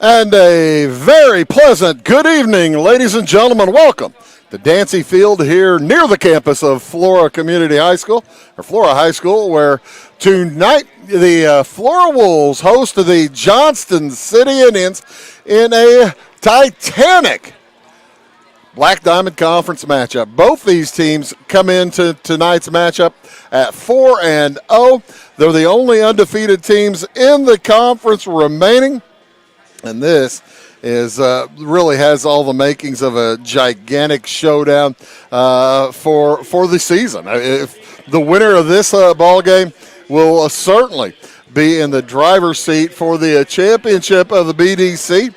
And a very pleasant good evening, ladies and gentlemen. Welcome to Dancy Field here near the campus of Flora Community High School, or Flora High School, where tonight the Flora Wolves host the Johnston City Indians in a titanic Black Diamond Conference matchup. Both these teams come into tonight's matchup at 4-0. They're the only undefeated teams in the conference remaining. And this is really has all the makings of a gigantic showdown for the season. If the winner of this ball game will certainly be in the driver's seat for the championship of the BDC.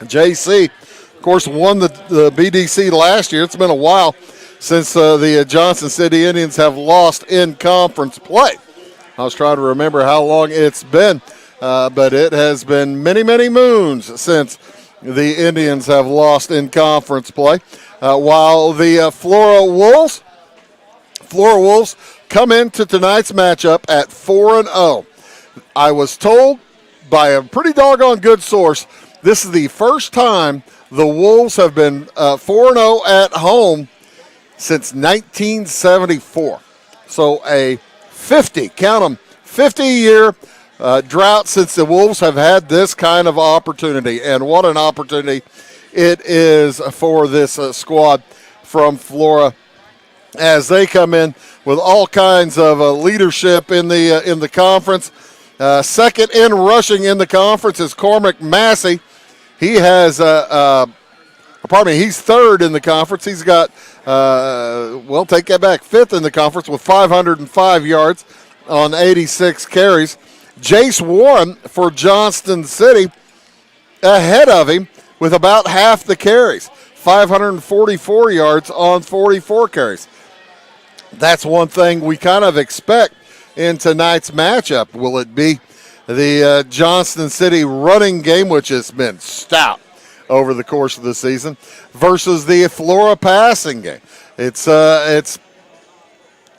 JC, of course, won the BDC last year. It's been a while since the Johnston City Indians have lost in conference play. I was trying to remember how long it's been. But it has been many, many moons since the Indians have lost in conference play. While the Flora Wolves come into tonight's matchup at 4-0. I was told by a pretty doggone good source, this is the first time the Wolves have been 4-0 at home since 1974. So a 50-year drought since the Wolves have had this kind of opportunity. And what an opportunity it is for this squad from Flora as they come in with all kinds of leadership in the conference. Second in rushing in the conference is Cormac Massey. He has, he's third in the conference. He's got, take that back, fifth in the conference with 505 yards on 86 carries. Jace Warren for Johnston City ahead of him with about half the carries, 544 yards on 44 carries. That's one thing we kind of expect in tonight's matchup. Will it be the Johnston City running game, which has been stout over the course of the season, versus the Flora passing game? It's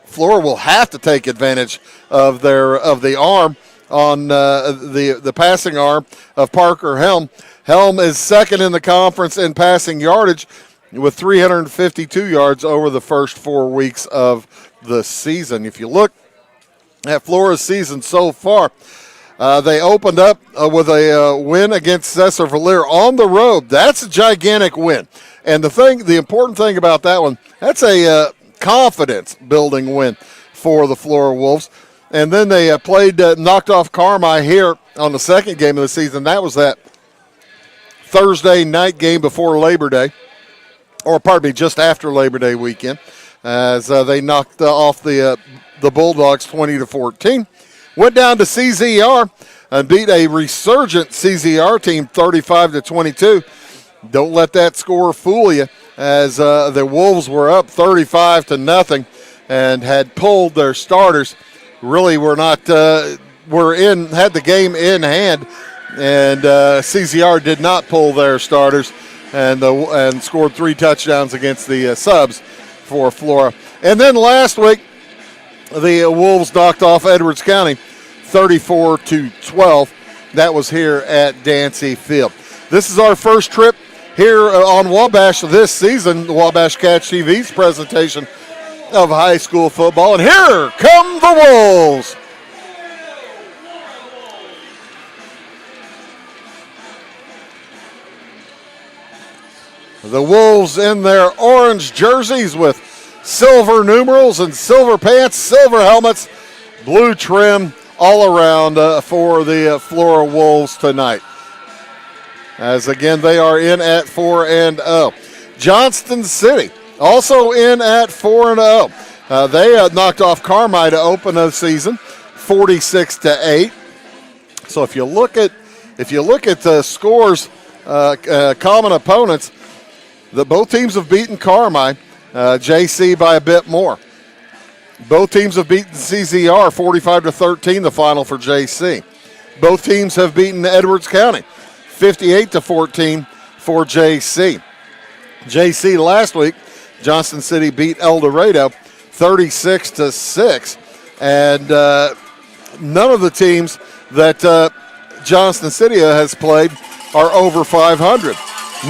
Flora will have to take advantage of the arm on the passing arm of Parker Helm. Helm is second in the conference in passing yardage with 352 yards over the first 4 weeks of the season. If you look at Flora's season so far, they opened up with a win against Cesar Valera on the road. That's a gigantic win. And the important thing about that one, that's a confidence-building win for the Flora Wolves. And then they knocked off Carmi here on the second game of the season. That was that Thursday night game before Labor Day, just after Labor Day weekend, as they knocked off the Bulldogs 20-14. Went down to CZR and beat a resurgent CZR team 35-22. Don't let that score fool you, as the Wolves were up 35-0 and had pulled their starters. Really had the game in hand, and CZR did not pull their starters and scored 3 touchdowns against the subs for Flora. And then last week, the Wolves knocked off Edwards County 34-12. That was here at Dancy Field. This is our first trip here on Wabash this season, the Wabash Catch TV's presentation of high school football. And here come the Wolves. The Wolves in their orange jerseys with silver numerals and silver pants, silver helmets, blue trim all around for the Flora Wolves tonight. As again, they are in at 4-0. Johnston City also in at 4-0. They knocked off Carmi to open the season, 46-8. So if you look at the scores, common opponents, both teams have beaten Carmi, JC by a bit more. Both teams have beaten CZR 45-13, the final for JC. Both teams have beaten Edwards County 58-14 for JC. JC last week, Johnston City beat El Dorado 36-6, and none of the teams that Johnston City has played are over 500.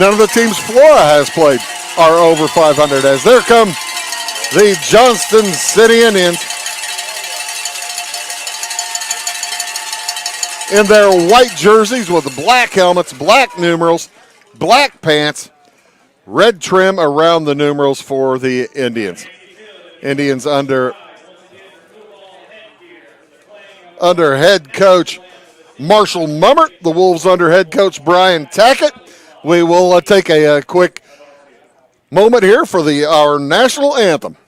None of the teams Flora has played are over 500. As there come the Johnston City Indians in their white jerseys with black helmets, black numerals, black pants, red trim around the numerals for the Indians. Indians under head coach Marshall Mummert, the Wolves under head coach Brian Tackett. We will take a quick moment here for our national anthem.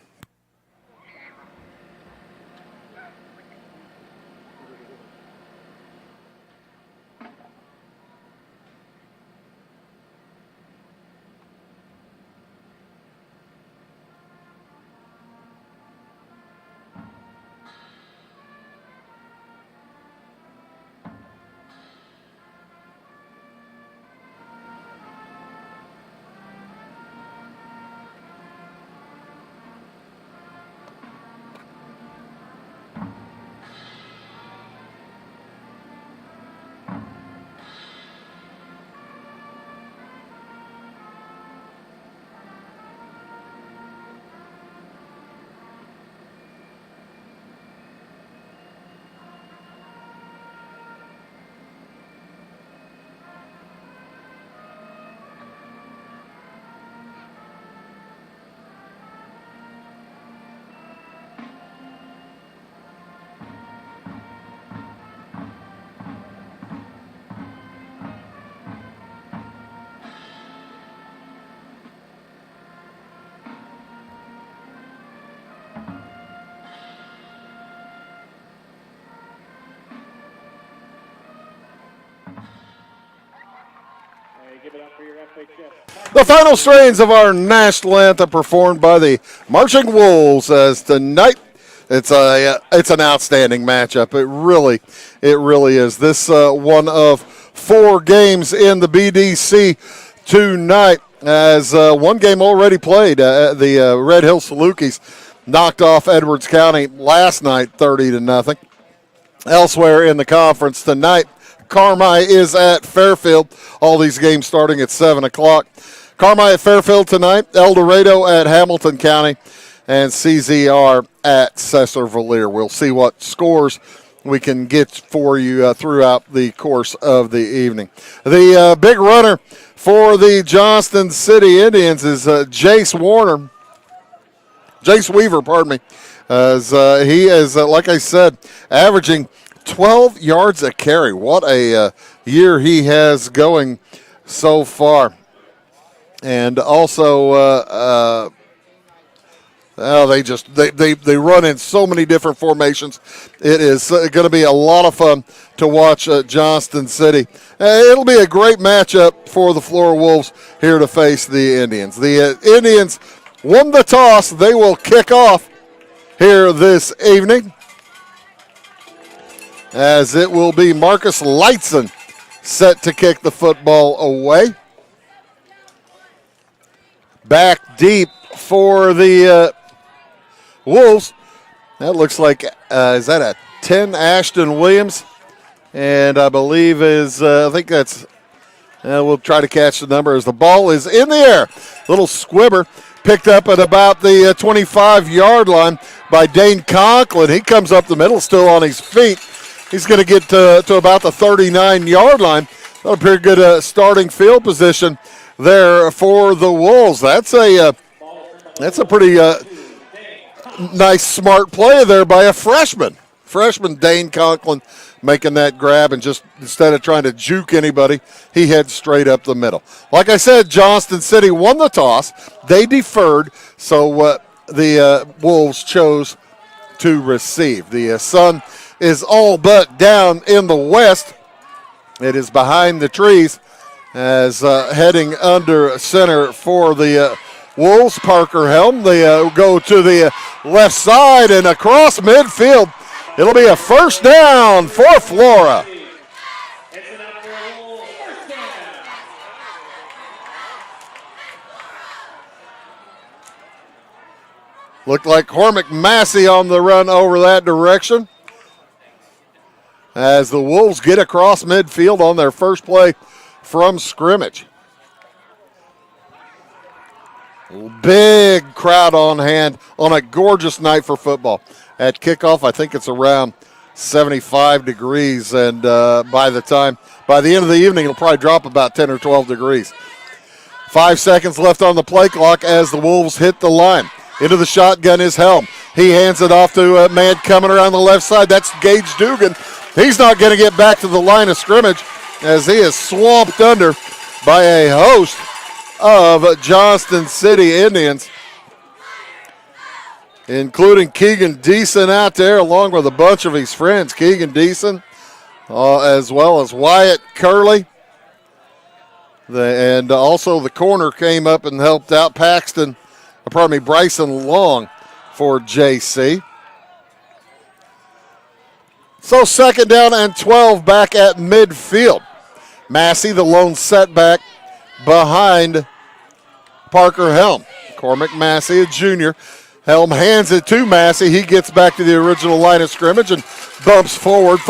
The final strains of our national anthem performed by the Marching Wolves, as tonight it's an outstanding matchup. It really is. This one of 4 games in the BDC tonight, as one game already played. The Red Hill Salukis knocked off Edwards County last night 30-0. Elsewhere in the conference tonight, Carmi is at Fairfield. All these games starting at 7 o'clock. Carmi at Fairfield tonight, El Dorado at Hamilton County, and CZR at Cesar-Valier. We'll see what scores we can get for you throughout the course of the evening. The big runner for the Johnston City Indians is Jace Weaver, as he is, like I said, averaging 12 yards a carry. What a year he has going so far. And also, they run in so many different formations. It is going to be a lot of fun to watch Johnston City. It'll be a great matchup for the Flora Wolves here to face the Indians. The Indians won the toss. They will kick off here this evening, as it will be Marcus Lightson set to kick the football away. Back deep for the Wolves. That looks like, is that a 10, Ashton Williams? And I believe I think that's, we'll try to catch the number as the ball is in the air. Little squibber picked up at about the 25-yard line by Dane Conklin. He comes up the middle, still on his feet. He's going to get to about the 39-yard line. A pretty good starting field position there for the Wolves. That's a pretty nice, smart play there by a freshman. Freshman Dane Conklin making that grab, and just instead of trying to juke anybody, he heads straight up the middle. Like I said, Johnston City won the toss. They deferred, so the Wolves chose to receive. The sun is all but down in the west. It is behind the trees, as heading under center for the Wolves. Parker Helm, they go to the left side and across midfield. It'll be a first down for Flora. Looked like Cormac Massey on the run over that direction, as the Wolves get across midfield on their first play from scrimmage. Big crowd on hand on a gorgeous night for football. At kickoff, I think it's around 75 degrees, and by the end of the evening, it'll probably drop about 10 or 12 degrees. 5 seconds left on the play clock as the Wolves hit the line. Into the shotgun is Helm. He hands it off to a man coming around the left side. That's Gage Dugan. He's not going to get back to the line of scrimmage as he is swamped under by a host of Johnston City Indians, including Keegan Deason out there along with a bunch of his friends. Keegan Deason, as well as Wyatt Curley. And also the corner came up and helped out Bryson Long for JC. So 2nd down and 12 back at midfield. Massey, the lone setback behind Parker Helm. Cormac Massey, a junior. Helm hands it to Massey. He gets back to the original line of scrimmage and falls forward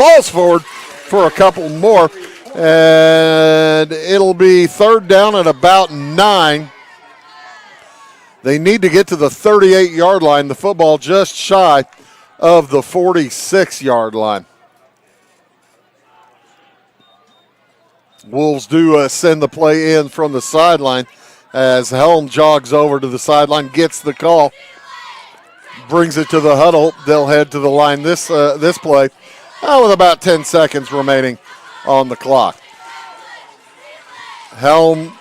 for a couple more. And it'll be 3rd down at about 9. They need to get to the 38-yard line. The football just shy of the 46-yard line. Wolves do send the play in from the sideline as Helm jogs over to the sideline, gets the call, brings it to the huddle. They'll head to the line this play with about 10 seconds remaining on the clock. Helm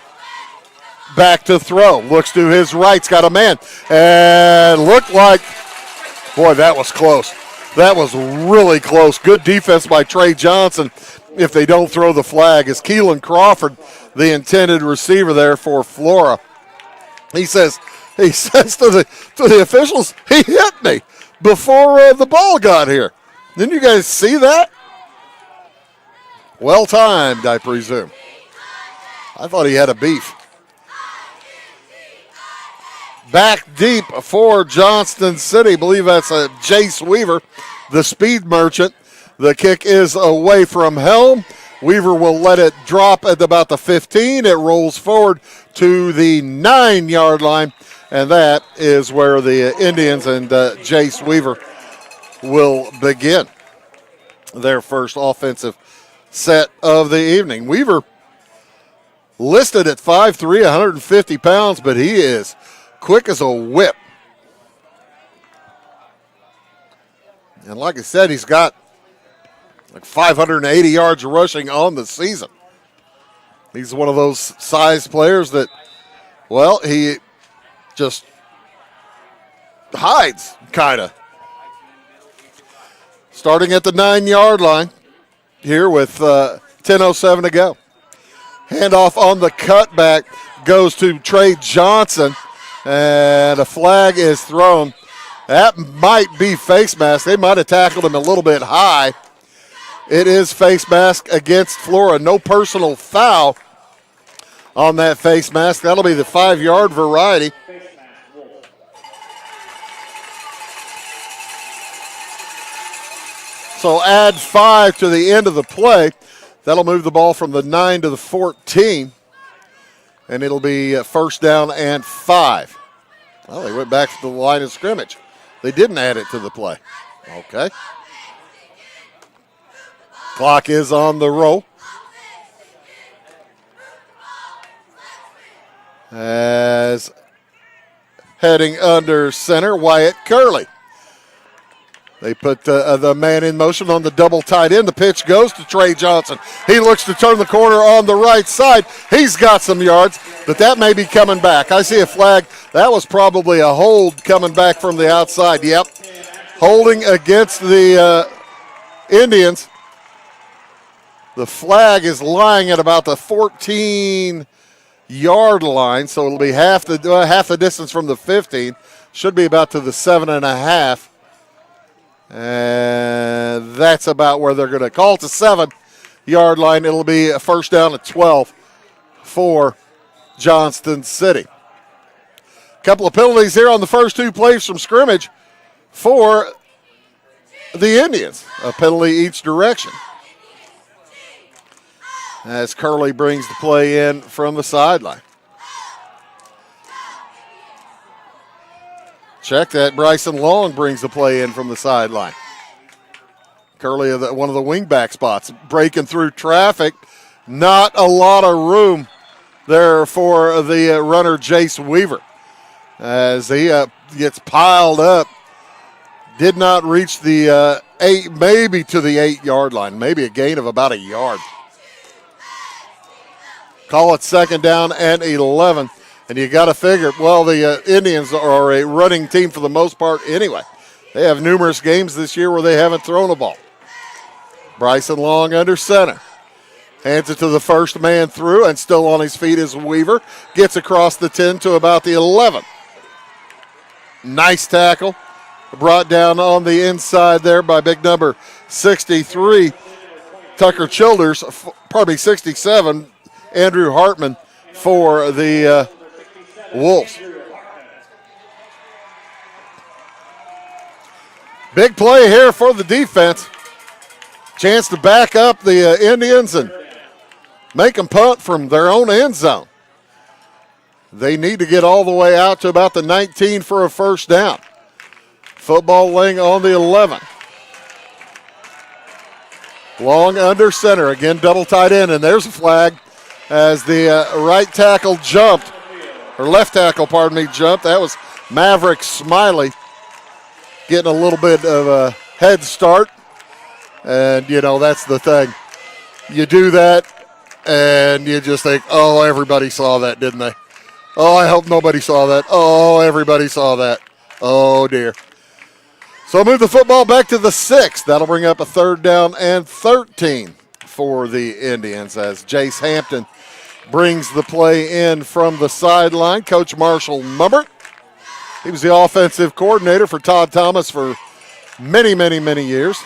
back to throw. Looks to his right. He's got a man. And looked like, boy, that was close. That was really close. Good defense by Trey Johnson if they don't throw the flag. As Keelan Crawford, the intended receiver there for Flora, he says to the officials, he hit me before the ball got here. Didn't you guys see that? Well timed, I presume. I thought he had a beef. Back deep for Johnston City. I believe that's Jace Weaver, the speed merchant. The kick is away from Helm. Weaver will let it drop at about the 15. It rolls forward to the 9-yard line, and that is where the Indians and Jace Weaver will begin their first offensive set of the evening. Weaver listed at 5'3", 150 pounds, but he is quick as a whip. And like I said, he's got like 580 yards rushing on the season. He's one of those size players that, well, he just hides, kind of. Starting at the 9-yard line here with 10:07 to go. Handoff on the cutback goes to Trey Johnson, and a flag is thrown. That might be face mask. They might have tackled him a little bit high. It is face mask against Flora. No personal foul on that face mask. That'll be the 5-yard variety. So add 5 to the end of the play. That'll move the ball from the 9 to the 14. And it'll be 1st down and 5. Well, they went back to the line of scrimmage. They didn't add it to the play. Okay. Clock is on the roll. As heading under center, Wyatt Curley. They put the man in motion on the double tight end. The pitch goes to Trey Johnson. He looks to turn the corner on the right side. He's got some yards, but that may be coming back. I see a flag. That was probably a hold coming back from the outside. Yep. Holding against the Indians. The flag is lying at about the 14-yard line, so it'll be half the distance from the 15. Should be about to the 7.5. And that's about where they're going to call it, the 7-yard line. It'll be a 1st down at 12 for Johnston City. A couple of penalties here on the first 2 plays from scrimmage for the Indians. A penalty each direction. as Curley brings the play in from the sideline. Check that. Bryson Long brings the play in from the sideline. Curley, one of the wingback spots, breaking through traffic. Not a lot of room there for the runner, Jace Weaver, as he gets piled up. Did not reach the 8, maybe to the 8-yard line, maybe a gain of about a yard. Call it second down and 11. And you got to figure, well, the Indians are a running team for the most part anyway. They have numerous games this year where they haven't thrown a ball. Bryson Long under center. Hands it to the first man through, and still on his feet is Weaver. Gets across the 10 to about the 11. Nice tackle. Brought down on the inside there by big number 63, Tucker Childers. 67, Andrew Hartman for the Wolves. Big play here for the defense. Chance to back up the Indians and make them punt from their own end zone. They need to get all the way out to about the 19 for a first down. Football laying on the 11. Long under center. Again, double tight end, and there's a flag as the right tackle jumped. Or left tackle, pardon me, jumped. That was Maverick Smiley getting a little bit of a head start. And, you know, that's the thing. You do that, and you just think, oh, everybody saw that, didn't they? Oh, I hope nobody saw that. Oh, everybody saw that. Oh, dear. So move the football back to the 6. That'll bring up a third down and 13 for the Indians as Jace Hampton brings the play in from the sideline. Coach Marshall Mumbert. He was the offensive coordinator for Todd Thomas for many, many, many years.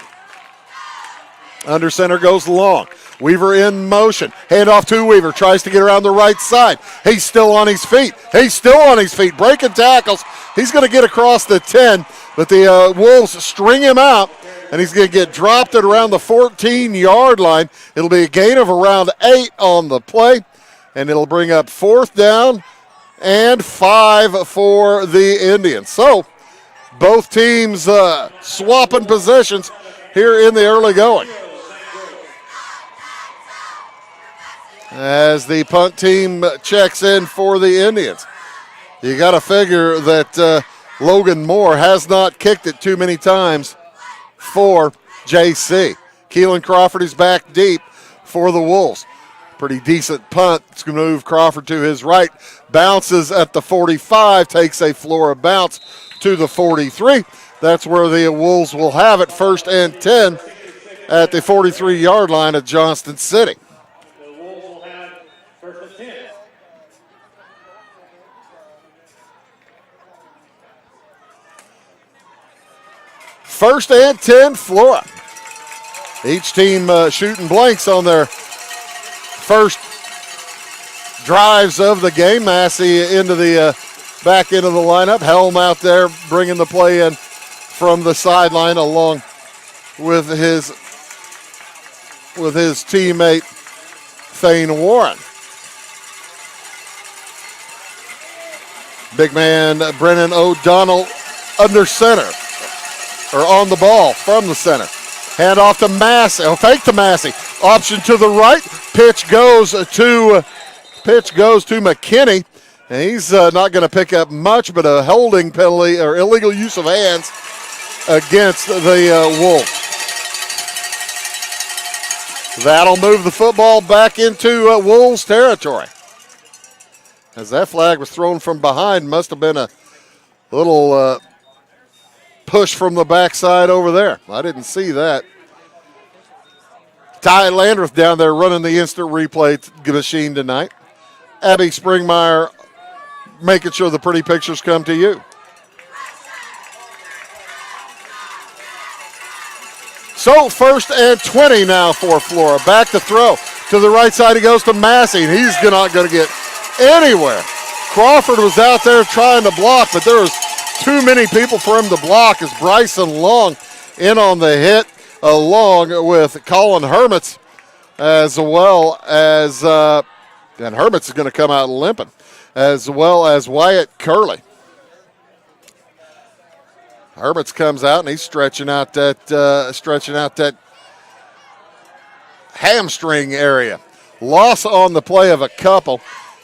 Under center goes Long. Weaver in motion. Hand off to Weaver. Tries to get around the right side. He's still on his feet. Breaking tackles. He's going to get across the 10, but the Wolves string him out, and he's going to get dropped at around the 14-yard line. It'll be a gain of around 8 on the play, and it'll bring up fourth down and 5 for the Indians. So both teams swapping positions here in the early going. As the punt team checks in for the Indians. You got to figure that Logan Moore has not kicked it too many times for JC. Keelan Crawford is back deep for the Wolves. Pretty decent punt. It's going to move Crawford to his right. Bounces at the 45, takes a Flora bounce to the 43. That's where the Wolves will have it, first and 10 at the 43-yard line of Johnston City. First and 10, Flora. Each team shooting blanks on their first drives of the game. Massey into the back into the lineup. Helm out there bringing the play in from the sideline along with his teammate Thane Warren. Big man Brennan O'Donnell under center. Or on the ball from the center. Hand off to Massey. Fake to Massey. Option to the right. Pitch goes to McKinney. And he's not going to pick up much, but a holding penalty or illegal use of hands against the Wolves. That'll move the football back into Wolves territory. As that flag was thrown from behind, must have been a little push from the backside over there. I didn't see that. Ty Landreth down there running the instant replay machine tonight. Abby Springmeyer making sure the pretty pictures come to you. So first and 20 now for Flora. Back to throw. To the right side he goes to Massey, and he's not going to get anywhere. Crawford was out there trying to block, but there was too many people for him to block as Bryson Long in on the hit along with Colin Hermits as well as, and Hermit's is going to come out limping, as well as Wyatt Curley. Hermit's comes out and he's stretching out that hamstring area. Loss on the play of a couple.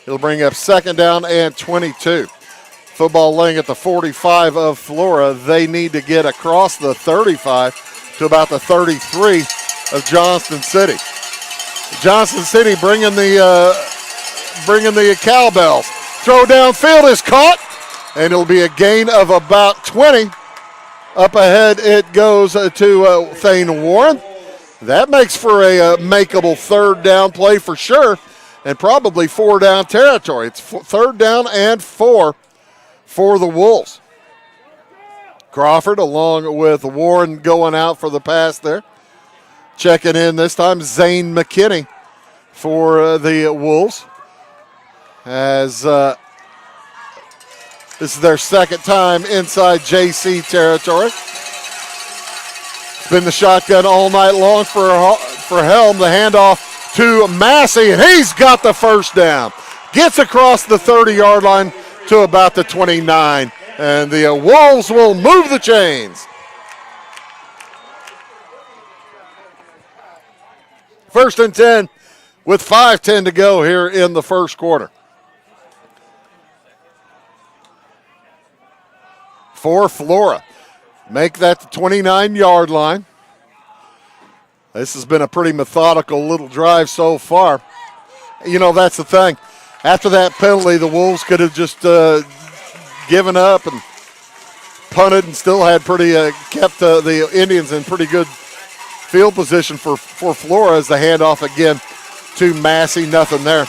It'll bring up 2nd down and 22. Football laying at the 45 of Flora. They need to get across the 35 to about the 33 of Johnston City. Johnston City bringing the cowbells. Throw downfield is caught, and it'll be a gain of about 20. Up ahead it goes to Thane Warren. That makes for a makeable 3rd down play for sure, and probably 4 down territory. It's 3rd down and 4 for the Wolves. Crawford along with Warren going out for the pass there. Checking in this time, Zane McKinney for the Wolves. As this is their 2nd time inside JC territory. It's been the shotgun all night long for Helm. The handoff to Massey, and he's got the 1st down. Gets across the 30-yard line to about the 29, and the Wolves will move the chains. First and 10 with 5:10 to go here in the first quarter. For Flora, make that the 29-yard line. This has been a pretty methodical little drive so far. You know, that's the thing. After that penalty, the Wolves could have just given up and punted and still had kept the Indians in pretty good field position for Flora as the handoff again to Massey. Nothing there.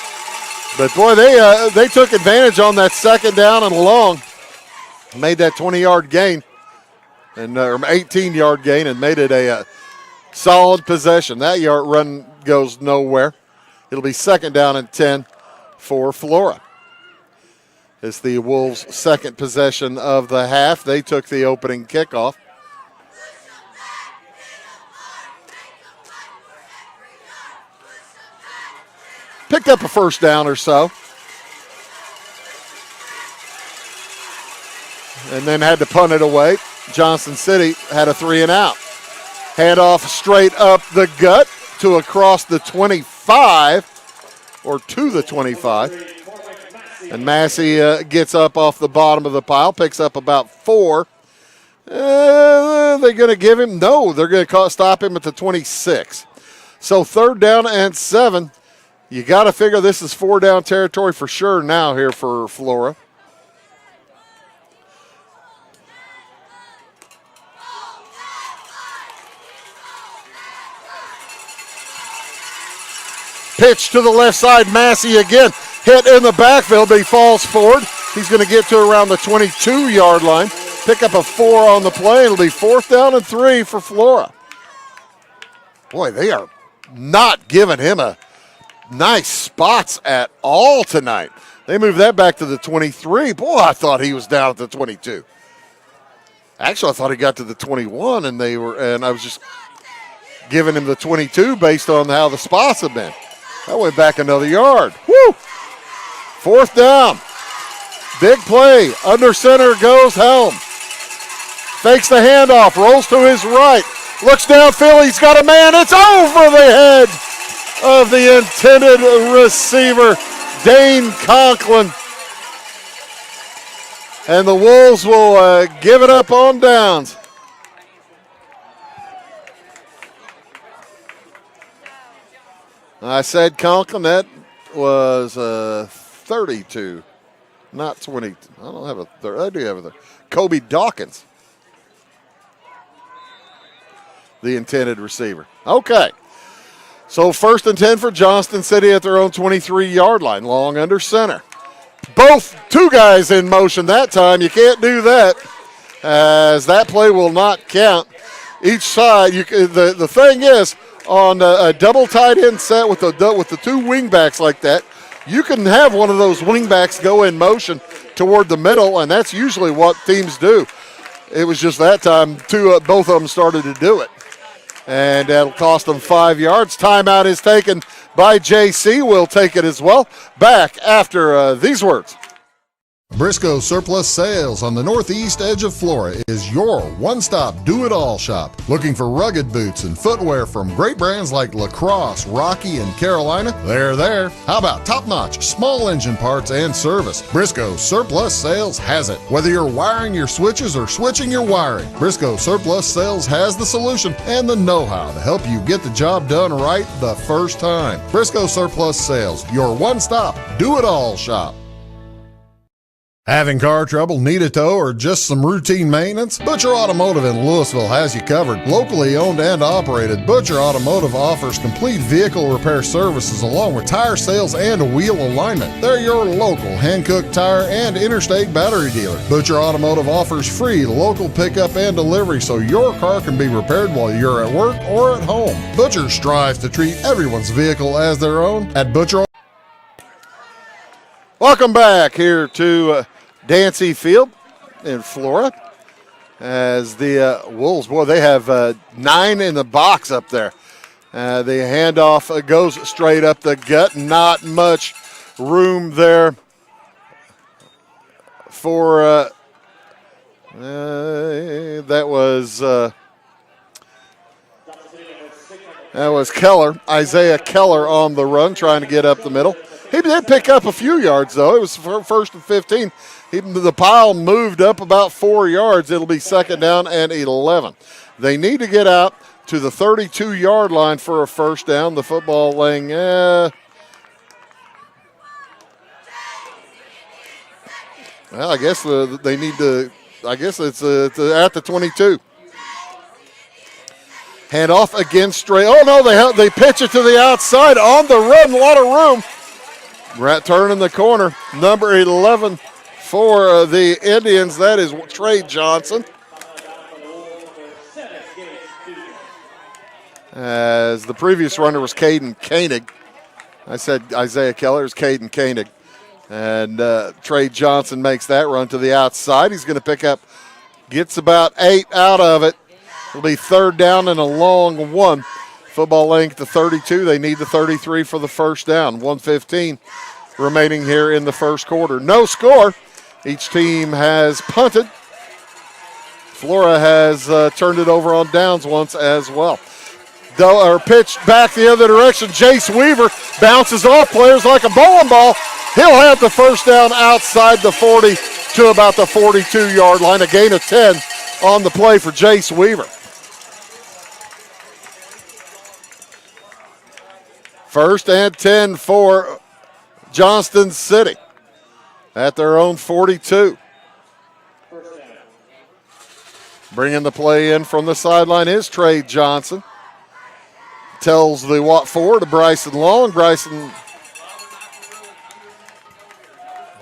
But, boy, they took advantage on that 2nd down and long. Made that 20-yard gain, and or 18-yard gain, and made it a solid possession. That yard run goes nowhere. It'll be 2nd down and 10 for Flora. It's the Wolves' 2nd possession of the half. They took the opening kickoff. Picked up a 1st down or so. And then had to punt it away. Johnston City had a 3-and-out. Handoff straight up the gut to across the 25, or to the 25. And Massey gets up off the bottom of the pile, picks up about 4. They're going to give him? No, they're going to stop him at the 26. So 3rd down and 7. You got to figure this is 4 down territory for sure now here for Flora. Pitch to the left side, Massey again. Hit in the backfield, but he falls forward. He's going to get to around the 22-yard line. Pick up a 4 on the play. It'll be 4th down and 3 for Flora. Boy, they are not giving him a nice spots at all tonight. They moved that back to the 23. Boy, I thought he was down at the 22. Actually, I thought he got to the 21, and I was just giving him the 22 based on how the spots have been. That went back another yard. Woo! 4th down. Big play. Under center goes Helm. Fakes the handoff. Rolls to his right. Looks downfield. He's got a man. It's over the head of the intended receiver, Dane Conklin. And the Wolves will give it up on downs. I said Conklin, that was 32, not 20. I don't have a third. I do have a third. Kobe Dawkins, the intended receiver. Okay. So 1st and 10 for Johnston City at their own 23-yard line, long under center. Two guys in motion that time. You can't do that, as that play will not count. Each side, the thing is, on a double tight end set with the 2 wingbacks like that, you can have one of those wingbacks go in motion toward the middle, and that's usually what teams do. It was just that time both of them started to do it. and that'll cost them 5 yards. Timeout is taken by JC. We'll take it as well. Back after these words. Briscoe Surplus Sales on the northeast edge of Flora is your one-stop do-it-all shop. Looking for rugged boots and footwear from great brands like Lacrosse, Rocky, and Carolina? They're there. How about top-notch small engine parts and service? Briscoe Surplus Sales has it. Whether you're wiring your switches or switching your wiring, Briscoe Surplus Sales has the solution and the know-how to help you get the job done right the first time. Briscoe Surplus Sales, your one-stop do-it-all shop. Having car trouble, need a tow, or just some routine maintenance? Butcher Automotive in Louisville has you covered. Locally owned and operated, Butcher Automotive offers complete vehicle repair services along with tire sales and wheel alignment. They're your local hand-cooked tire and interstate battery dealer. Butcher Automotive offers free local pickup and delivery so your car can be repaired while you're at work or at home. Butcher strives to treat everyone's vehicle as their own. At Butcher. Welcome back here to Dancy Field in Flora as the Wolves, boy, they have 9 in the box up there. The handoff goes straight up the gut. Not much room there for that was Keller, Isaiah Keller on the run trying to get up the middle. He did pick up a few yards, though. It was first and 15. The pile moved up about 4 yards. It'll be second down and 11. They need to get out to the 32-yard line for a first down. The football laying, well, I guess they need to, I guess it's at the 22. Hand off again straight. Oh, no, they pitch it to the outside on the run. A lot of room. Turning the corner, number 11 for the Indians. That is Trey Johnson. As the previous runner was Caden Koenig. I said Isaiah Keller is Caden Koenig. And Trey Johnson makes that run to the outside. He's going to pick up, gets about 8 out of it. It'll be third down and a long one. Football length to 32. They need the 33 for the first down. 1:15 remaining here in the first quarter. No score. Each team has punted. Flora has turned it over on downs once as well. Pitched back the other direction. Jace Weaver bounces off players like a bowling ball. He'll have the first down outside the 40 to about the 42-yard line. A gain of 10 on the play for Jace Weaver. First and 10 for Johnston City at their own 42. Bringing the play in from the sideline is Trey Johnson. Tells the Watt forward to Bryson Long. Bryson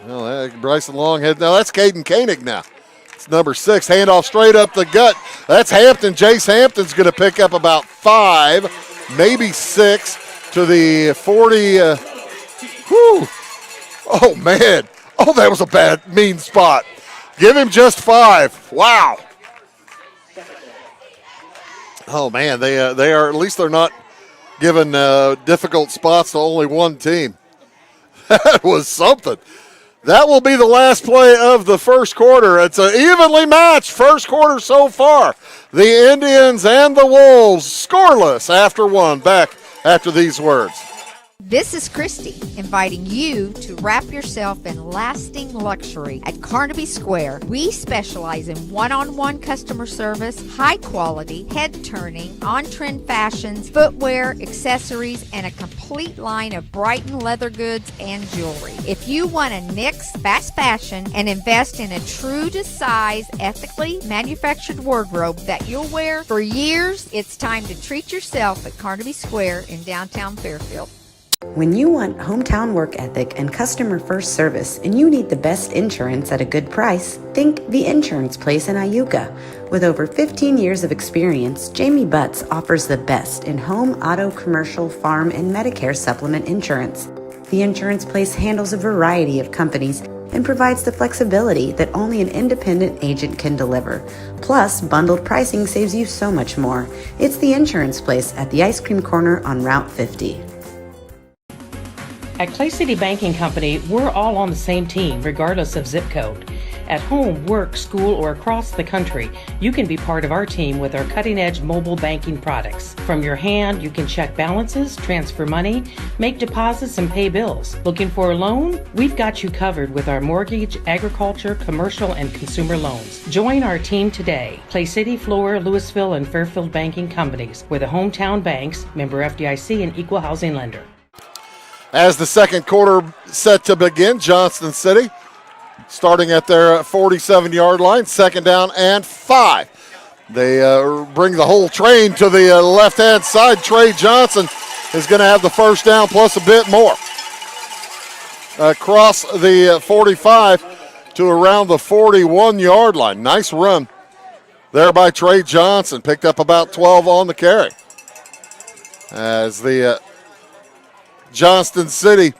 Long now that's Caden Koenig now. It's number 6. Handoff straight up the gut. That's Hampton. Jace Hampton's going to pick up about 5, maybe 6 to the 40. Oh, man. Oh, that was a mean spot. Give him just 5. Wow. Oh, man, they are, at least they're not giving difficult spots to only one team. That was something. That will be the last play of the first quarter. It's an evenly matched first quarter so far. The Indians and the Wolves scoreless after one. Back after these words. This is Christy inviting you to wrap yourself in lasting luxury at Carnaby Square. We specialize in one-on-one customer service, high quality, head-turning, on-trend fashions, footwear, accessories, and a complete line of Brighton leather goods and jewelry. If you want to nix fast fashion and invest in a true-to-size, ethically manufactured wardrobe that you'll wear for years, it's time to treat yourself at Carnaby Square in downtown Fairfield. When you want hometown work ethic and customer first service and you need the best insurance at a good price, think The Insurance Place in Iuka. With over 15 years of experience, Jamie Butts offers the best in home, auto, commercial, farm, and Medicare supplement insurance. The Insurance Place handles a variety of companies and provides the flexibility that only an independent agent can deliver. Plus, bundled pricing saves you so much more. It's the Insurance Place at the Ice Cream Corner on Route 50. At Clay City Banking Company, we're all on the same team, regardless of zip code. At home, work, school, or across the country, you can be part of our team with our cutting-edge mobile banking products. From your hand, you can check balances, transfer money, make deposits, and pay bills. Looking for a loan? We've got you covered with our mortgage, agriculture, commercial, and consumer loans. Join our team today. Clay City, Flora, Louisville, and Fairfield Banking Companies. We're the hometown banks, member FDIC, and equal housing lender. As the second quarter set to begin, Johnston City starting at their 47-yard line, second down and 5. They bring the whole train to the left-hand side. Trey Johnson is going to have the first down plus a bit more. Across the 45 to around the 41-yard line. Nice run there by Trey Johnson. Picked up about 12 on the carry. As the Johnston City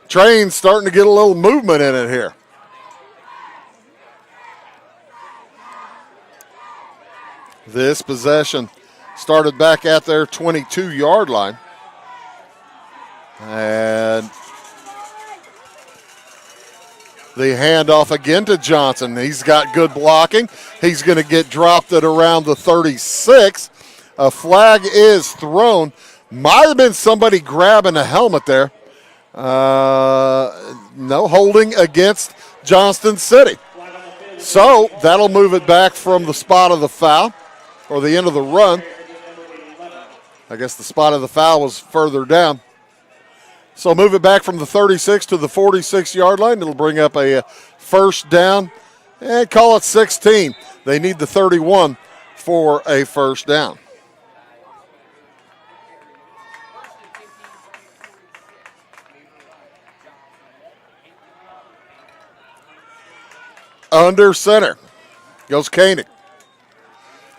train starting to get a little movement in it here. This possession started back at their 22-yard line. And the handoff again to Johnson. He's got good blocking. He's going to get dropped at around the 36. A flag is thrown. Might have been somebody grabbing a helmet there. No holding against Johnston City. So that'll move it back from the spot of the foul or the end of the run. I guess the spot of the foul was further down. So move it back from the 36 to the 46-yard line. It'll bring up a first down and call it 16. They need the 31 for a first down. Under center goes Koenig.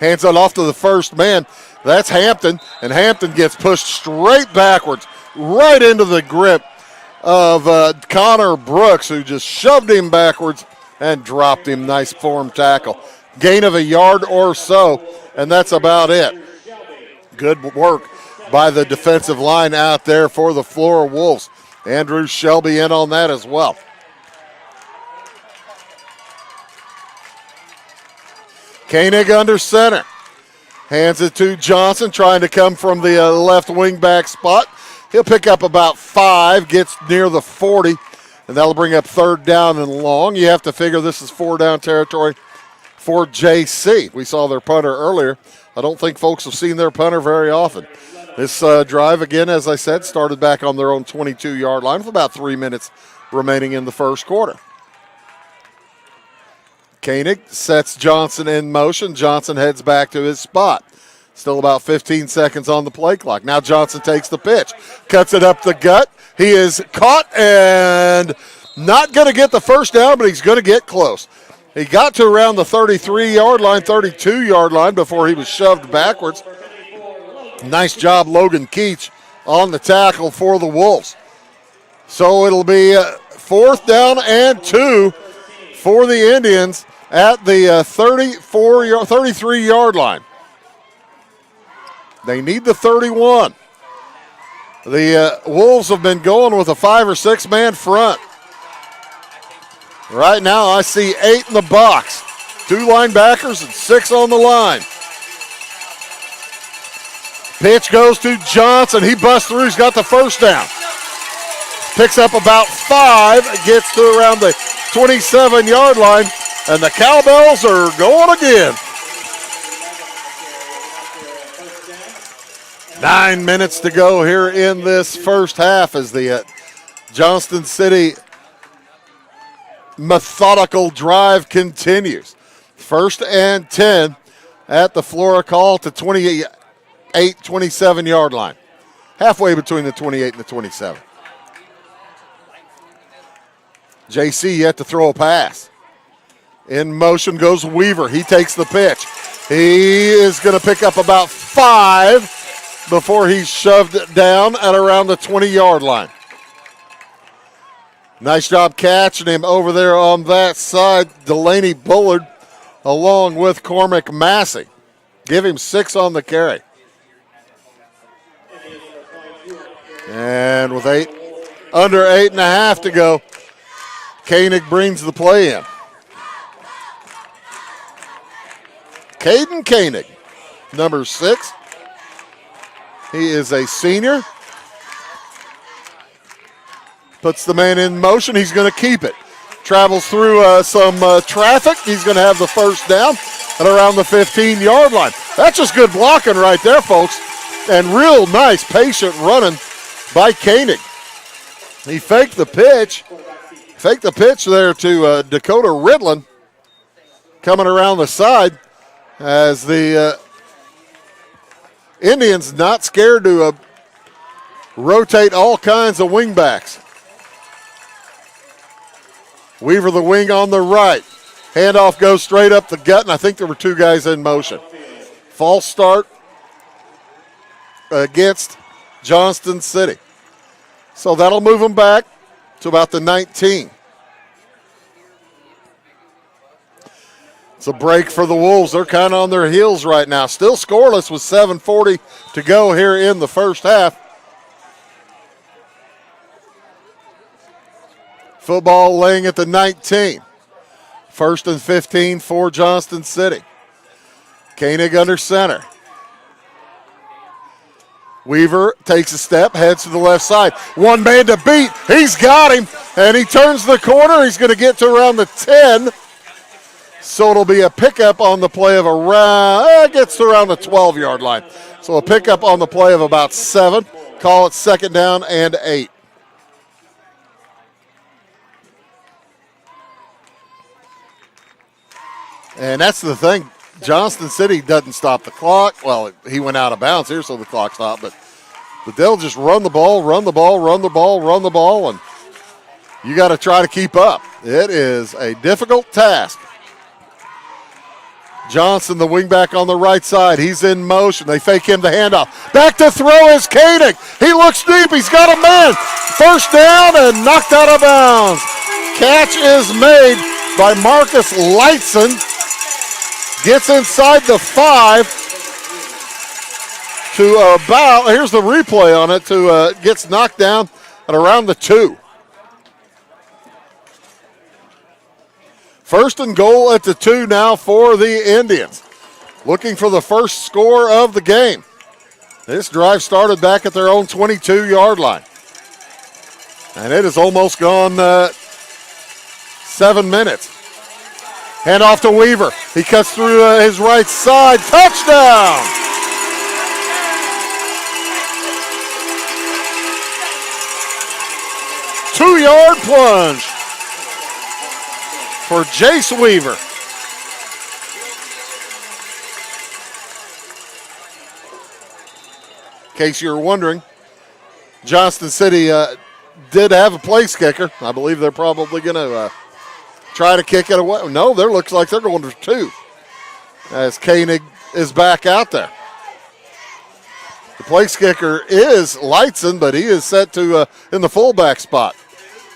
Hands it off to the first man. That's Hampton, and Hampton gets pushed straight backwards, right into the grip of Connor Brooks, who just shoved him backwards and dropped him. Nice form tackle. Gain of a yard or so, and that's about it. Good work by the defensive line out there for the Flora Wolves. Andrew Shelby in on that as well. Koenig under center. Hands it to Johnson, trying to come from the left wing back spot. He'll pick up about 5, gets near the 40, and that'll bring up third down and long. You have to figure this is 4-down territory for JC. We saw their punter earlier. I don't think folks have seen their punter very often. This drive, again, as I said, started back on their own 22-yard line with about 3 minutes remaining in the first quarter. Koenig sets Johnson in motion. Johnson heads back to his spot. Still about 15 seconds on the play clock. Now Johnson takes the pitch, cuts it up the gut. He is caught and not going to get the first down, but he's going to get close. He got to around the 33-yard line, 32-yard line before he was shoved backwards. Nice job, Logan Keach, on the tackle for the Wolves. So it'll be 4th down and 2 for the Indians at the 33-yard line. They need the 31. The Wolves have been going with a 5 or 6 man front. Right now I see 8 in the box. 2 linebackers and 6 on the line. Pitch goes to Johnson. He busts through. He's got the first down. Picks up about 5. Gets to around the 27-yard line. And the Cowbells are going again. 9 minutes to go here in this first half as the Johnston City methodical drive continues. 1st and 10 at the Flora call to 27-yard line. Halfway between the 28 and the 27. JC yet to throw a pass. In motion goes Weaver. He takes the pitch. He is going to pick up about 5 before he's shoved down at around the 20-yard line. Nice job catching him over there on that side. Delaney Bullard along with Cormac Massey. Give him 6 on the carry. And with under 8.5 to go, Koenig brings the play in. Caden Koenig, number 6. He is a senior. Puts the man in motion. He's going to keep it. Travels through some traffic. He's going to have the first down at around the 15-yard line. That's just good blocking right there, folks. And real nice, patient running by Koenig. He faked the pitch. Faked the pitch there to Dakota Ridlin. Coming around the side as the Indians not scared to rotate all kinds of wingbacks. Weaver the wing on the right. Handoff goes straight up the gut, and I think there were 2 guys in motion. False start against Johnston City. So that'll move them back to about the 19. It's a break for the Wolves. They're kind of on their heels right now. Still scoreless with 7:40 to go here in the first half. Football laying at the 19. 1st and 15 for Johnston City. Koenig under center. Weaver takes a step, heads to the left side. One man to beat. He's got him, and he turns the corner. He's going to get to around the 10. So it'll be a pickup on the play of gets to around the 12-yard line. So a pickup on the play of about 7. Call it 2nd down and 8. And that's the thing. Johnston City doesn't stop the clock. Well, he went out of bounds here, so the clock stopped. But they'll just run the ball, and you got to try to keep up. It is a difficult task. Johnson, the wingback on the right side. He's in motion. They fake him the handoff. Back to throw is Koenig. He looks deep. He's got a man. 1st down and knocked out of bounds. Catch is made by Marcus Lightson. Gets inside the 5 to about, here's the replay on it, gets knocked down at around the 2. 1st and goal at the 2 now for the Indians. Looking for the first score of the game. This drive started back at their own 22-yard line. And it has almost gone 7 minutes. Hand off to Weaver. He cuts through his right side. Touchdown! Two-yard plunge for Jace Weaver. In case you're wondering, Johnston City did have a place kicker. I believe they're probably going to try to kick it away. No, there looks like they're going for 2 as Koenig is back out there. The place kicker is Lightson, but he is set to in the fullback spot.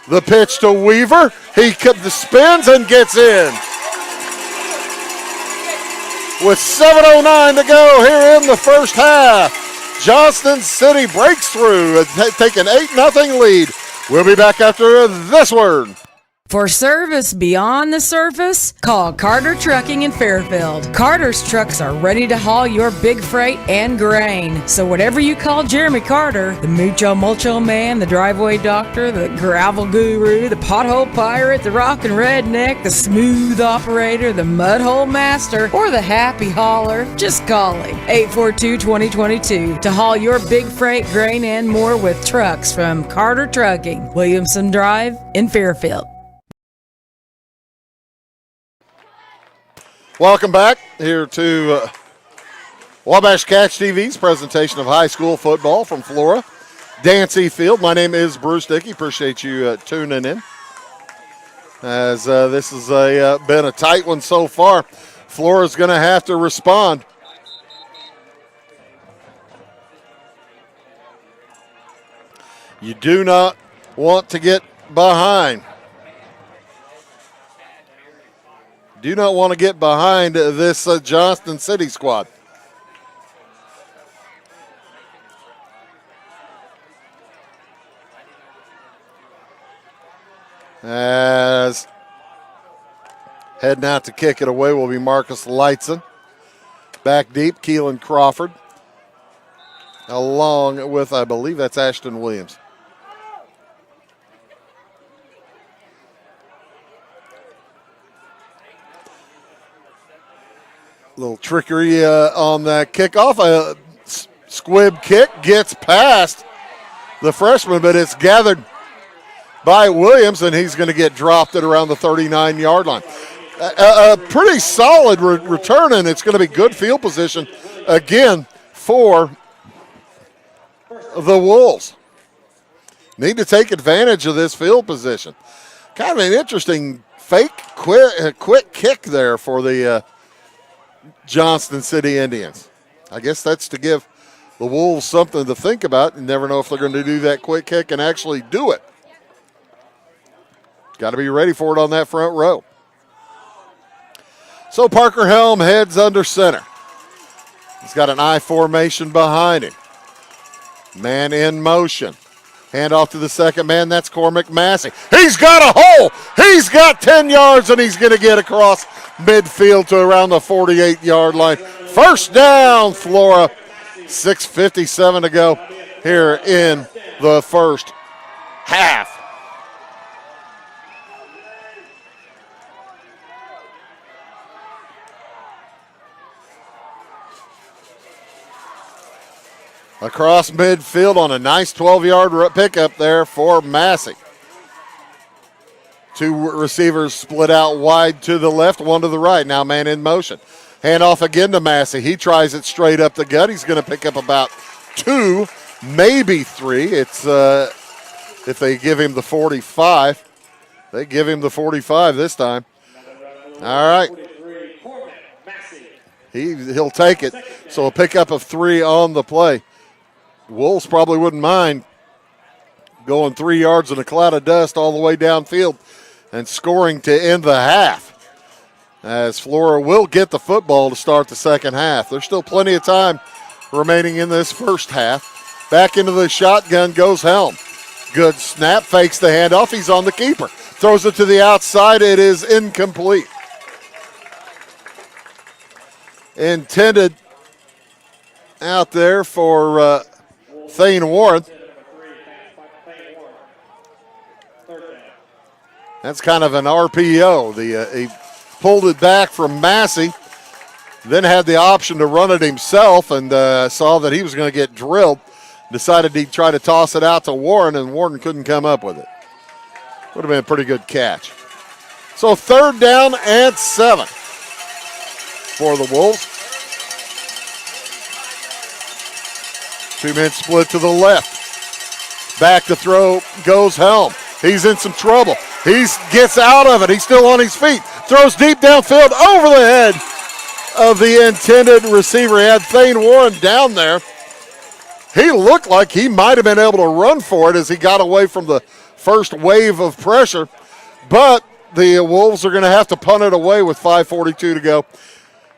The pitch to Weaver. He spins and gets in. With 7:09 to go here in the first half, Johnston City breaks through and take an 8-0 lead. We'll be back after this word. For service beyond the surface, call Carter Trucking in Fairfield. Carter's trucks are ready to haul your big freight and grain. So whatever you call Jeremy Carter, the Mucho Mulcho Man, the driveway doctor, the gravel guru, the pothole pirate, the rockin' redneck, the smooth operator, the mud hole master, or the happy hauler, just call him. 842-2022 to haul your big freight, grain, and more with trucks from Carter Trucking, Williamson Drive in Fairfield. Welcome back here to Wabash Catch TV's presentation of high school football from Flora, Dancy Field. My name is Bruce Dickey. Appreciate you tuning in. As this has been a tight one so far, Flora's going to have to respond. You do not want to get behind. Do not want to get behind this Johnston City squad. As heading out to kick it away will be Marcus Lightson. Back deep, Keelan Crawford. Along with, I believe that's Ashton Williams. Little trickery on that kickoff. A squib kick gets past the freshman, but it's gathered by Williams, and he's going to get dropped at around the 39-yard line. A pretty solid return, and it's going to be good field position again for the Wolves. Need to take advantage of this field position. Kind of an interesting fake quick kick there for the Johnston City Indians. I guess that's to give the Wolves something to think about. You never know if they're going to do that quick kick and actually do it. Got to be ready for it on that front row. So Parker Helm heads under center. He's got an I formation behind him. Man in motion. Hand off to the second man. That's Cormac Massey. He's got a hole. He's got 10 yards, and he's going to get across midfield to around the 48-yard line. First down, Flora. 6:57 to go here in the first half. Across midfield on a nice 12-yard pickup there for Massey. Two receivers split out wide to the left, one to the right. Now man in motion. Hand off again to Massey. He tries it straight up the gut. He's going to pick up about 2, maybe 3. It's if they give him the 45. They give him the 45 this time. All right. He'll take it. So a pickup of 3 on the play. Wolves probably wouldn't mind going 3 yards in a cloud of dust all the way downfield and scoring to end the half, as Flora will get the football to start the second half. There's still plenty of time remaining in this first half. Back into the shotgun goes Helm. Good snap, fakes the handoff. He's on the keeper. Throws it to the outside. It is incomplete. Intended out there for Thane Warren. That's kind of an RPO. He pulled it back from Massey, then had the option to run it himself, and saw that he was going to get drilled. Decided he'd try to toss it out to Warren, and Warren couldn't come up with it. Would have been a pretty good catch. So 3rd down and 7 for the Wolves. 2-man split to the left. Back to throw goes Helm. He's in some trouble. He gets out of it. He's still on his feet. Throws deep downfield over the head of the intended receiver. He had Thane Warren down there. He looked like he might have been able to run for it as he got away from the first wave of pressure. But the Wolves are going to have to punt it away with 5:42 to go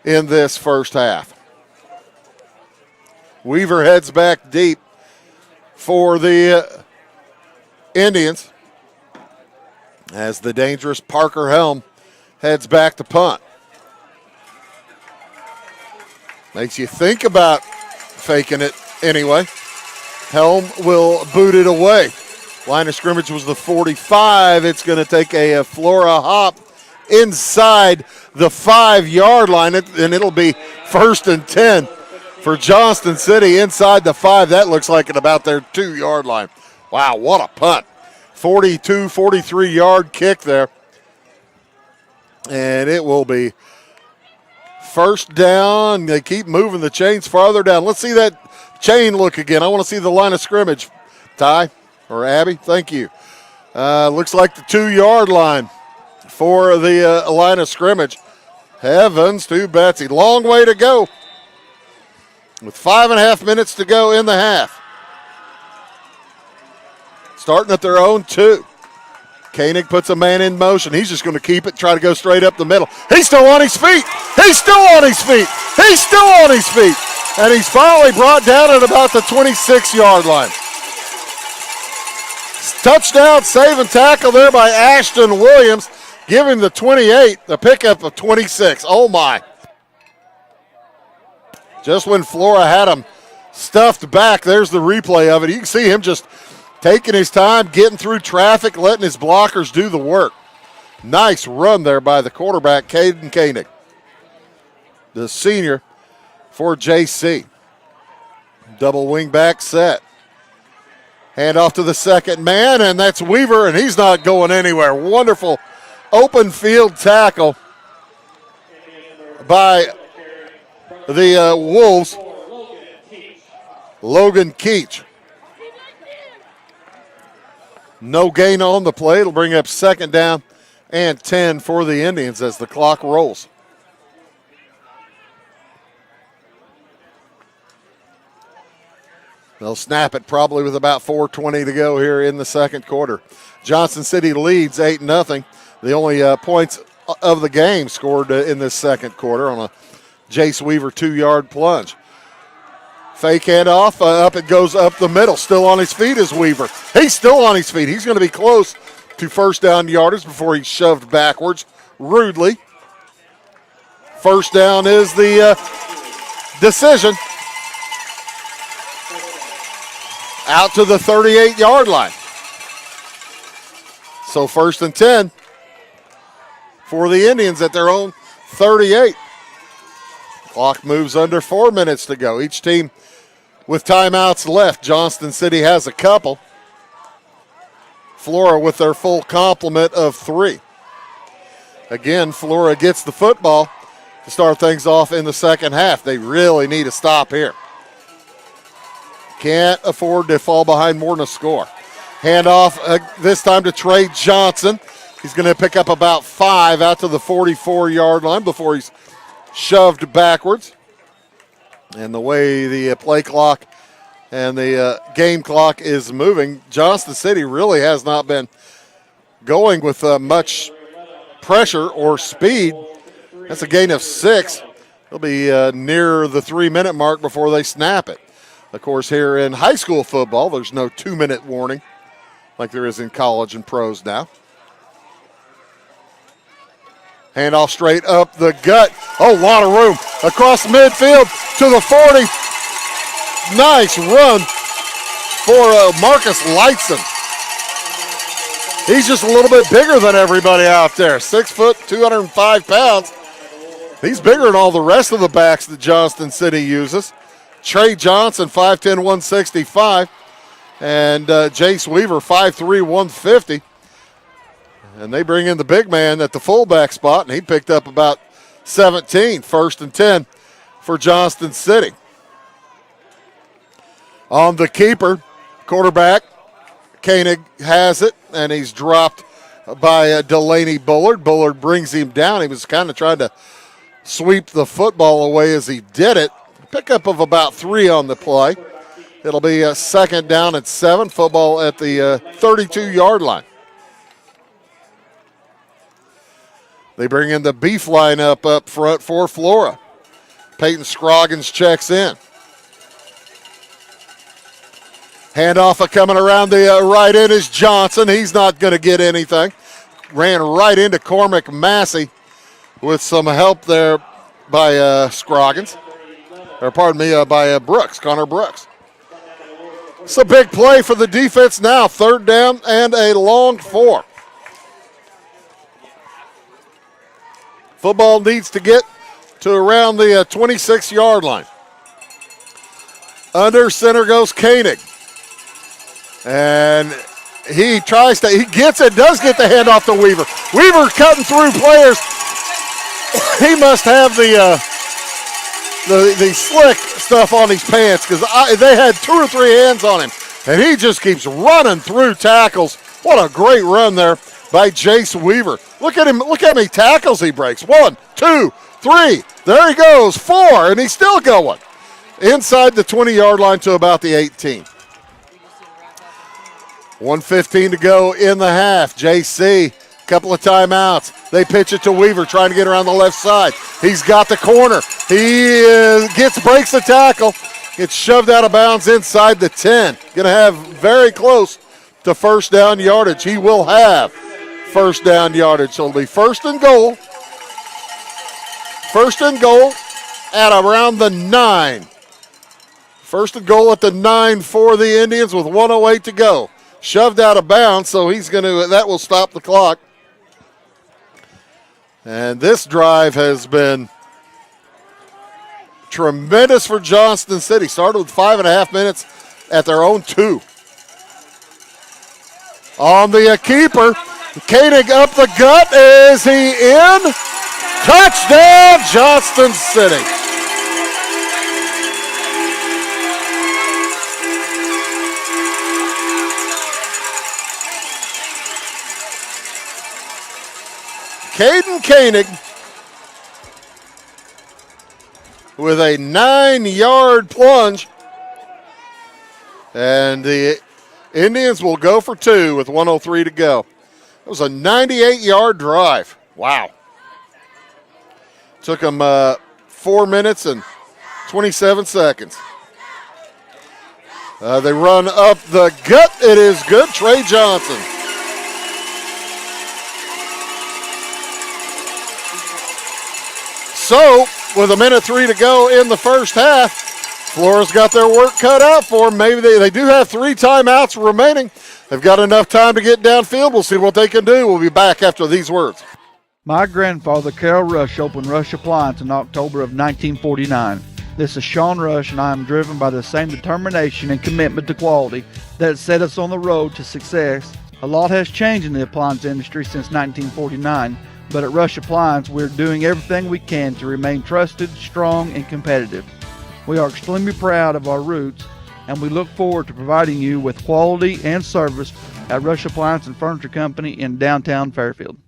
in this first half. Weaver heads back deep for the Indians as the dangerous Parker Helm heads back to punt. Makes you think about faking it anyway. Helm will boot it away. Line of scrimmage was the 45. It's going to take a Flora hop inside the 5-yard line, and it'll be 1st and 10 for Johnston City inside the 5. That looks like at about their 2-yard line. Wow, what a punt. 42, 43-yard kick there. And it will be first down. They keep moving the chains farther down. Let's see that chain look again. I want to see the line of scrimmage. Ty or Abby, thank you. Looks like the 2-yard line for the line of scrimmage. Heavens to Betsy. Long way to go with 5.5 minutes to go in the half. Starting at their own 2. Koenig puts a man in motion. He's just going to keep it, try to go straight up the middle. He's still on his feet. He's still on his feet. He's still on his feet. And he's finally brought down at about the 26-yard line. Touchdown, save and tackle there by Ashton Williams. Give him the 28, the pickup of 26. Oh, my. Just when Flora had him stuffed back, there's the replay of it. You can see him just taking his time, getting through traffic, letting his blockers do the work. Nice run there by the quarterback, Caden Koenig, the senior for JC. Double wing back set. Hand off to the second man, and that's Weaver, and he's not going anywhere. Wonderful open field tackle by the Wolves, Logan Keach. No gain on the play. It'll bring up second down and 10 for the Indians as the clock rolls. They'll snap it probably with about 4:20 to go here in the second quarter. Johnston City leads 8-0. The only points of the game scored in this second quarter on a Jace Weaver 2-yard plunge. Fake handoff, up it goes up the middle. Still on his feet is Weaver. He's still on his feet. He's going to be close to first down yardage before he's shoved backwards rudely. First down is the decision. Out to the 38-yard line. So first and 10 for the Indians at their own 38. Clock moves under 4 minutes to go. Each team with timeouts left. Johnston City has a couple. Flora with their full complement of 3. Again, Flora gets the football to start things off in the second half. They really need a stop here. Can't afford to fall behind more than a score. Handoff this time to Trey Johnson. He's going to pick up about 5 out to the 44-yard line before he's shoved backwards. And the way the play clock and the game clock is moving, Johnston City really has not been going with much pressure or speed. That's a gain of 6. They'll be near the 3-minute mark before they snap it. Of course, here in high school football, there's no 2-minute warning like there is in college and pros now. Handoff straight up the gut. Oh, a lot of room. Across midfield to the 40. Nice run for Marcus Lightson. He's just a little bit bigger than everybody out there. 6 foot, 205 pounds. He's bigger than all the rest of the backs that Johnston City uses. Trey Johnson, 5'10", 165. And Jace Weaver, 5'3", 150. And they bring in the big man at the fullback spot, and he picked up about 17. First and 10 for Johnston City. On the keeper, quarterback, Koenig has it, and he's dropped by Delaney Bullard. Bullard brings him down. He was kind of trying to sweep the football away as he did it. Pickup of about 3 on the play. It'll be a second down at 7. Football at the 32-yard line. They bring in the beef lineup up front for Flora. Peyton Scroggins checks in. Handoff coming around the right end is Johnson. He's not going to get anything. Ran right into Cormac Massey with some help there by Scroggins. Or pardon me, by Brooks, Connor Brooks. It's a big play for the defense now. Third down and a long 4. Football needs to get to around the 26-yard line. Under center goes Koenig. And he gets it, does get the handoff to Weaver. Weaver cutting through players. He must have the slick stuff on his pants because they had 2 or 3 hands on him. And he just keeps running through tackles. What a great run there by Jace Weaver. Look at him. Look how many tackles he breaks. 1, 2, 3. There he goes. 4, and he's still going. Inside the 20-yard line to about the 18. 1:15 to go in the half. JC, couple of timeouts. They pitch it to Weaver, trying to get around the left side. He's got the corner. He breaks the tackle. Gets shoved out of bounds inside the 10. Going to have very close to first down yardage. He will have first down yardage. So it'll be first and goal. First and goal at around the 9. First and goal at the 9 for the Indians with 1:08 to go. Shoved out of bounds, so that will stop the clock. And this drive has been tremendous for Johnston City. Started with 5.5 minutes at their own 2. On the keeper, Koenig up the gut. Is he in? Touchdown, Johnston City. Caden Koenig with a 9-yard plunge. And the Indians will go for 2 with 1:03 to go. It was a 98-yard drive. Wow. Took them 4 minutes and 27 seconds. They run up the gut. It is good. Trey Johnson. So, with 1:03 to go in the first half, Flora's got their work cut out for them. Maybe they do have 3 timeouts remaining. They've got enough time to get downfield. We'll see what they can do. We'll be back after these words. My grandfather, Carol Rush, opened Rush Appliance in October of 1949. This is Sean Rush, and I am driven by the same determination and commitment to quality that set us on the road to success. A lot has changed in the appliance industry since 1949, but at Rush Appliance, we're doing everything we can to remain trusted, strong, and competitive. We are extremely proud of our roots, and we look forward to providing you with quality and service at Rush Appliance and Furniture Company in downtown Fairfield.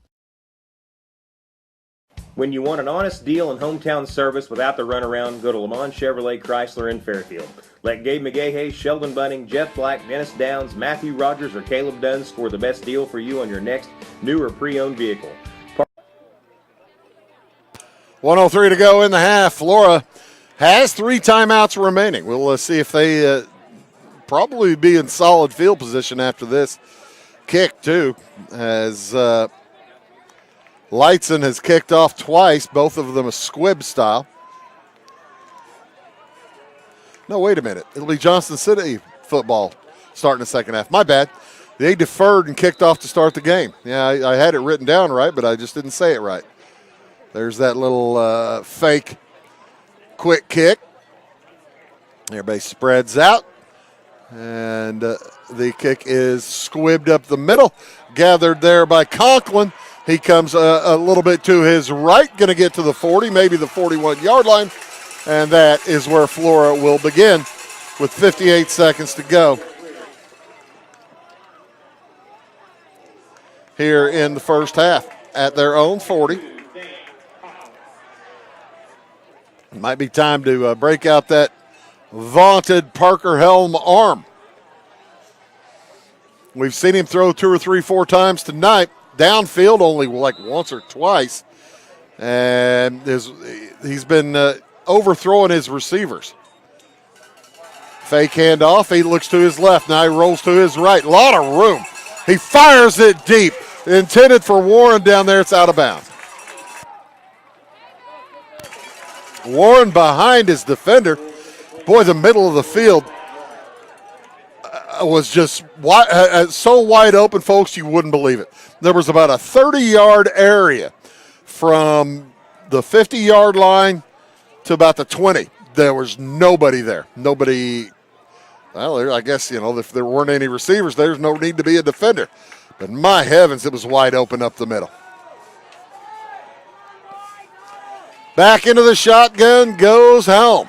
When you want an honest deal and hometown service without the runaround, go to Lamont Chevrolet Chrysler in Fairfield. Let Gabe McGahey, Sheldon Bunning, Jeff Black, Dennis Downs, Matthew Rogers, or Caleb Dunn score the best deal for you on your next new or pre-owned vehicle. 1:03 to go in the half. Flora has 3 timeouts remaining. We'll see if they probably be in solid field position after this kick, too, as Lightson has kicked off twice, both of them a squib style. No, wait a minute. It'll be Johnston City football starting the second half. My bad. They deferred and kicked off to start the game. Yeah, I had it written down right, but I just didn't say it right. There's that little fake quick kick. Everybody spreads out. And the kick is squibbed up the middle. Gathered there by Conklin. He comes a little bit to his right. Going to get to the 40, maybe the 41-yard line. And that is where Flora will begin with 58 seconds to go here in the first half at their own 40. It might be time to break out that vaunted Parker Helm arm. We've seen him throw 2 or 3, 4 times tonight. Downfield only like once or twice. And he's been overthrowing his receivers. Fake handoff. He looks to his left. Now he rolls to his right. A lot of room. He fires it deep. Intended for Warren down there. It's out of bounds. Warren behind his defender. Boy, the middle of the field was just so wide open, folks, you wouldn't believe it. There was about a 30-yard area from the 50-yard line to about the 20. There was nobody there. Nobody, well, I guess, if there weren't any receivers, there's no need to be a defender. But my heavens, it was wide open up the middle. Back into the shotgun goes Helm.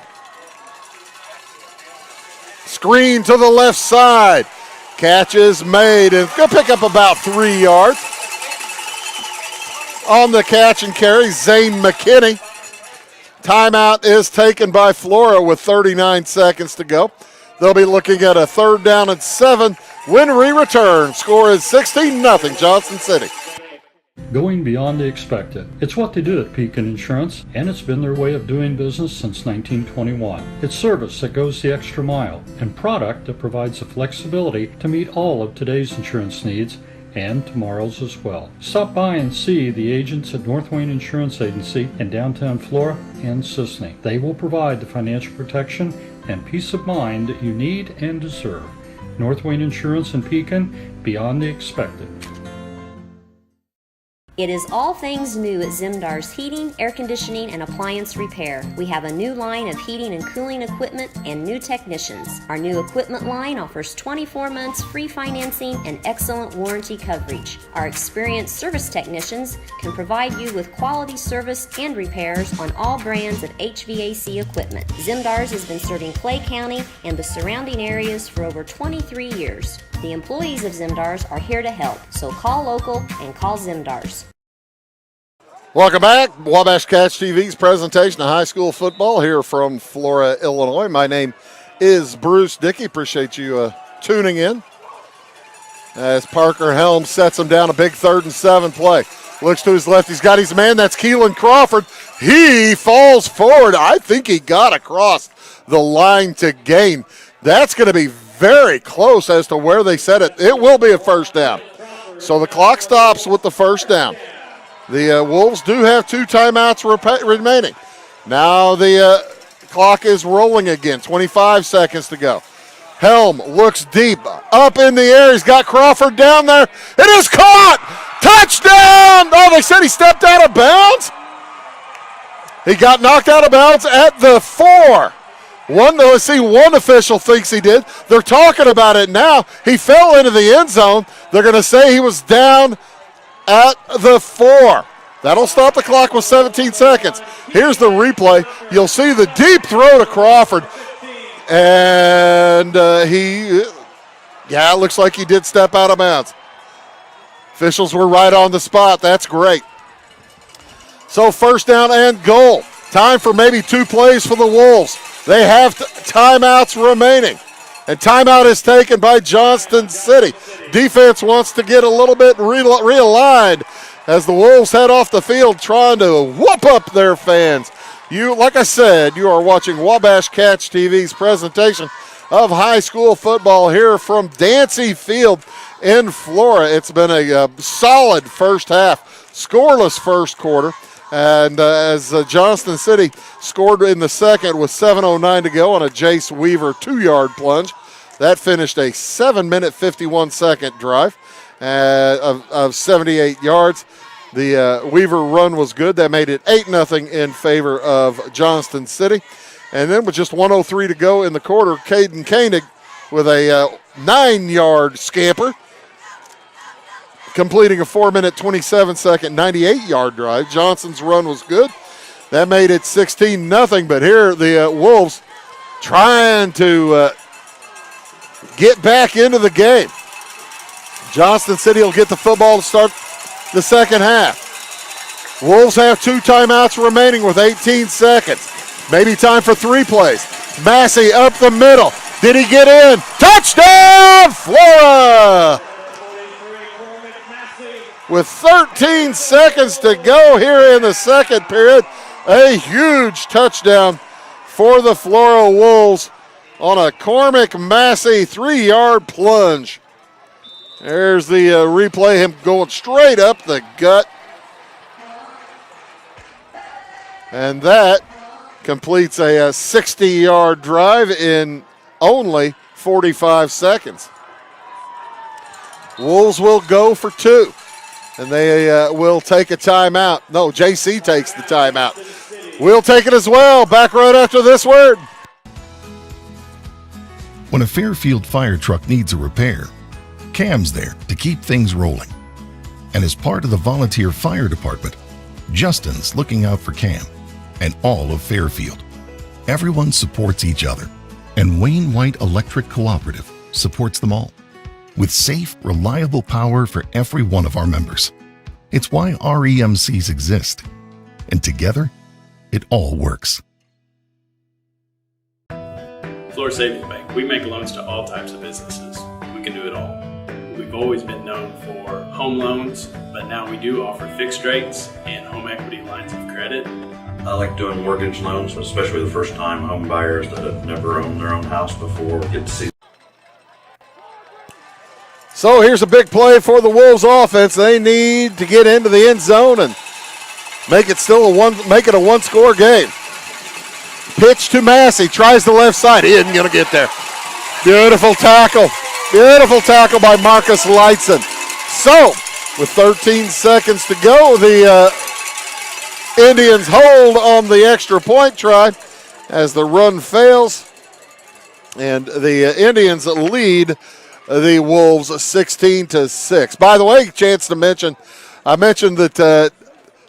Screen to the left side. Catch is made, and going to pick up about 3 yards. On the catch and carry, Zane McKinney. Timeout is taken by Flora with 39 seconds to go. They'll be looking at a 3rd down and 7 When we return, score is 16-0 Johnston City. Going beyond the expected. It's what they do at Pekin Insurance, and it's been their way of doing business since 1921. It's service that goes the extra mile, and product that provides the flexibility to meet all of today's insurance needs and tomorrow's as well. Stop by and see the agents at North Wayne Insurance Agency in downtown Flora and Sisney. They will provide the financial protection and peace of mind that you need and deserve. North Wayne Insurance in Pekin, beyond the expected. It is all things new at Zimdar's Heating, Air Conditioning, and Appliance Repair. We have a new line of heating and cooling equipment and new technicians. Our new equipment line offers 24 months free financing and excellent warranty coverage. Our experienced service technicians can provide you with quality service and repairs on all brands of HVAC equipment. Zimdar's has been serving Clay County and the surrounding areas for over 23 years. The employees of Zimdar's are here to help, so call local and call Zimdar's. Welcome back. Wabash Catch TV's presentation of high school football here from Flora, Illinois. My name is Bruce Dickey. Appreciate you tuning in. As Parker Helms sets him down, a big 3rd and 7 play. Looks to his left. He's got his man. That's Keelan Crawford. He falls forward. I think he got across the line to gain. That's going to be very close as to where they set it. It will be a first down. So the clock stops with the first down. The Wolves do have 2 timeouts remaining. Now the clock is rolling again. 25 seconds to go. Helm looks deep. Up in the air. He's got Crawford down there. It is caught! Touchdown! Oh, they said he stepped out of bounds? He got knocked out of bounds at the 4. One official thinks he did. They're talking about it now. He fell into the end zone. They're going to say he was down at the 4. That'll stop the clock with 17 seconds. Here's the replay. You'll see the deep throw to Crawford. And it looks like he did step out of bounds. Officials were right on the spot. That's great. So first down and goal. Time for maybe 2 plays for the Wolves. They have timeouts remaining. And timeout is taken by Johnston City. Defense wants to get a little bit realigned as the Wolves head off the field trying to whoop up their fans. Like I said, you are watching Wabash Catch TV's presentation of high school football here from Dancy Field in Flora. It's been a solid first half, scoreless first quarter. And as Johnston City scored in the second with 7:09 to go on a Jace Weaver 2-yard plunge. That finished a 7-minute, 51-second drive of 78 yards. The Weaver run was good. That made it 8-0 in favor of Johnston City. And then with just 1:03 to go in the quarter, Caden Koenig with a 9-yard scamper, completing a 4-minute, 27-second, 98-yard drive. Johnson's run was good. That made it 16-0, but here the Wolves trying to get back into the game. Johnston City will get the football to start the second half. Wolves have 2 timeouts remaining with 18 seconds. Maybe time for 3 plays. Massey up the middle. Did he get in? Touchdown, Flora! With 13 seconds to go here in the second period, a huge touchdown for the Flora Wolves on a Cormac Massey 3-yard plunge. There's the replay, him going straight up the gut. And that completes a 60-yard drive in only 45 seconds. Wolves will go for 2. And they will take a timeout. No, JC takes the timeout. We'll take it as well. Back right after this word. When a Fairfield fire truck needs a repair, Cam's there to keep things rolling. And as part of the volunteer fire department, Justin's looking out for Cam and all of Fairfield. Everyone supports each other, and Wayne White Electric Cooperative supports them all, with safe, reliable power for every one of our members. It's why REMCs exist, and together, it all works. Flora Savings Bank, we make loans to all types of businesses. We we can do it all. We've always been known for home loans, but now we do offer fixed rates and home equity lines of credit. I like doing mortgage loans, especially the first-time home buyers that have never owned their own house before. Get to see. So here's a big play for the Wolves offense. They need to get into the end zone and make it a one-score game. Pitch to Massey, tries the left side. He isn't going to get there. Beautiful tackle. Beautiful tackle by Marcus Lightson. So, with 13 seconds to go, the Indians hold on the extra point try as the run fails. And the Indians lead the Wolves 16-6. By the way, chance to mention, I mentioned that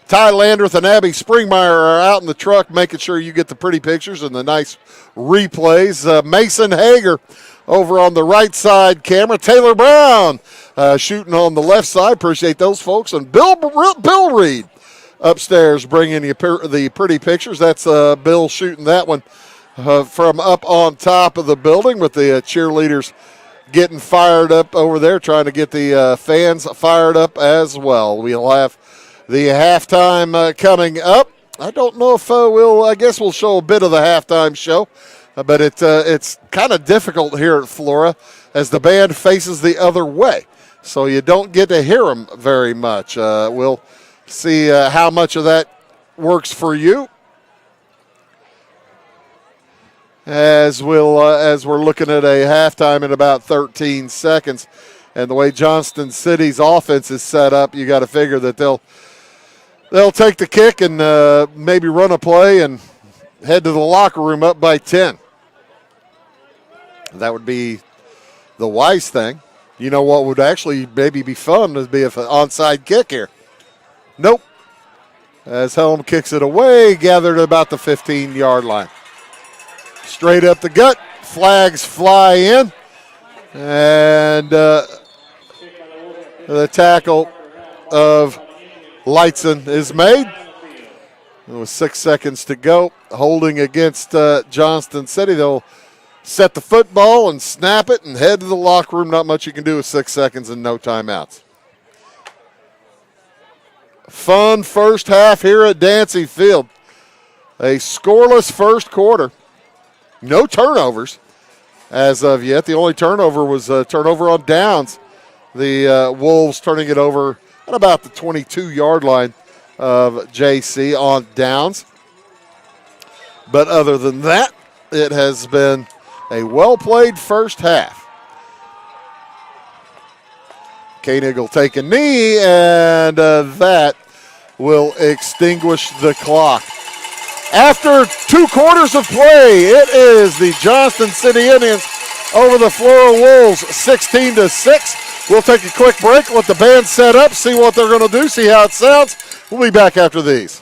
Ty Landreth and Abby Springmeyer are out in the truck making sure you get the pretty pictures and the nice replays. Mason Hager over on the right side camera. Taylor Brown shooting on the left side. Appreciate those folks. And Bill Reed upstairs bringing you the pretty pictures. That's Bill shooting that one from up on top of the building with the cheerleaders getting fired up over there, trying to get the fans fired up as well. We'll have the halftime coming up. I don't know if I guess we'll show a bit of the halftime show, but it's kind of difficult here at Flora as the band faces the other way, so you don't get to hear them very much. We'll see how much of that works for you as we're looking at a halftime in about 13 seconds. And the way Johnston City's offense is set up, you got to figure that they'll take the kick and maybe run a play and head to the locker room up by 10. That would be the wise thing. You know what would actually maybe be fun would be if an onside kick here. Nope. As Helm kicks it away, gathered at about the 15-yard line. Straight up the gut, flags fly in, and the tackle of Lightson is made. With 6 seconds to go, holding against Johnston City. They'll set the football and snap it and head to the locker room. Not much you can do with 6 seconds and no timeouts. Fun first half here at Dancy Field. A scoreless first quarter. No turnovers as of yet. The only turnover was a turnover on downs. The Wolves turning it over at about the 22-yard line of JC on downs. But other than that, it has been a well-played first half. Koenig will take a knee, and that will extinguish the clock. After 2 quarters of play, it is the Johnston City Indians over the Flora Wolves 16-6. We'll take a quick break, let the band set up, see what they're going to do, see how it sounds. We'll be back after these.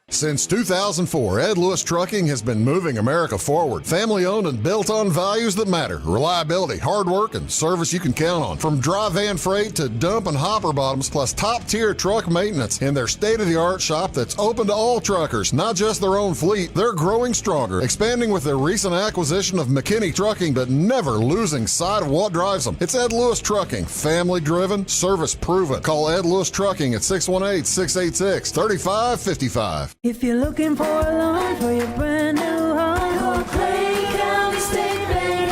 Since 2004, Ed Lewis Trucking has been moving America forward. Family-owned and built on values that matter. Reliability, hard work, and service you can count on. From dry van freight to dump and hopper bottoms, plus top-tier truck maintenance in their state-of-the-art shop that's open to all truckers, not just their own fleet. They're growing stronger, expanding with their recent acquisition of McKinney Trucking, but never losing sight of what drives them. It's Ed Lewis Trucking, family-driven, service-proven. Call Ed Lewis Trucking at 618-686-3555. If you're looking for a loan for your brand new home, call Clay County State Bank.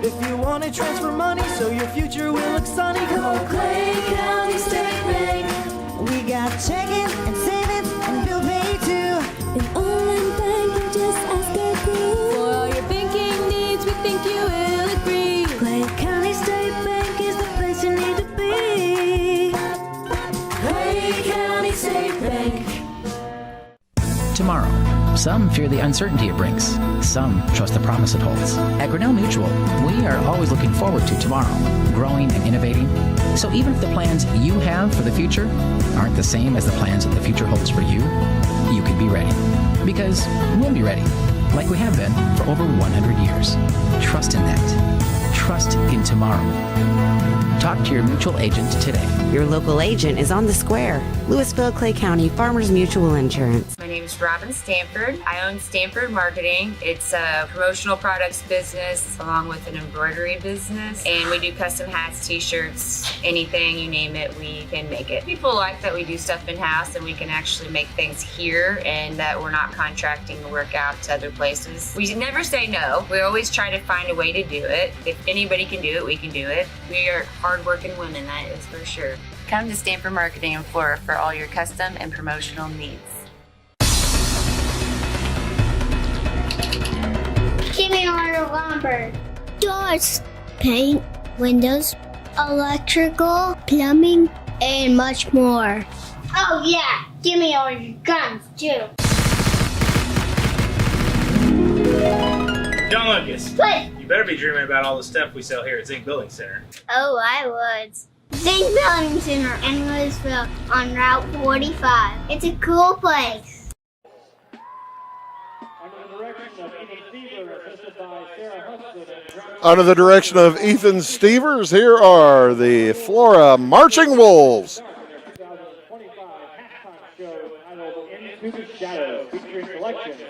If you want to transfer money so your future will look sunny, call Clay County State Bank. We got checking and savings and bill pay too. An online bank, just ask our crew. For all your banking needs, we think you will agree. Clay County State Bank is the place you need to be. Clay County State Bank. Tomorrow. Some fear the uncertainty it brings. Some trust the promise it holds. At Grinnell Mutual, we are always looking forward to tomorrow, growing and innovating. So even if the plans you have for the future aren't the same as the plans that the future holds for you, you can be ready. Because we'll be ready, like we have been for over 100 years. Trust in that. trust in tomorrow. Talk to your mutual agent today. Your local agent is on the square. Louisville, Clay County Farmers Mutual Insurance. My name is Robin Stanford. I own Stanford Marketing. It's a promotional products business along with an embroidery business. And we do custom hats, t-shirts, anything, you name it, we can make it. People like that we do stuff in-house and we can actually make things here and that we're not contracting the work out to other places. We never say no. We always try to find a way to do it. If anybody can do it, we can do it. We are hardworking women, that is for sure. Come to Stanford Marketing in Flora for all your custom and promotional needs. Give me order lumber. Doors, paint, windows, electrical, plumbing, and much more. Oh yeah, give me all your guns too. John Lucas. What? You better be dreaming about all the stuff we sell here at Zink Building Center. Oh, I would. Zink Building Center in Louisville on Route 45. It's a cool place. Under the direction of Ethan Stevers, here are the Flora Marching Wolves. Into the Shadows, featuring selections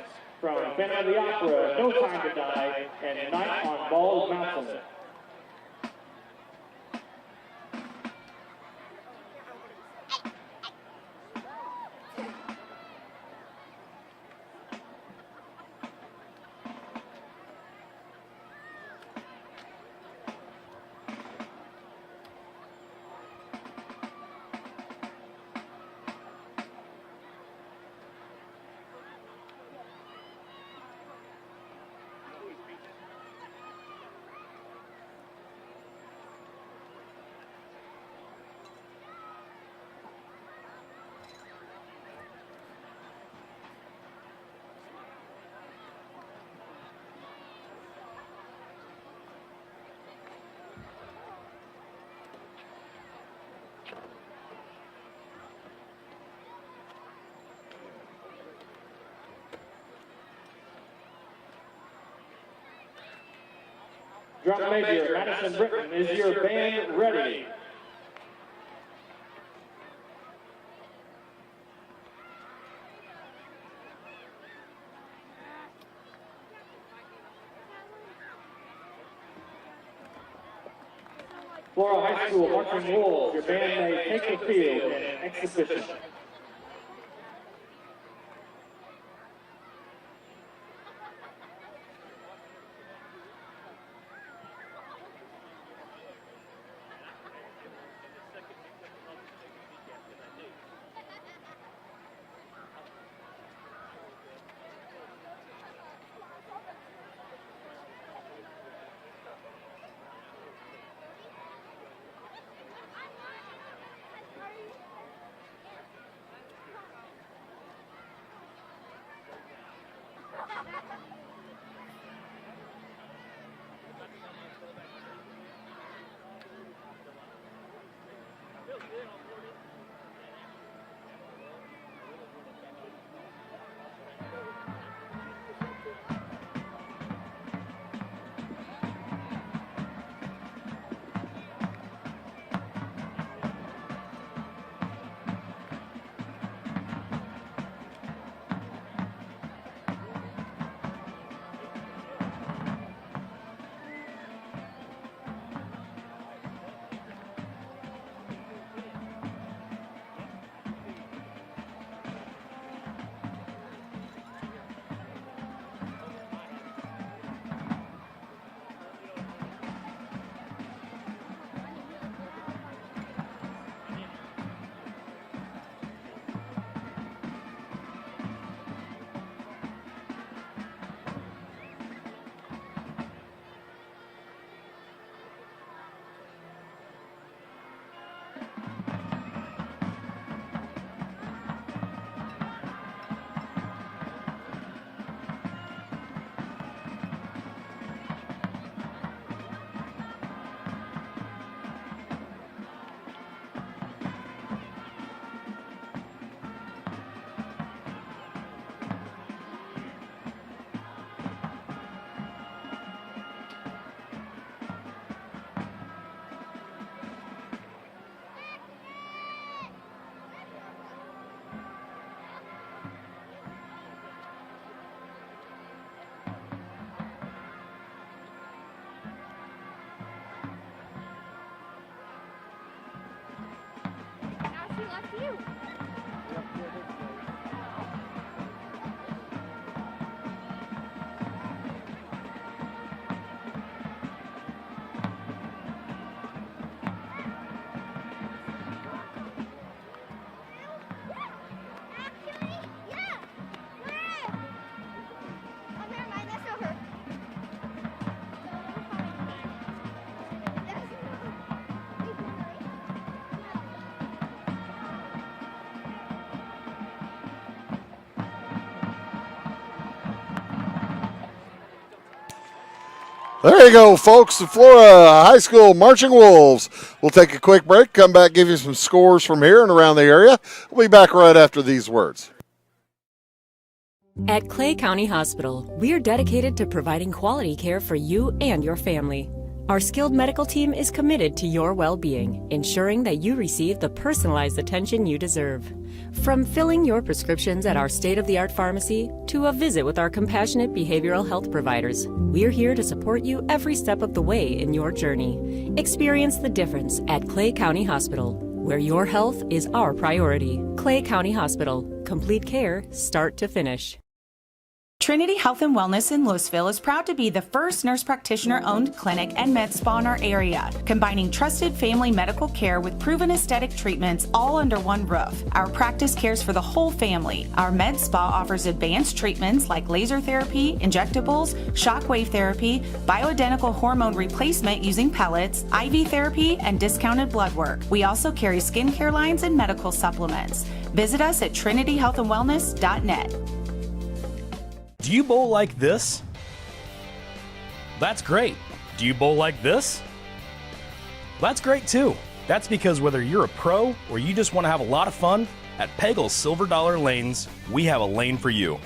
from Phantom of the Opera, No Time to Die, and Night on Bald Mountain. Drum major, Madison Britton, is your band ready? Flora High School Marching Wolves, your band may take the field in an exhibition. There you go, folks. The Flora High School Marching Wolves. We'll take a quick break, come back, give you some scores from here and around the area. We'll be back right after these words. At Clay County Hospital, we are dedicated to providing quality care for you and your family. Our skilled medical team is committed to your well-being, ensuring that you receive the personalized attention you deserve. From filling your prescriptions at our state-of-the-art pharmacy to a visit with our compassionate behavioral health providers, we're here to support you every step of the way in your journey. Experience the difference at Clay County Hospital, where your health is our priority. Clay County Hospital. Complete care, start to finish. Trinity Health and Wellness in Louisville is proud to be the first nurse practitioner-owned clinic and med spa in our area, combining trusted family medical care with proven aesthetic treatments all under one roof. Our practice cares for the whole family. Our med spa offers advanced treatments like laser therapy, injectables, shockwave therapy, bioidentical hormone replacement using pellets, IV therapy, and discounted blood work. We also carry skincare lines and medical supplements. Visit us at trinityhealthandwellness.net. Do you bowl like this? That's great. Do you bowl like this? That's great too. That's because whether you're a pro or you just want to have a lot of fun, at Peggle's Silver Dollar Lanes, we have a lane for you.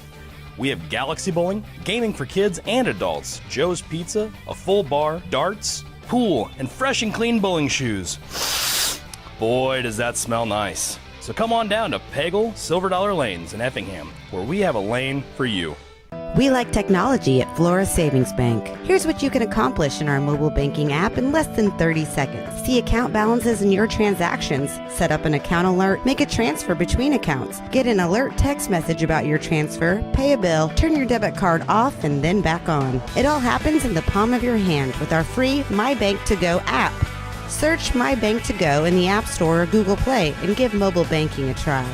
We have galaxy bowling, gaming for kids and adults, Joe's Pizza, a full bar, darts, pool, and fresh and clean bowling shoes. Boy, does that smell nice. So come on down to Peggle Silver Dollar Lanes in Effingham, where we have a lane for you. We like technology at Flora Savings Bank. Here's what you can accomplish in our mobile banking app in less than 30 seconds. See account balances in your transactions, set up an account alert, make a transfer between accounts, get an alert text message about your transfer, pay a bill, turn your debit card off and then back on. It all happens in the palm of your hand with our free My Bank to Go app. Search My Bank to Go in the App Store or Google Play and give mobile banking a try.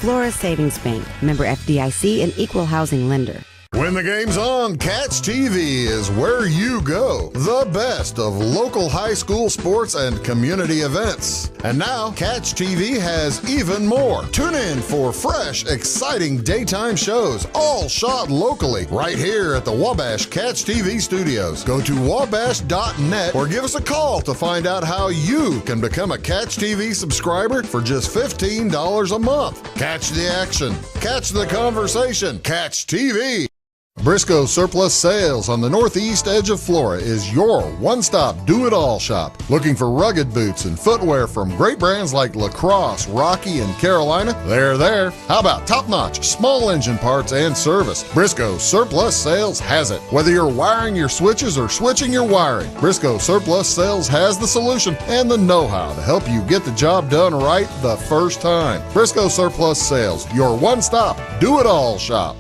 Flora Savings Bank, member FDIC and equal housing lender. When the game's on, Catch TV is where you go. The best of local high school sports and community events. And now, Catch TV has even more. Tune in for fresh, exciting daytime shows, all shot locally, right here at the Wabash Catch TV studios. Go to wabash.net or give us a call to find out how you can become a Catch TV subscriber for just $15 a month. Catch the action. Catch the conversation. Catch TV. Briscoe Surplus Sales on the northeast edge of Flora is your one-stop do-it-all shop. Looking for rugged boots and footwear from great brands like Lacrosse, Rocky, and Carolina? They're there. How about top-notch small engine parts and service? Briscoe Surplus Sales has it. Whether you're wiring your switches or switching your wiring, Briscoe Surplus Sales has the solution and the know-how to help you get the job done right the first time. Briscoe Surplus Sales, your one-stop do-it-all shop.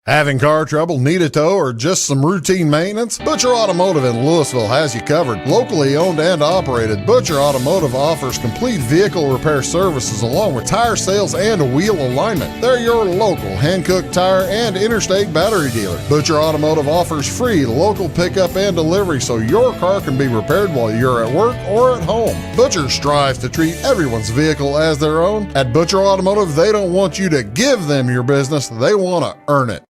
Having car trouble, need a tow, or just some routine maintenance? Butcher Automotive in Louisville has you covered. Locally owned and operated, Butcher Automotive offers complete vehicle repair services along with tire sales and wheel alignment. They're your local Hankook tire and interstate battery dealer. Butcher Automotive offers free local pickup and delivery so your car can be repaired while you're at work or at home. Butcher strives to treat everyone's vehicle as their own. At Butcher Automotive, they don't want you to give them your business, they want to earn it.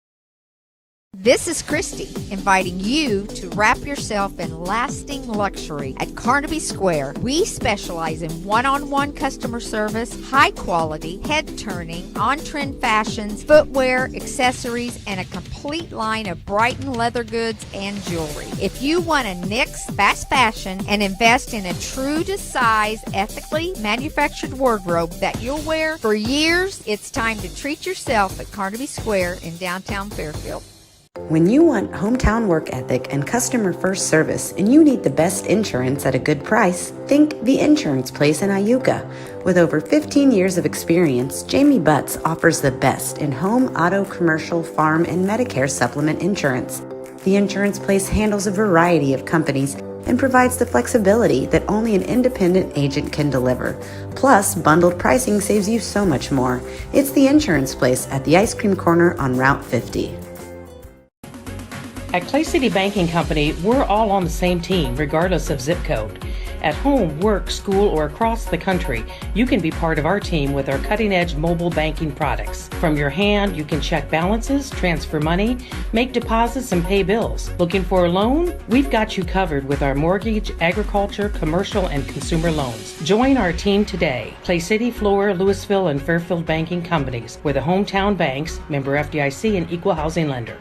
This is Christy, inviting you to wrap yourself in lasting luxury at Carnaby Square. We specialize in one-on-one customer service, high quality, head-turning, on-trend fashions, footwear, accessories, and a complete line of Brighton leather goods and jewelry. If you want to nix fast fashion and invest in a true-to-size, ethically manufactured wardrobe that you'll wear for years, it's time to treat yourself at Carnaby Square in downtown Fairfield. When you want hometown work ethic and customer first service and you need the best insurance at a good price, think The Insurance Place in Iuka. With over 15 years of experience, Jamie Butts offers the best in home, auto, commercial, farm, and Medicare supplement insurance. The Insurance Place handles a variety of companies and provides the flexibility that only an independent agent can deliver. Plus, bundled pricing saves you so much more. It's The Insurance Place at the Ice Cream Corner on Route 50. At Clay City Banking Company, we're all on the same team, regardless of zip code. At home, work, school, or across the country, you can be part of our team with our cutting-edge mobile banking products. From your hand, you can check balances, transfer money, make deposits, and pay bills. Looking for a loan? We've got you covered with our mortgage, agriculture, commercial, and consumer loans. Join our team today. Clay City, Flora, Louisville, and Fairfield Banking Companies. We're the hometown banks, member FDIC, and equal housing lender.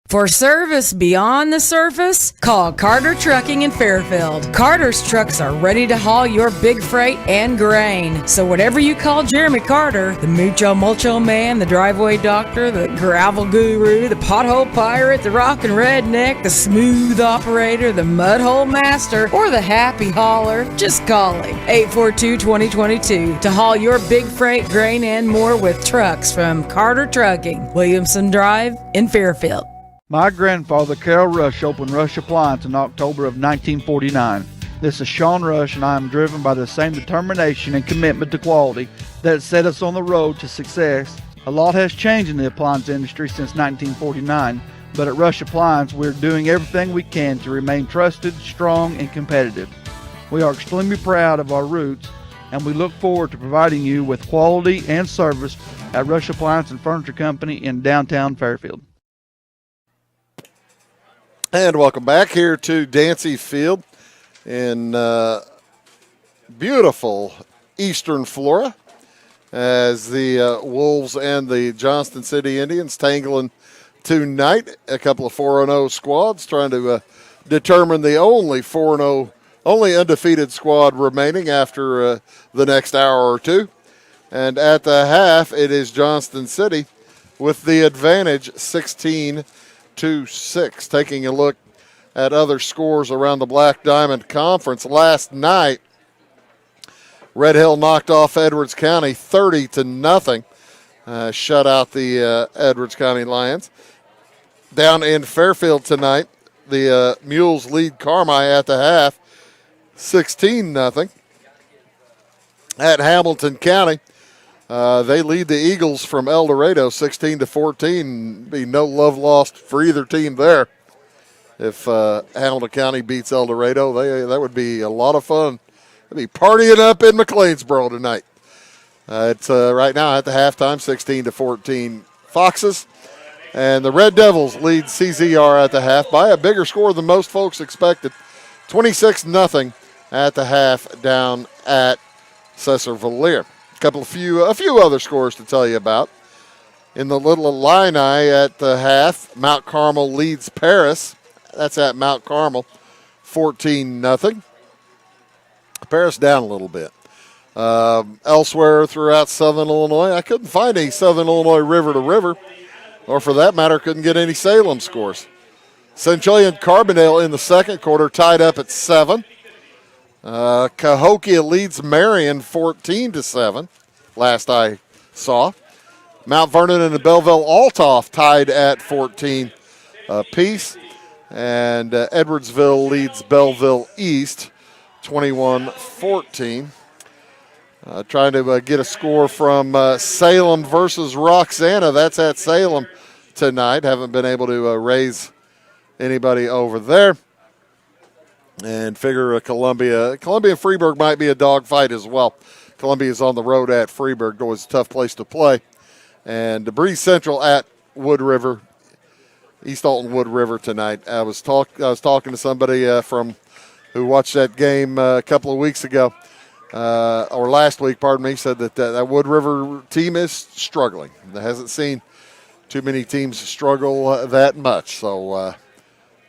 For service beyond the surface, call Carter Trucking in Fairfield. Carter's trucks are ready to haul your big freight and grain. So whatever you call Jeremy Carter, the Mucho Mulcho Man, the driveway doctor, the gravel guru, the pothole pirate, the rockin' redneck, the smooth operator, the mudhole master, or the happy hauler, just call him. 842-2022 to haul your big freight, grain, and more with trucks from Carter Trucking, Williamson Drive in Fairfield. My grandfather, Carol Rush, opened Rush Appliance in October of 1949. This is Sean Rush, and I am driven by the same determination and commitment to quality that set us on the road to success. A lot has changed in the appliance industry since 1949, but at Rush Appliance, we're doing everything we can to remain trusted, strong, and competitive. We are extremely proud of our roots, and we look forward to providing you with quality and service at Rush Appliance and Furniture Company in downtown Fairfield. And welcome back here to Dancy Field in beautiful eastern Flora as the Wolves and the Johnston City Indians tangling tonight. A couple of 4-0 squads trying to determine the only undefeated squad remaining after the next hour or two. And at the half, it is Johnston City with the advantage 16-6. Taking a look at other scores around the Black Diamond Conference. Last night, Red Hill knocked off Edwards County 30-0. Shut out the Edwards County Lions. Down in Fairfield tonight, the Mules lead Carmi at the half 16-0. At Hamilton County, they lead the Eagles from El Dorado 16-14. Be no love lost for either team there. If Hamilton County beats El Dorado, that would be a lot of fun. They'd be partying up in McLeansboro tonight. It's right now at the halftime, 16-14 Foxes. And the Red Devils lead CZR at the half by a bigger score than most folks expected. 26-0 at the half down at Cesar-Valliere. A few other scores to tell you about. In the Little Illini at the half, Mount Carmel leads Paris. That's at Mount Carmel, 14-0. Paris down a little bit. Elsewhere throughout Southern Illinois, I couldn't find any Southern Illinois river to river, or for that matter, couldn't get any Salem scores. Centralia and Carbondale in the second quarter tied up at 7. Cahokia leads Marion 14-7, last I saw. Mount Vernon and the Belleville Altoff tied at 14 apiece. And Edwardsville leads Belleville East 21-14. Trying to get a score from Salem versus Roxana. That's at Salem tonight. Haven't been able to raise anybody over there. And figure Columbia and Freeburg might be a dogfight as well. Columbia is on the road at Freeburg. Always a tough place to play. And Breeze Central at Wood River, East Alton Wood River tonight. I was talking to somebody who watched that game a couple of weeks ago, or last week, pardon me. Said that Wood River team is struggling. Hasn't seen too many teams struggle that much. So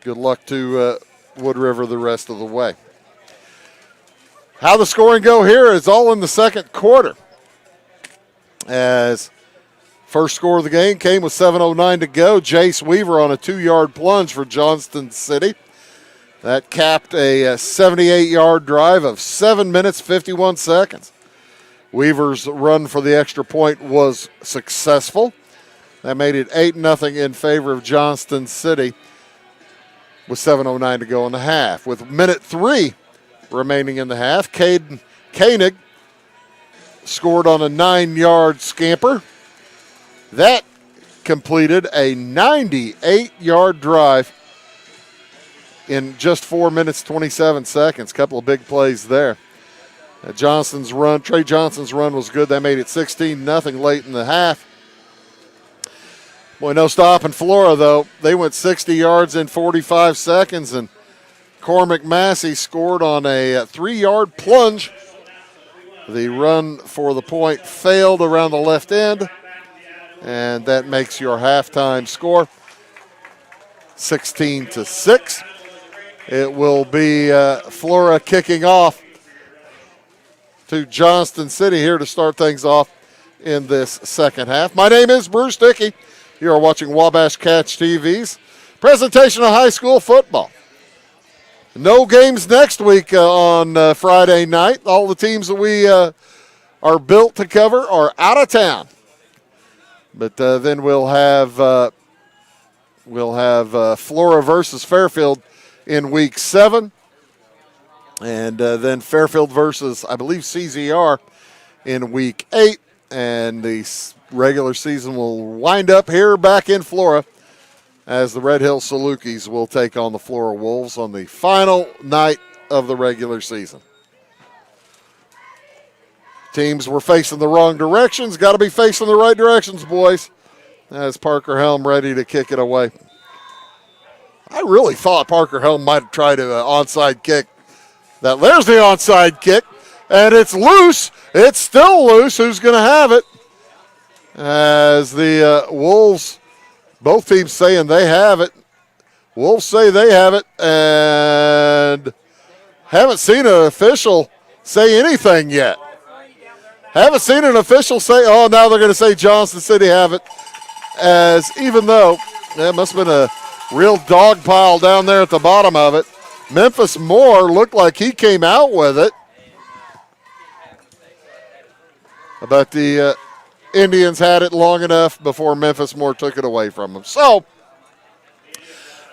good luck to Wood River the rest of the way. How the scoring go here is all in the second quarter, as First score of the game came with 7:09 to go. Jace Weaver on a 2-yard plunge for Johnston City. That capped a 78-yard drive of 7 minutes, 51 seconds. Weaver's run for the extra point was successful. That made it 8-0 in favor of Johnston City with 7:09 to go in the half. With minute 3 remaining in the half, Caden Koenig scored on a 9-yard scamper. That completed a 98-yard drive in just 4 minutes, 27 seconds. Couple of big plays there. Trey Johnson's run was good. That made it 16-0 late in the half. Boy, no stopping Flora, though. They went 60 yards in 45 seconds, and Cormac Massey scored on a 3-yard plunge. The run for the point failed around the left end, and that makes your halftime score 16-6. It will be Flora kicking off to Johnston City here to start things off in this second half. My name is Bruce Dickey. You are watching Wabash Catch TV's presentation of high school football. No games next week on Friday night. All the teams that we are built to cover are out of town. But then we'll have Flora versus Fairfield in week 7. And then Fairfield versus, I believe, CZR in week 8. And the regular season will wind up here back in Flora as the Red Hill Salukis will take on the Flora Wolves on the final night of the regular season. Teams were facing the wrong directions. Got to be facing the right directions, boys. As Parker Helm ready to kick it away. I really thought Parker Helm might have tried an onside kick. There's the onside kick, and it's loose. It's still loose. Who's going to have it? As the Wolves, both teams saying they have it. Wolves say they have it, and haven't seen an official say anything yet. Haven't seen an official say, oh, now they're going to say Johnston City have it. As even though it must have been a real dog pile down there at the bottom of it. Memphis Moore looked like he came out with it. But the Indians had it long enough before Memphis Moore took it away from them. So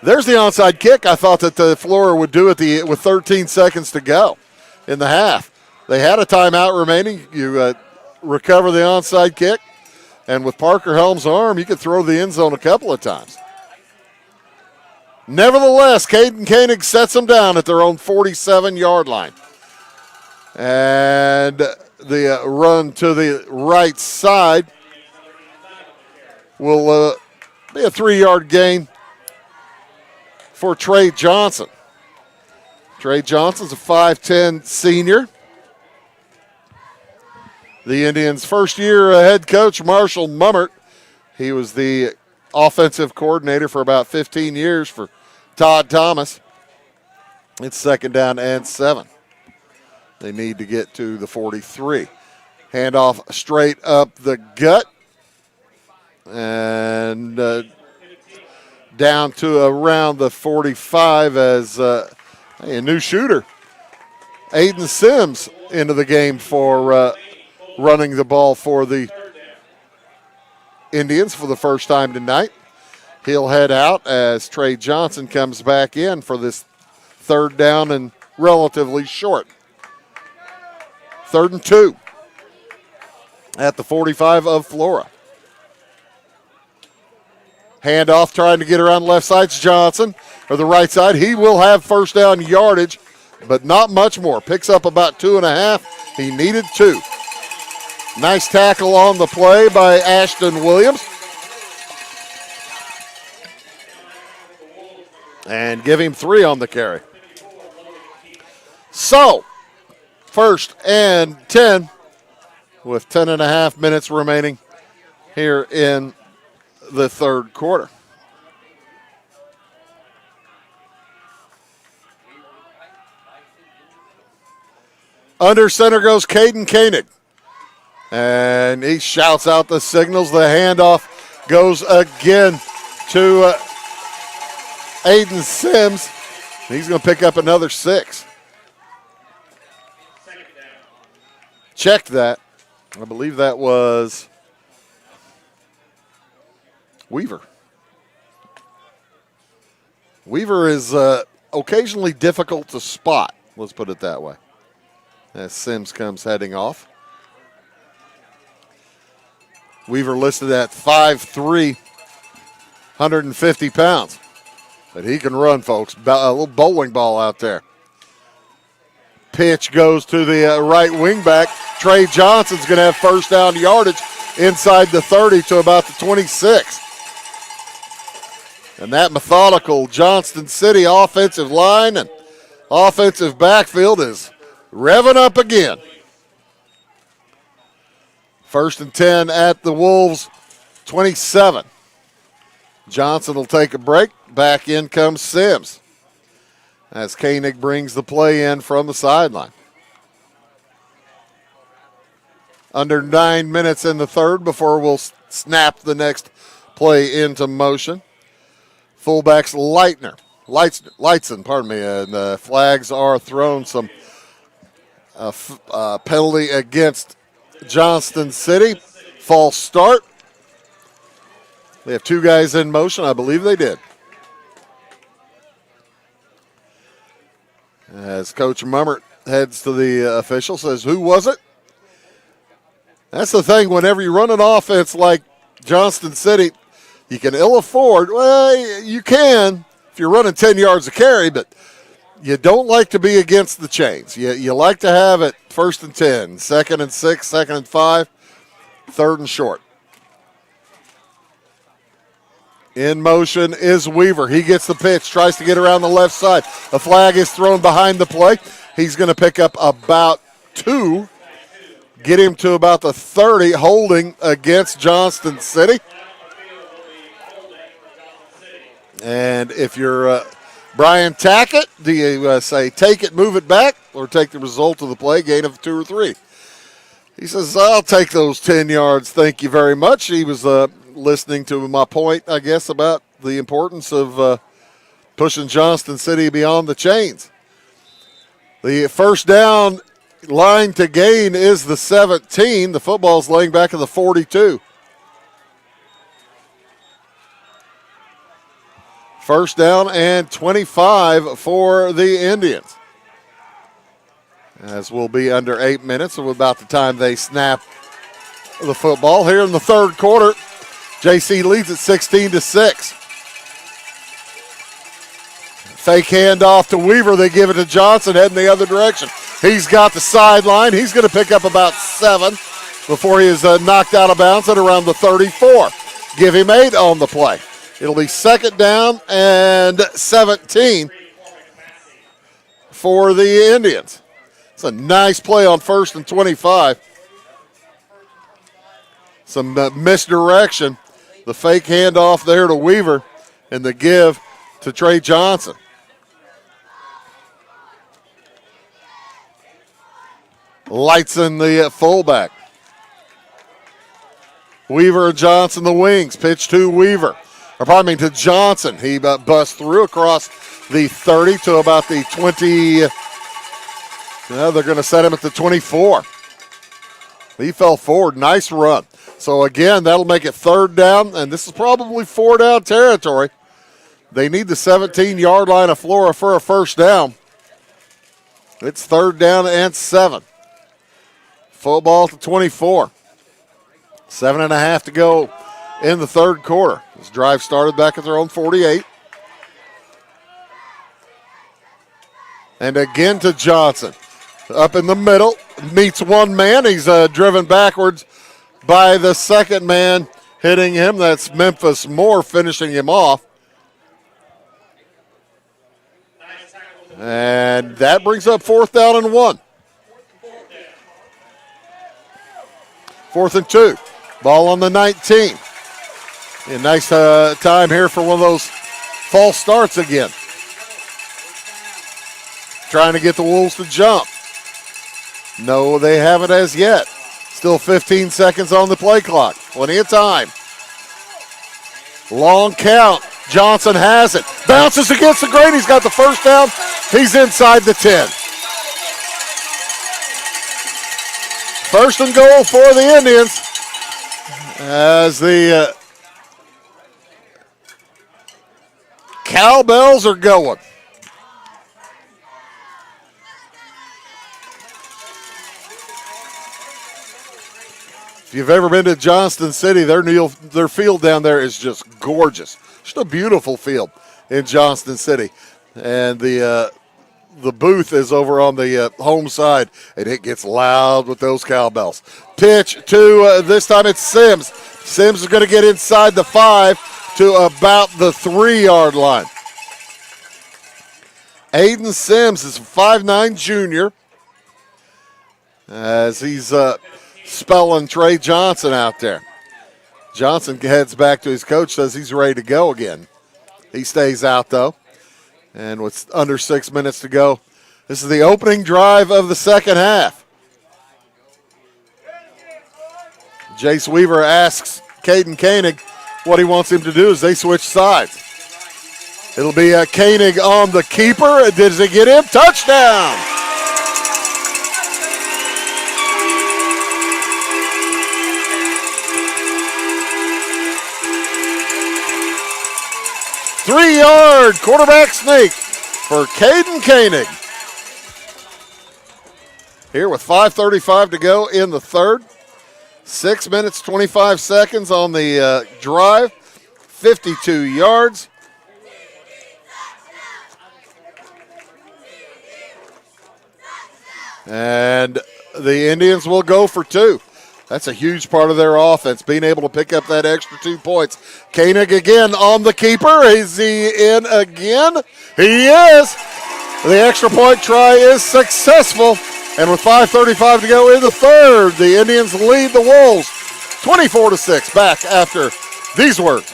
there's the onside kick. I thought that the Flora would do it with 13 seconds to go in the half. They had a timeout remaining. You recover the onside kick. And with Parker Helm's arm, you could throw the end zone a couple of times. Nevertheless, Caden Koenig sets them down at their own 47-yard line. And the run to the right side will be a 3-yard gain for Trey Johnson. Trey Johnson's a 5'10 senior. The Indians' first-year head coach, Marshall Mummert, he was the offensive coordinator for about 15 years for Todd Thomas. It's second down and 7. They need to get to the 43. Handoff straight up the gut. And down to around the 45 as a new shooter. Aiden Sims into the game for running the ball for the Indians for the first time tonight. He'll head out as Trey Johnson comes back in for this third down and relatively short. 3rd and 2 at the 45 of Flora. Handoff trying to get around the left side. Johnson, or the right side. He will have first down yardage, but not much more. Picks up about 2.5. He needed 2. Nice tackle on the play by Ashton Williams. And give him 3 on the carry. So, 1st and 10 with 10.5 minutes remaining here in the third quarter. Under center goes Caden Koenig. And And he shouts out the signals. The handoff goes again to Aiden Sims. He's going to pick up another 6. Checked that. I believe that was Weaver. Weaver is occasionally difficult to spot. Let's put it that way. As Sims comes heading off. Weaver listed at 5'3", 150 pounds. But he can run, folks. A little bowling ball out there. Pitch goes to the right wing back. Trey Johnson's going to have first down yardage inside the 30 to about the 26. And that methodical Johnston City offensive line and offensive backfield is revving up again. 1st and 10 at the Wolves' 27. Johnson will take a break. Back in comes Sims as Koenig brings the play in from the sideline. Under 9 minutes in the third before we'll snap the next play into motion. Fullbacks Lightson, pardon me, and the flags are thrown. Some penalty against Johnston City. False start. They have 2 guys in motion. I believe they did. As Coach Mummert heads to the official, says, who was it? That's the thing. Whenever you run an offense like Johnston City, you can ill afford. Well, you can if you're running 10 yards a carry, but you don't like to be against the chains. You like to have it 1st and 10, 2nd and 6, 2nd and 5, 3rd and short. In motion is Weaver. He gets the pitch, tries to get around the left side. A flag is thrown behind the play. He's going to pick up about 2, get him to about the 30, holding against Johnston City. And if you're Brian Tackett, do you say take it, move it back, or take the result of the play, gain of 2 or 3? He says, I'll take those 10 yards, thank you very much. He was listening to my point, I guess, about the importance of pushing Johnston City beyond the chains. The first down line to gain is the 17. The football's laying back at the 42. First down and 25 for the Indians. As we'll be under 8 minutes, so about the time they snap the football. Here in the third quarter, JC leads at 16-6. Fake handoff to Weaver. They give it to Johnson, heading the other direction. He's got the sideline. He's going to pick up about 7 before he is knocked out of bounds at around the 34. Give him 8 on the play. It'll be 2nd down and 17 for the Indians. It's a nice play on 1st and 25. Some misdirection. The fake handoff there to Weaver and the give to Trey Johnson. Lights in the fullback. Weaver and Johnson the wings. Pitch to Weaver. Or pardon me, to Johnson. He busts through across the 30 to about the 20. They're going to set him at the 24. He fell forward. Nice run. So, again, that'll make it 3rd down, and this is probably 4-down territory. They need the 17-yard line of Flora for a first down. It's 3rd down and 7. Football to 24. 7.5 to go in the third quarter. This drive started back at their own 48. And again to Johnson. Up in the middle, meets one man. He's driven backwards by the second man hitting him. That's Memphis Moore finishing him off. And that brings up 4th down and 1. 4th and 2. Ball on the 19. A nice time here for one of those false starts again. Trying to get the Wolves to jump. No, they haven't as yet. Still 15 seconds on the play clock. Plenty of time. Long count. Johnson has it. Bounces against the grain. He's got the first down. He's inside the 10. First and goal for the Indians as the cowbells are going. If you've ever been to Johnston City, their field down there is just gorgeous. Just a beautiful field in Johnston City. And the booth is over on the home side, and it gets loud with those cowbells. Pitch to, this time it's Sims. Sims is going to get inside the 5 to about the 3-yard line. Aiden Sims is a 5'9" junior as he's spelling Trey Johnson out there. Johnson heads back to his coach, says he's ready to go again. He stays out, though. And with under 6 minutes to go, this is the opening drive of the second half. Jace Weaver asks Caden Koenig what he wants him to do as they switch sides. It'll be Koenig on the keeper. Does it get him? Touchdown! Three-yard quarterback sneak for Caden Koenig. Here with 5:35 to go in the third. 6 minutes, 25 seconds on the drive. 52 yards. And the Indians will go for 2. That's a huge part of their offense, being able to pick up that extra 2 points. Koenig again on the keeper. Is he in again? He is. The extra point try is successful. And with 5:35 to go in the third, the Indians lead the Wolves 24-6. Back after these words.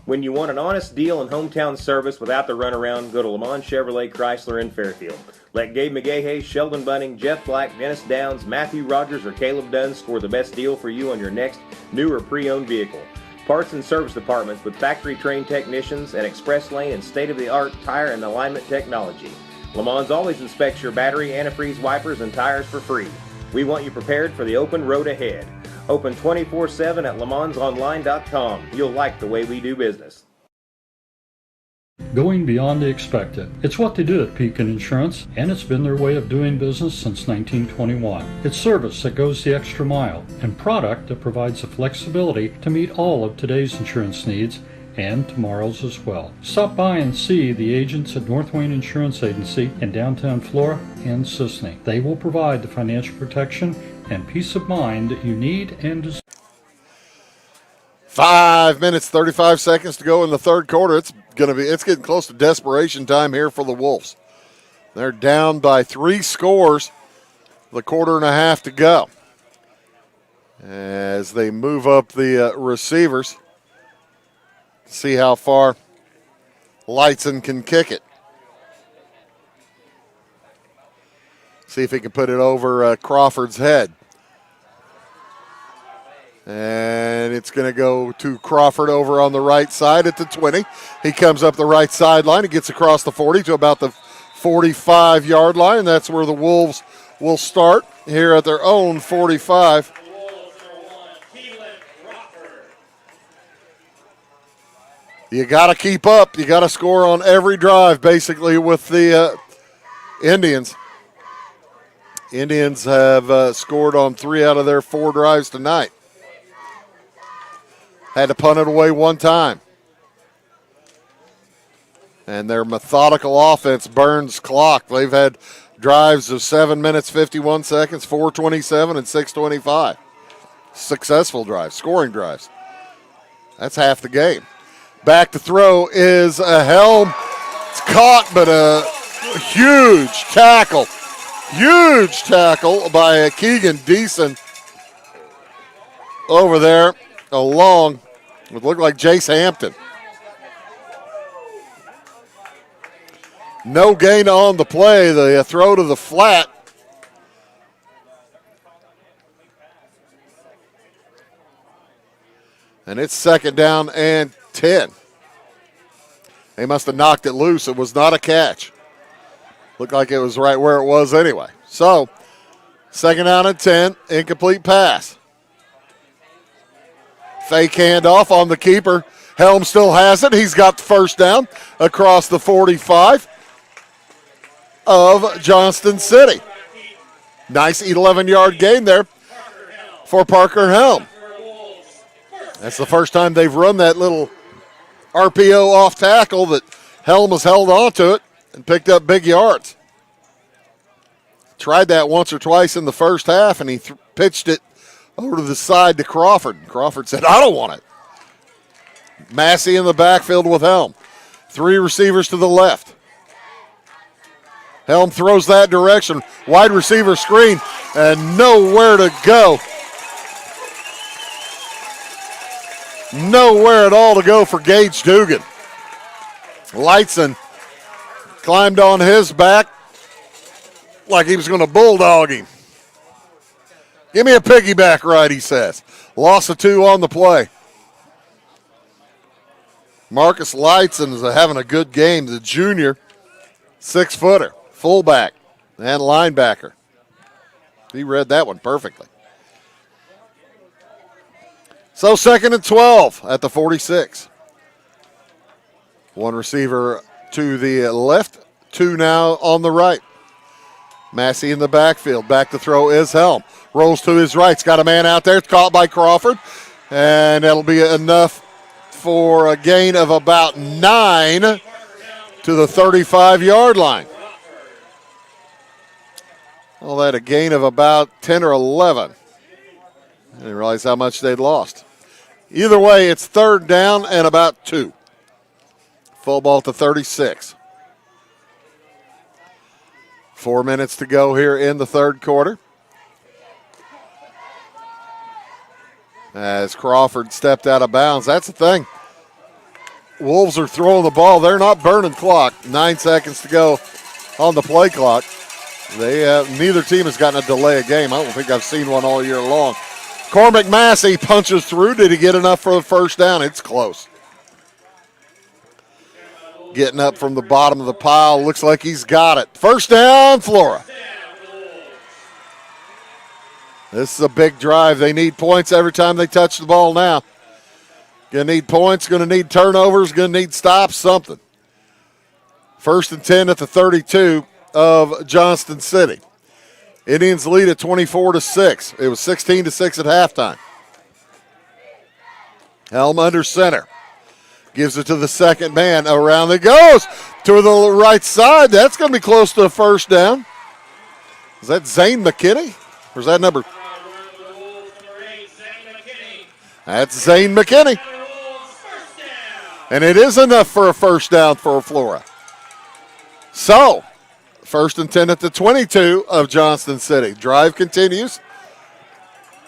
When you want an honest deal and hometown service without the runaround, go to Lamont Chevrolet Chrysler in Fairfield. Let Gabe McGahey, Sheldon Bunning, Jeff Black, Dennis Downs, Matthew Rogers, or Caleb Dunn score the best deal for you on your next new or pre-owned vehicle. Parts and service departments with factory-trained technicians and express lane and state-of-the-art tire and alignment technology. Lamont always inspects your battery, antifreeze, wipers, and tires for free. We want you prepared for the open road ahead. Open 24/7 at LeMansOnline.com. You'll like the way we do business. Going beyond the expected. It's what they do at Pekin Insurance, and it's been their way of doing business since 1921. It's service that goes the extra mile, and product that provides the flexibility to meet all of today's insurance needs and tomorrow's as well. Stop by and see the agents at North Wayne Insurance Agency in downtown Flora and Sisney. They will provide the financial protection and peace of mind that you need and deserve. 5 minutes, 35 seconds to go in the third quarter. It's getting close to desperation time here for the Wolves. They're down by 3 scores, the quarter and a half to go. As they move up the receivers, see how far Lightson can kick it. See if he can put it over Crawford's head. And it's going to go to Crawford over on the right side at the 20. He comes up the right sideline. He gets across the 40 to about the 45-yard line. That's where the Wolves will start here at their own 45. You got to keep up. You got to score on every drive, basically, with the Indians. Indians have scored on 3 out of their 4 drives tonight. Had to punt it away 1 time. And their methodical offense burns clock. They've had drives of 7 minutes, 51 seconds, 4:27, and 6:25. Successful drives, scoring drives. That's half the game. Back to throw is a Helm. It's caught, but a huge tackle. Huge tackle by Keegan Deason over there along what looked like Jace Hampton. No gain on the play. The throw to the flat. And it's 2nd down and 10. They must have knocked it loose. It was not a catch. Looked like it was right where it was anyway. So, 2nd down and 10, incomplete pass. Fake handoff on the keeper. Helm still has it. He's got the 1st down across the 45 of Johnston City. Nice 11-yard gain there for Parker Helm. That's the first time they've run that little RPO off tackle that Helm has held on to it and picked up big yards. Tried that once or twice in the first half, and he pitched it over to the side to Crawford. Crawford said, I don't want it. Massey in the backfield with Helm. 3 receivers to the left. Helm throws that direction. Wide receiver screen and nowhere to go. Nowhere at all to go for Gage Dugan. Lightson climbed on his back like he was going to bulldog him. Give me a piggyback ride, he says. Loss of 2 on the play. Marcus Lightson is having a good game. The junior, 6-footer, fullback, and linebacker. He read that one perfectly. So 2nd and 12 at the 46. 1 receiver to the left, 2 now on the right. Massey in the backfield. Back to throw is Helm. Rolls to his right. He's got a man out there. It's caught by Crawford. And that'll be enough for a gain of about 9 to the 35-yard line. Well, that a gain of about 10 or 11. I didn't realize how much they'd lost. Either way, it's 3rd down and about 2. Full ball to 36. 4 minutes to go here in the 3rd quarter. As Crawford stepped out of bounds. That's the thing. Wolves are throwing the ball. They're not burning clock. 9 seconds to go on the play clock. Neither team has gotten a delay of game. I don't think I've seen one all year long. Cormac Massey punches through. Did he get enough for the 1st down? It's close. Getting up from the bottom of the pile. Looks like he's got it. 1st down, Flora. This is a big drive. They need points every time they touch the ball now. Going to need points, going to need turnovers, going to need stops, something. 1st and 10 at the 32 of Johnston City. Indians lead at 24-6. It was 16-6 at halftime. Helm under center. Gives it to the 2nd man. Around it goes to the right side. That's going to be close to a 1st down. Is that Zane McKinney? Or is that number? That's Zane McKinney. And it is enough for a 1st down for Flora. So, 1st and 10 at the 22 of Johnston City. Drive continues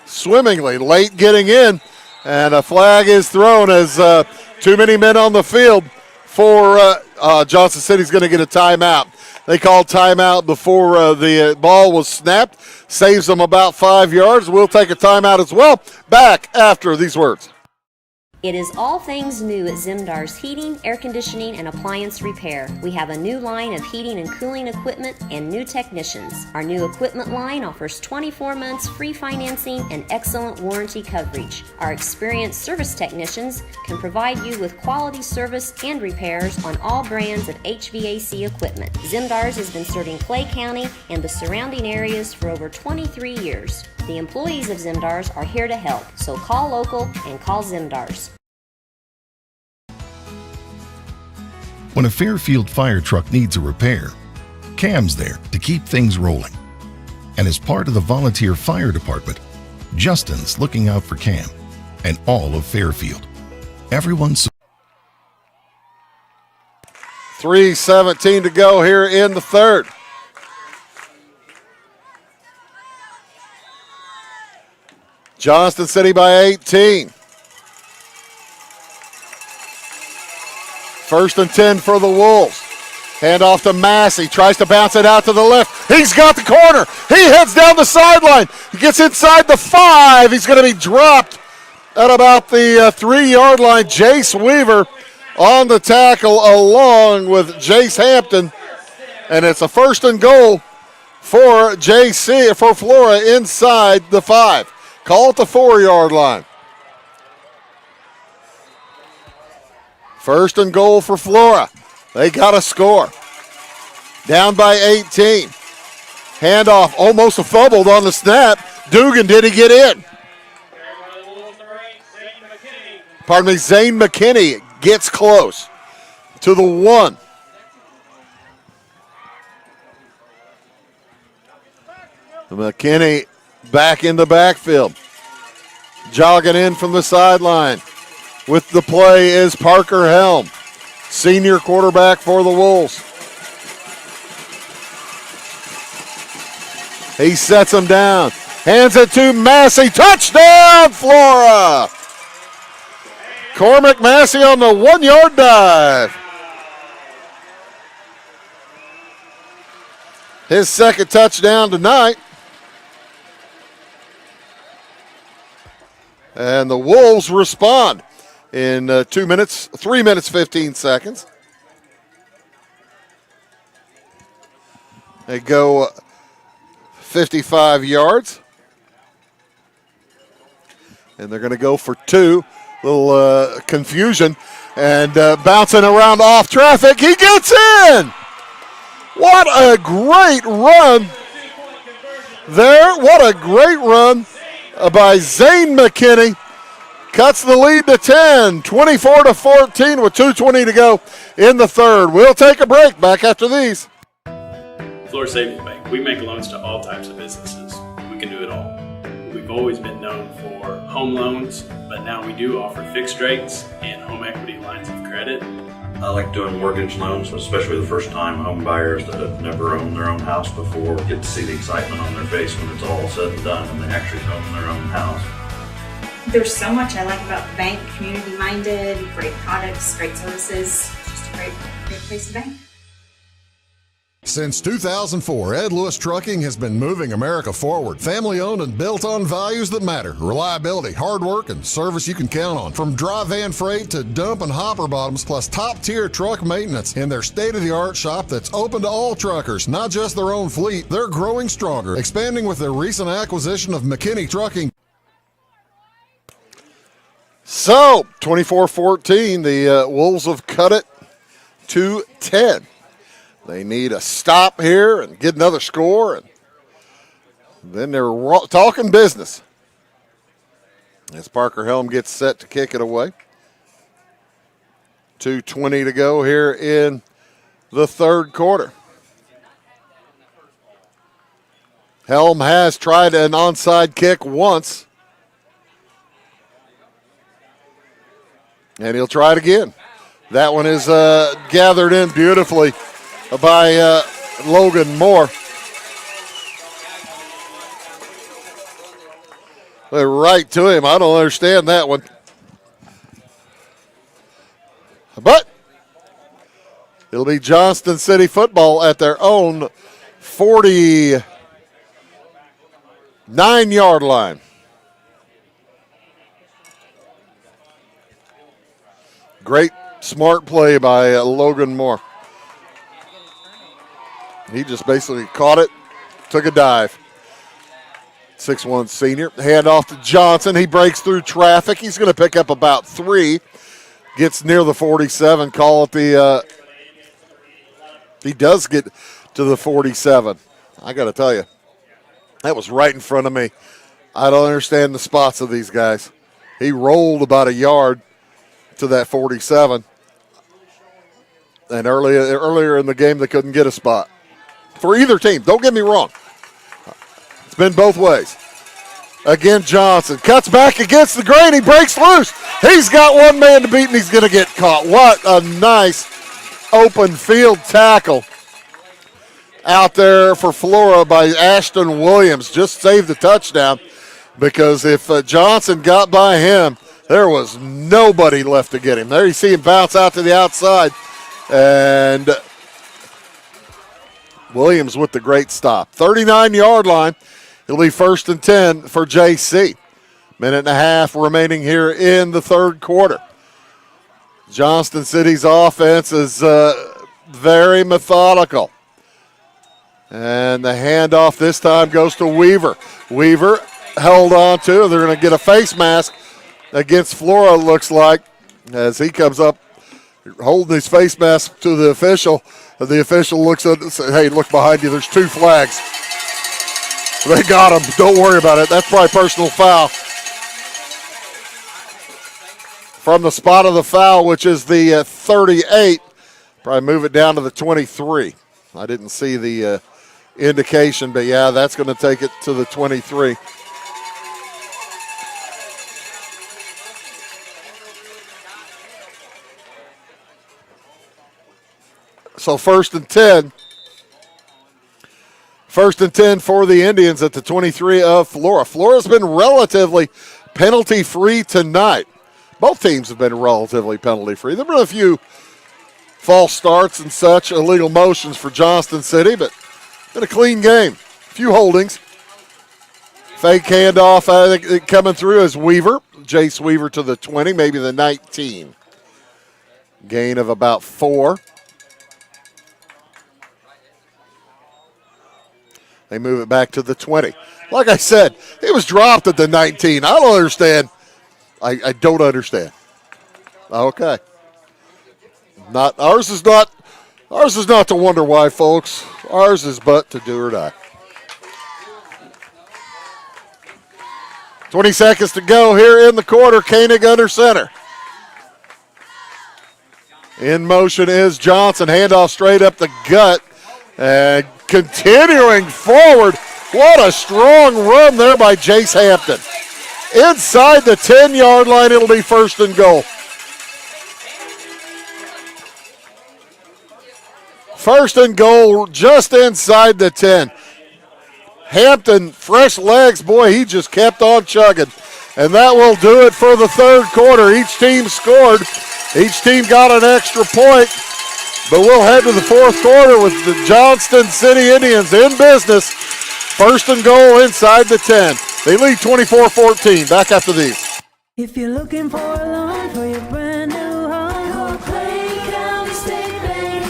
swimmingly. Late getting in, and a flag is thrown as too many men on the field for Johnston City's going to get a timeout. They called timeout before the ball was snapped. Saves them about 5 yards. We'll take a timeout as well. Back after these words. It is all things new at Zimdar's Heating, Air Conditioning, and Appliance Repair. We have a new line of heating and cooling equipment and new technicians. Our new equipment line offers 24 months free financing and excellent warranty coverage. Our experienced service technicians can provide you with quality service and repairs on all brands of HVAC equipment. Zimdar's has been serving Clay County and the surrounding areas for over 23 years. The employees of Zimdar's are here to help, so call local and call Zimdar's. When a Fairfield fire truck needs a repair, Cam's there to keep things rolling. And as part of the volunteer fire department, Justin's looking out for Cam and all of Fairfield. Everyone's 3:17 to go here in the 3rd. Johnston City by 18. 1st and 10 for the Wolves. Hand off to Massey. Tries to bounce it out to the left. He's got the corner. He heads down the sideline. He gets inside the 5. He's going to be dropped at about the 3-yard line. Jace Weaver on the tackle along with Jace Hampton. And it's a 1st and goal for for Flora inside the 5. Call it the 4-yard line. 1st and goal for Flora. They got a score. Down by 18. Handoff, almost a fumbled on the snap. Dugan, did he get in? Pardon me, Zane McKinney gets close to the 1. McKinney back in the backfield. Jogging in from the sideline. With the play is Parker Helm, senior quarterback for the Wolves. He sets him down. Hands it to Massey. Touchdown, Flora! Cormac Massey on the 1-yard dive. His 2nd touchdown tonight. And the Wolves respond in 3 minutes, 15 seconds. They go 55 yards. And they're going to go for 2. Little confusion. And bouncing around off traffic. He gets in! What a great run there. What a great run by Zane McKinney. Cuts the lead to 10, 24-14 with 2:20 to go in the 3rd. We'll take a break. Back after these. Flora Savings Bank, we make loans to all types of businesses. We can do it all. We've always been known for home loans, but now we do offer fixed rates and home equity lines of credit. I like doing mortgage loans, especially the first-time home buyers that have never owned their own house before. Get to see the excitement on their face when it's all said and done and they actually own their own house. There's so much I like about the bank, community-minded, great products, great services, just a great place to bank. Since 2004, Ed Lewis Trucking has been moving America forward. Family-owned and built on values that matter. Reliability, hard work, and service you can count on. From dry van freight to dump and hopper bottoms, plus top-tier truck maintenance in their state-of-the-art shop that's open to all truckers, not just their own fleet. They're growing stronger, expanding with their recent acquisition of McKinney Trucking. So, 24-14, the Wolves have cut it to 10. They need a stop here and get another score, and then they're talking business. As Parker Helm gets set to kick it away. 2:20 to go here in the 3rd quarter. Helm has tried an onside kick once. And he'll try it again. That one is gathered in beautifully by Logan Moore. They're right to him. I don't understand that one. But it'll be Johnston City football at their own 49-yard line. Great, smart play by Logan Moore. He just basically caught it, took a dive. 6'1" senior. Hand off to Johnson. He breaks through traffic. He's going to pick up about 3. Gets near the 47. Call it the he does get to the 47. I got to tell you, that was right in front of me. I don't understand the spots of these guys. He rolled about a yard to that 47. And earlier in the game, they couldn't get a spot. For either team, don't get me wrong. It's been both ways. Again, Johnson cuts back against the grain. He breaks loose. He's got one man to beat, and he's going to get caught. What a nice open field tackle out there for Flora by Ashton Williams. Just saved the touchdown, because if Johnson got by him, there was nobody left to get him. There you see him bounce out to the outside, and Williams with the great stop. 39-yard line. It'll be 1st and 10 for JC. Minute and a half remaining here in the third quarter. Johnston City's offense is very methodical. And the handoff this time goes to Weaver. Weaver held on to. They're going to get a face mask against Flora, looks like, as he comes up holding his face mask to the official. And the official looks at it and says, hey, look behind you. There's 2 flags. They got him. Don't worry about it. That's probably personal foul. From the spot of the foul, which is the 38, probably move it down to the 23. I didn't see the indication, but yeah, that's going to take it to the 23. So first and 10. First and 10 for the Indians at the 23 of Flora. Flora's been relatively penalty-free tonight. Both teams have been relatively penalty-free. There have been a few false starts and such, illegal motions for Johnston City, but been a clean game. A few holdings. Fake handoff coming through as Weaver. Jace Weaver to the 20, maybe the 19. Gain of about 4. They move it back to the 20. Like I said, it was dropped at the 19. I don't understand. I don't understand. Okay. Ours is not to wonder why, folks. Ours is but to do or die. 20 seconds to go here in the quarter. Koenig under center. In motion is Johnson. Handoff straight up the gut. And continuing forward. What a strong run there by Jace Hampton. Inside the 10-yard line, it'll be first and goal. First and goal just inside the 10. Hampton, fresh legs, boy, he just kept on chugging. And that will do it for the third quarter. Each team scored. Each team got an extra point. But we'll head to the fourth quarter with the Johnston City Indians in business. First and goal inside the 10. They lead 24-14. Back after these. If you're looking for a loan for your brand new home, call Clay County State Bank.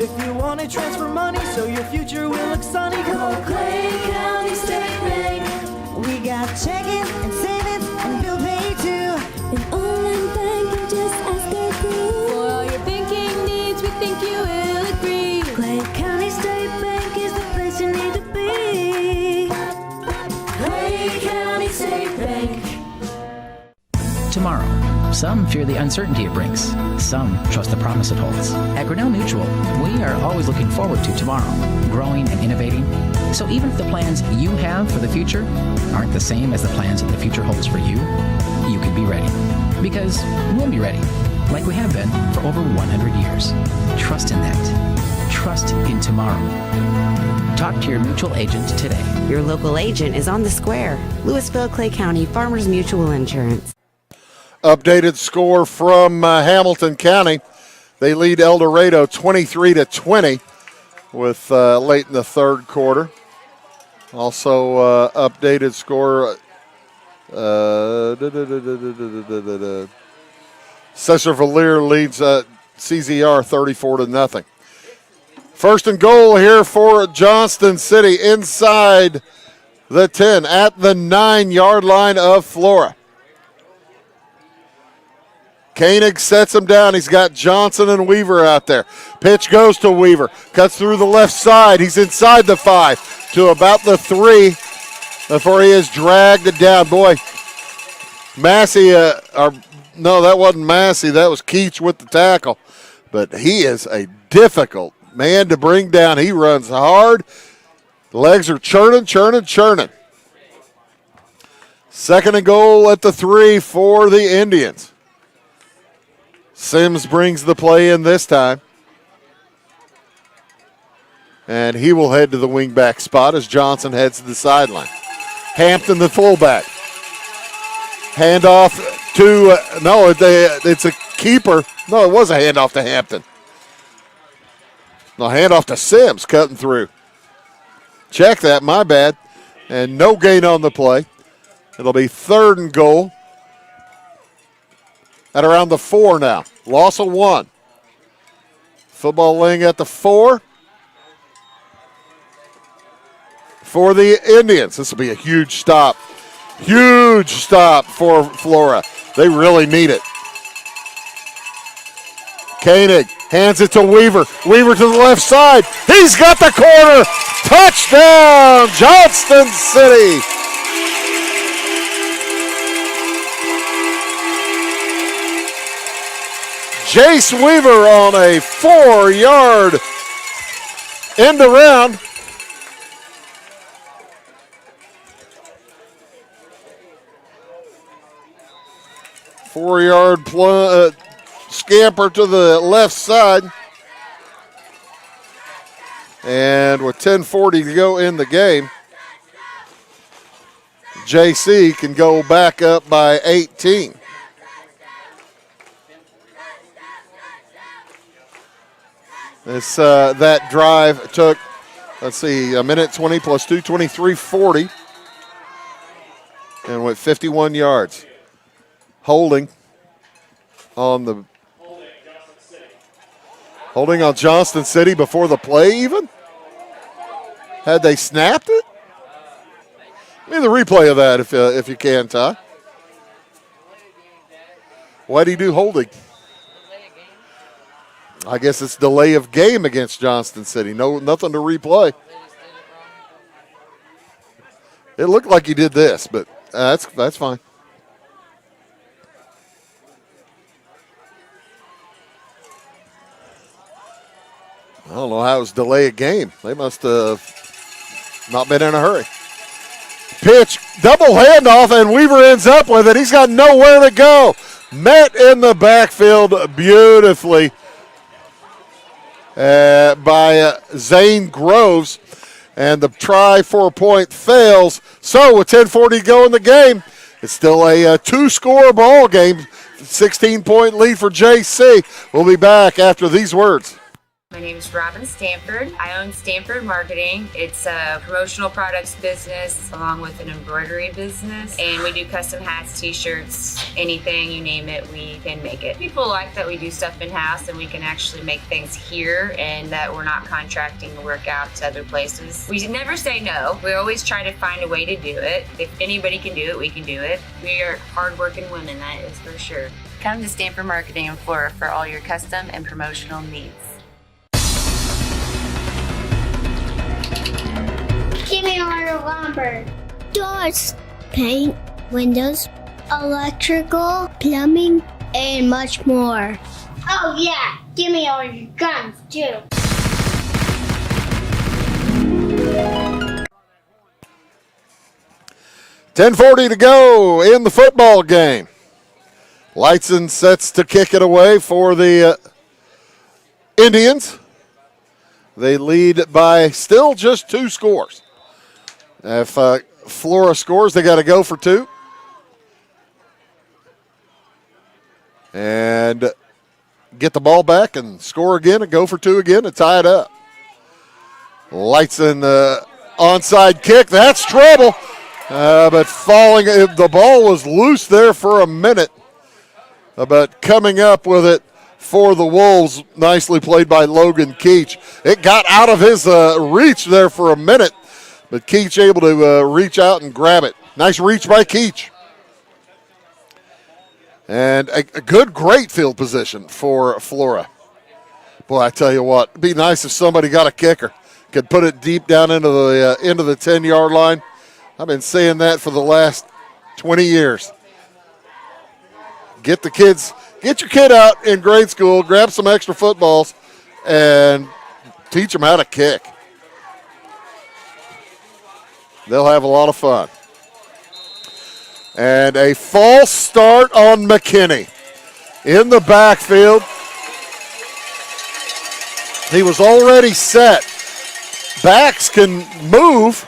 If you want to transfer money so your future will look sunny, call Clay County State Bank. We got checking and savings and bill pay too. An online bank, just ask our crew. For all your banking needs, we think you will agree. Clay County State Bank is the place you need to be. Clay County State Bank. Tomorrow. Some fear the uncertainty it brings. Some trust the promise it holds. At Grinnell Mutual, we are always looking forward to tomorrow, growing and innovating. So even if the plans you have for the future aren't the same as the plans that the future holds for you, you can be ready. Because we'll be ready, like we have been for over 100 years. Trust in that. Trust in tomorrow. Talk to your mutual agent today. Your local agent is on the square. Louisville, Clay County Farmers Mutual Insurance. Updated score from Hamilton County. They lead El Dorado 23-20 with late in the third quarter. Also updated score. Cesar Valier leads CZR 34-0. First and goal here for Johnston City inside the 10 at the 9-yard line of Flora. Koenig sets him down. He's got Johnson and Weaver out there. Pitch goes to Weaver. Cuts through the left side. He's inside the 5 to about the 3 before he is dragged down. Boy, Massey, no, that wasn't Massey. That was Keach with the tackle. But he is a difficult man to bring down. He runs hard. The legs are churning. Second and goal at the 3 for the Indians. Sims brings the play in this time. And he will head to the wingback spot as Johnson heads to the sideline. Hampton, the fullback. Handoff to, it's a keeper. No, it was a handoff to Hampton. No, handoff to Sims cutting through. Check that, my bad. And no gain on the play. It'll be 3rd and goal at around the 4 now. Loss of 1. Football laying at the 4 for the Indians. This will be a huge stop. Huge stop for Flora. They really need it. Koenig hands it to Weaver. Weaver to the left side. He's got the corner. Touchdown, Johnston City. Jace Weaver on a 4-yard end around. Four-yard scamper to the left side. And with 10:40 to go in the game, JC can go back up by 18. That drive took, let's see, a minute 20 plus 2, 23:40, and went 51 yards. Holding on Johnston City before the play even? Had they snapped it? Give me the replay of that if you can, Ty. Why do you do holding? I guess it's delay of game against Johnston City. Nothing to replay. It looked like he did this, but that's fine. I don't know how it was delay a game. They must have not been in a hurry. Pitch, double handoff, and Weaver ends up with it. He's got nowhere to go. Met in the backfield beautifully by Zane Groves, and the try for a point fails. So with 10:40 to go in the game, it's still a two-score ball game. 16-point lead for JC. We'll be back after these words. My name is Robin Stanford. I own Stanford Marketing. It's a promotional products business along with an embroidery business. And we do custom hats, t-shirts, anything, you name it, we can make it. People like that we do stuff in-house and we can actually make things here and that we're not contracting to work out to other places. We never say no. We always try to find a way to do it. If anybody can do it, we can do it. We are hardworking women, that is for sure. Come to Stanford Marketing in Flora for all your custom and promotional needs. Give me all your lumber. Doors, paint, windows, electrical, plumbing, and much more. Oh yeah, give me all your guns too. $10:40 to go in the football game. Lightson sets to kick it away for the Indians. They lead by still just 2 scores. If Flora scores, they got to go for 2. And get the ball back and score again and go for 2 again and tie it up. Lightson onside kick. That's trouble. But falling, the ball was loose there for a minute. But coming up with it for the Wolves, nicely played by Logan Keach. It got out of his reach there for a minute, but Keach able to reach out and grab it. Nice reach by Keach. And a good, great field position for Flora. Boy, I tell you what, it'd be nice if somebody got a kicker, could put it deep down into the 10-yard line. I've been saying that for the last 20 years. Get your kid out in grade school, grab some extra footballs, and teach them how to kick. They'll have a lot of fun. And a false start on McKinney in the backfield. He was already set. Backs can move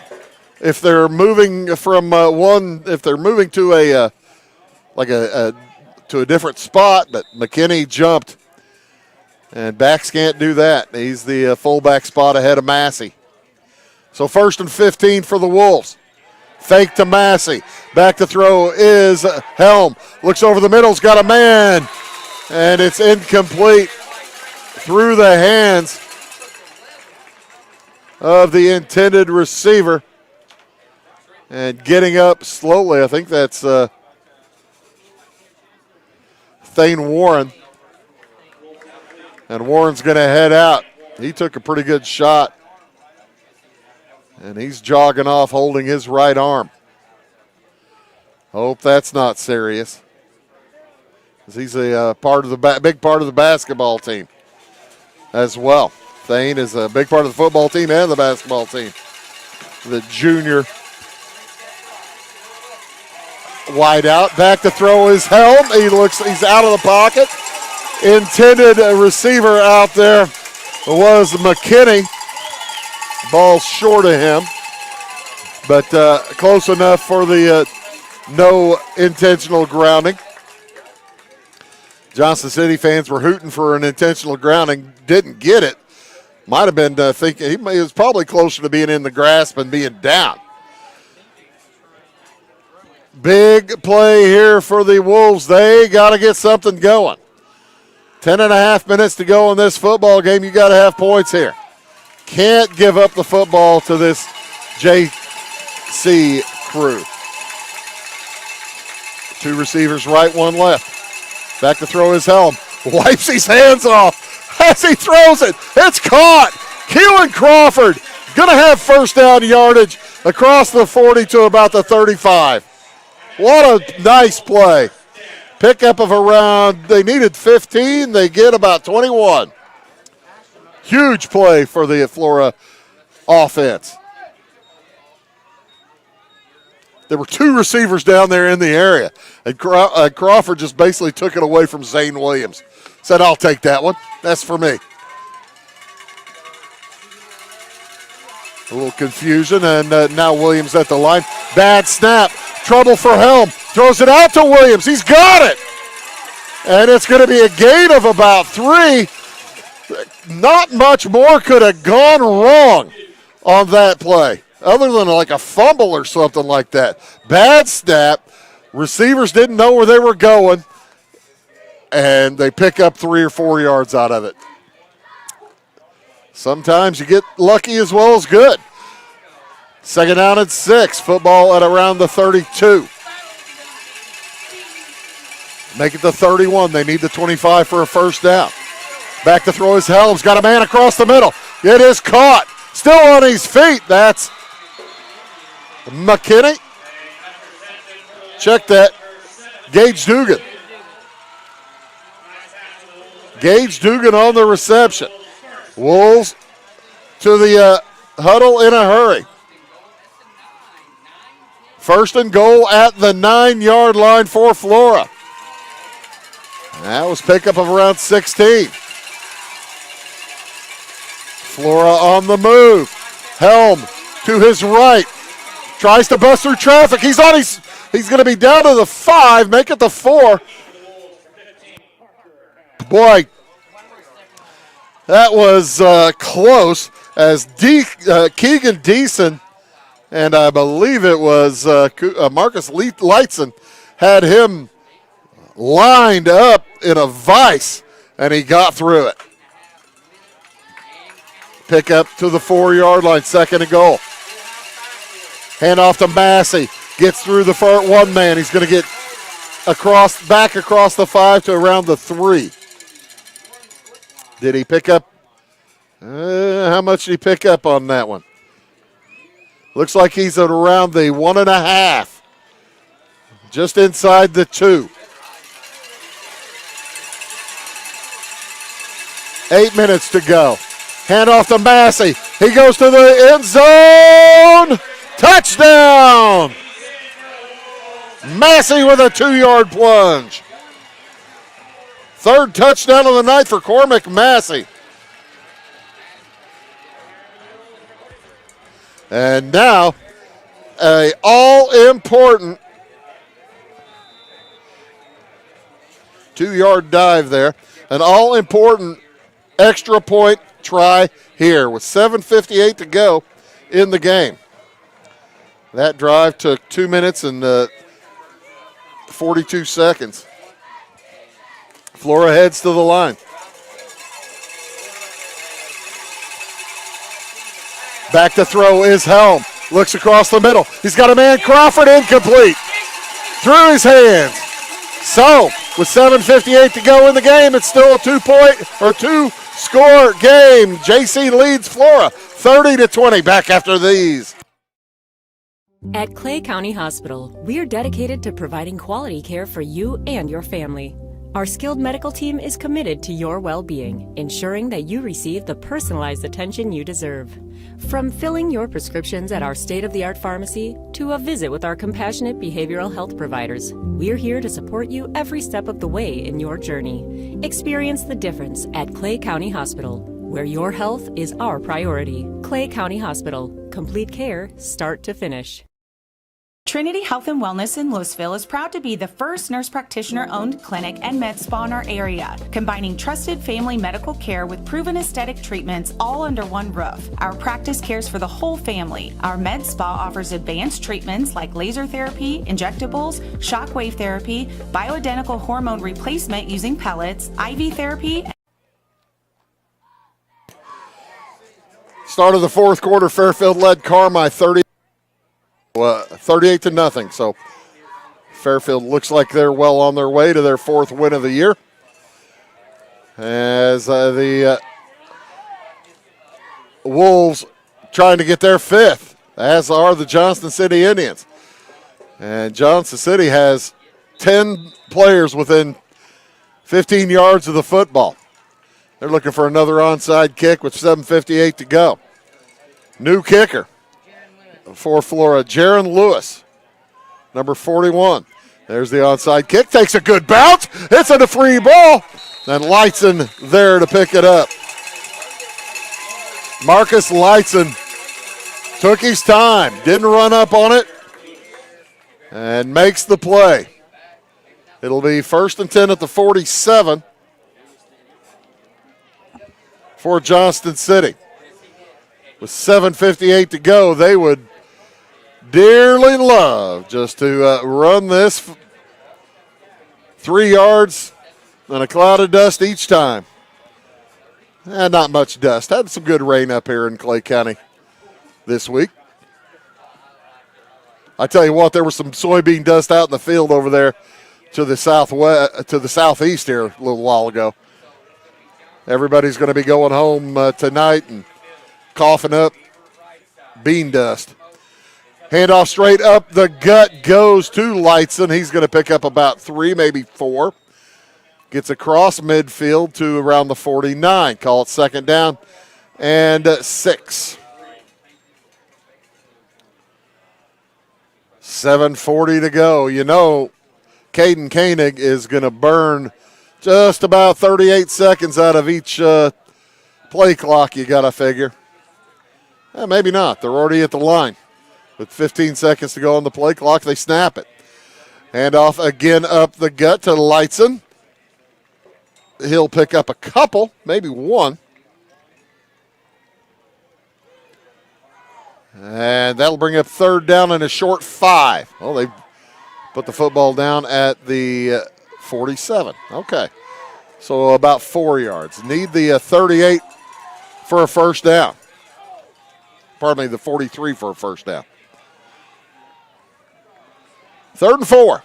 if they're moving from if they're moving to a to a different spot, but McKinney jumped, and backs can't do that. He's the fullback spot ahead of Massey. So 1st and 15 for the Wolves. Fake to Massey. Back to throw is Helm. Looks over the middle's got a man. And it's incomplete through the hands of the intended receiver. And getting up slowly, I think that's Thane Warren. And Warren's going to head out. He took a pretty good shot. And he's jogging off holding his right arm. Hope that's not serious. Because he's a big part of the basketball team as well. Thane is a big part of the football team and the basketball team. The junior wide out. Back to throw is Helm. He's out of the pocket. Intended receiver out there was McKinney. Ball short of him, but close enough for the no intentional grounding. Johnston City fans were hooting for an intentional grounding. Didn't get it. Might have been thinking he was probably closer to being in the grasp and being down. Big play here for the Wolves. They got to get something going. 10.5 minutes to go in this football game. You got to have points here. Can't give up the football to this JC crew. 2 receivers right, 1 left. Back to throw his Helm. Wipes his hands off as he throws it. It's caught. Keelan Crawford going to have first down yardage across the 40 to about the 35. What a nice play. Pickup of around, they needed 15. They get about 21. Huge play for the Flora offense. There were 2 receivers down there in the area, and Crawford just basically took it away from Zane Williams. Said, I'll take that one. That's for me. A little confusion, and now Williams at the line. Bad snap. Trouble for Helm. Throws it out to Williams. He's got it. And it's going to be a gain of about 3. Not much more could have gone wrong on that play, other than like a fumble or something like that. Bad snap. Receivers didn't know where they were going, and they pick up 3 or 4 yards out of it. Sometimes you get lucky as well as good. 2nd down and 6. Football at around the 32. Make it the 31. They need the 25 for a first down. Back to throw his Helms. Got a man across the middle. It is caught. Still on his feet. That's McKinney. Check that. Gage Dugan. Gage Dugan on the reception. Wolves to the huddle in a hurry. 1st and goal at the 9-yard line for Flora. That was pickup of around 16. Flora on the move. Helm to his right. Tries to bust through traffic. He's going to be down to the 5, make it the 4. Boy, that was close as Keegan Deason, and I believe it was Marcus Leitzen, had him lined up in a vice, and he got through it. Pick up to the 4-yard line, 2nd and goal. Hand off to Massey. Gets through the front one man. He's going to get back across the 5 to around the 3. Did he pick up? How much did he pick up on that one? Looks like he's at around the 1.5. Just inside the 2. 8 minutes to go. Hand off to Massey. He goes to the end zone. Touchdown! Massey with a 2-yard plunge. 3rd touchdown of the night for Cormac Massey. And now, an all-important 2-yard dive there. An all-important extra point try here with 7:58 to go in the game. That drive took 2 minutes and 42 seconds. Flora heads to the line. Back to throw is Helm. Looks across the middle. He's got a man, Crawford, incomplete. Through his hands. So, with 7:58 to go in the game, it's still a two-score game. JC leads Flora 30-20. Back after these. At Clay County Hospital, we are dedicated to providing quality care for you and your family. Our skilled medical team is committed to your well-being, ensuring that you receive the personalized attention you deserve. From filling your prescriptions at our state-of-the-art pharmacy to a visit with our compassionate behavioral health providers, we're here to support you every step of the way in your journey. Experience the difference at Clay County Hospital, where your health is our priority. Clay County Hospital, complete care, start to finish. Trinity Health and Wellness in Louisville is proud to be the first nurse practitioner-owned clinic and med spa in our area, combining trusted family medical care with proven aesthetic treatments all under one roof. Our practice cares for the whole family. Our med spa offers advanced treatments like laser therapy, injectables, shockwave therapy, bioidentical hormone replacement using pellets, IV therapy. Start of the fourth quarter, Fairfield led Carmi 38-0. So Fairfield looks like they're well on their way to their fourth win of the year. As the Wolves trying to get their fifth, as are the Johnston City Indians. And Johnston City has 10 players within 15 yards of the football. They're looking for another onside kick with 7:58 to go. New kicker for Flora, Jaron Lewis, number 41. There's the onside kick. Takes a good bounce. It's a free ball. And Lightson there to pick it up. Marcus Lightson took his time, didn't run up on it, and makes the play. It'll be 1st and 10 at the 47 for Johnston City. With 7:58 to go, they would dearly love just to run this 3 yards and a cloud of dust each time. Not much dust. Had some good rain up here in Clay County this week. I tell you what, there was some soybean dust out in the field over there to the southeast here a little while ago. Everybody's going to be going home tonight and coughing up bean dust. Handoff straight up the gut goes to Lightson. He's going to pick up about 3, maybe 4. Gets across midfield to around the 49. Call it 2nd down and 6. 7:40 to go. You know, Caden Koenig is going to burn just about 38 seconds out of each play clock, you got to figure. Maybe not. They're already at the line. With 15 seconds to go on the play clock, they snap it. Handoff again up the gut to Lightson. He'll pick up a couple, maybe 1. And that'll bring up 3rd down and a short 5. Well, they put the football down at the 47. Okay. So about 4 yards. Need the 38 for a first down. Pardon me, the 43 for a first down. 3rd and 4.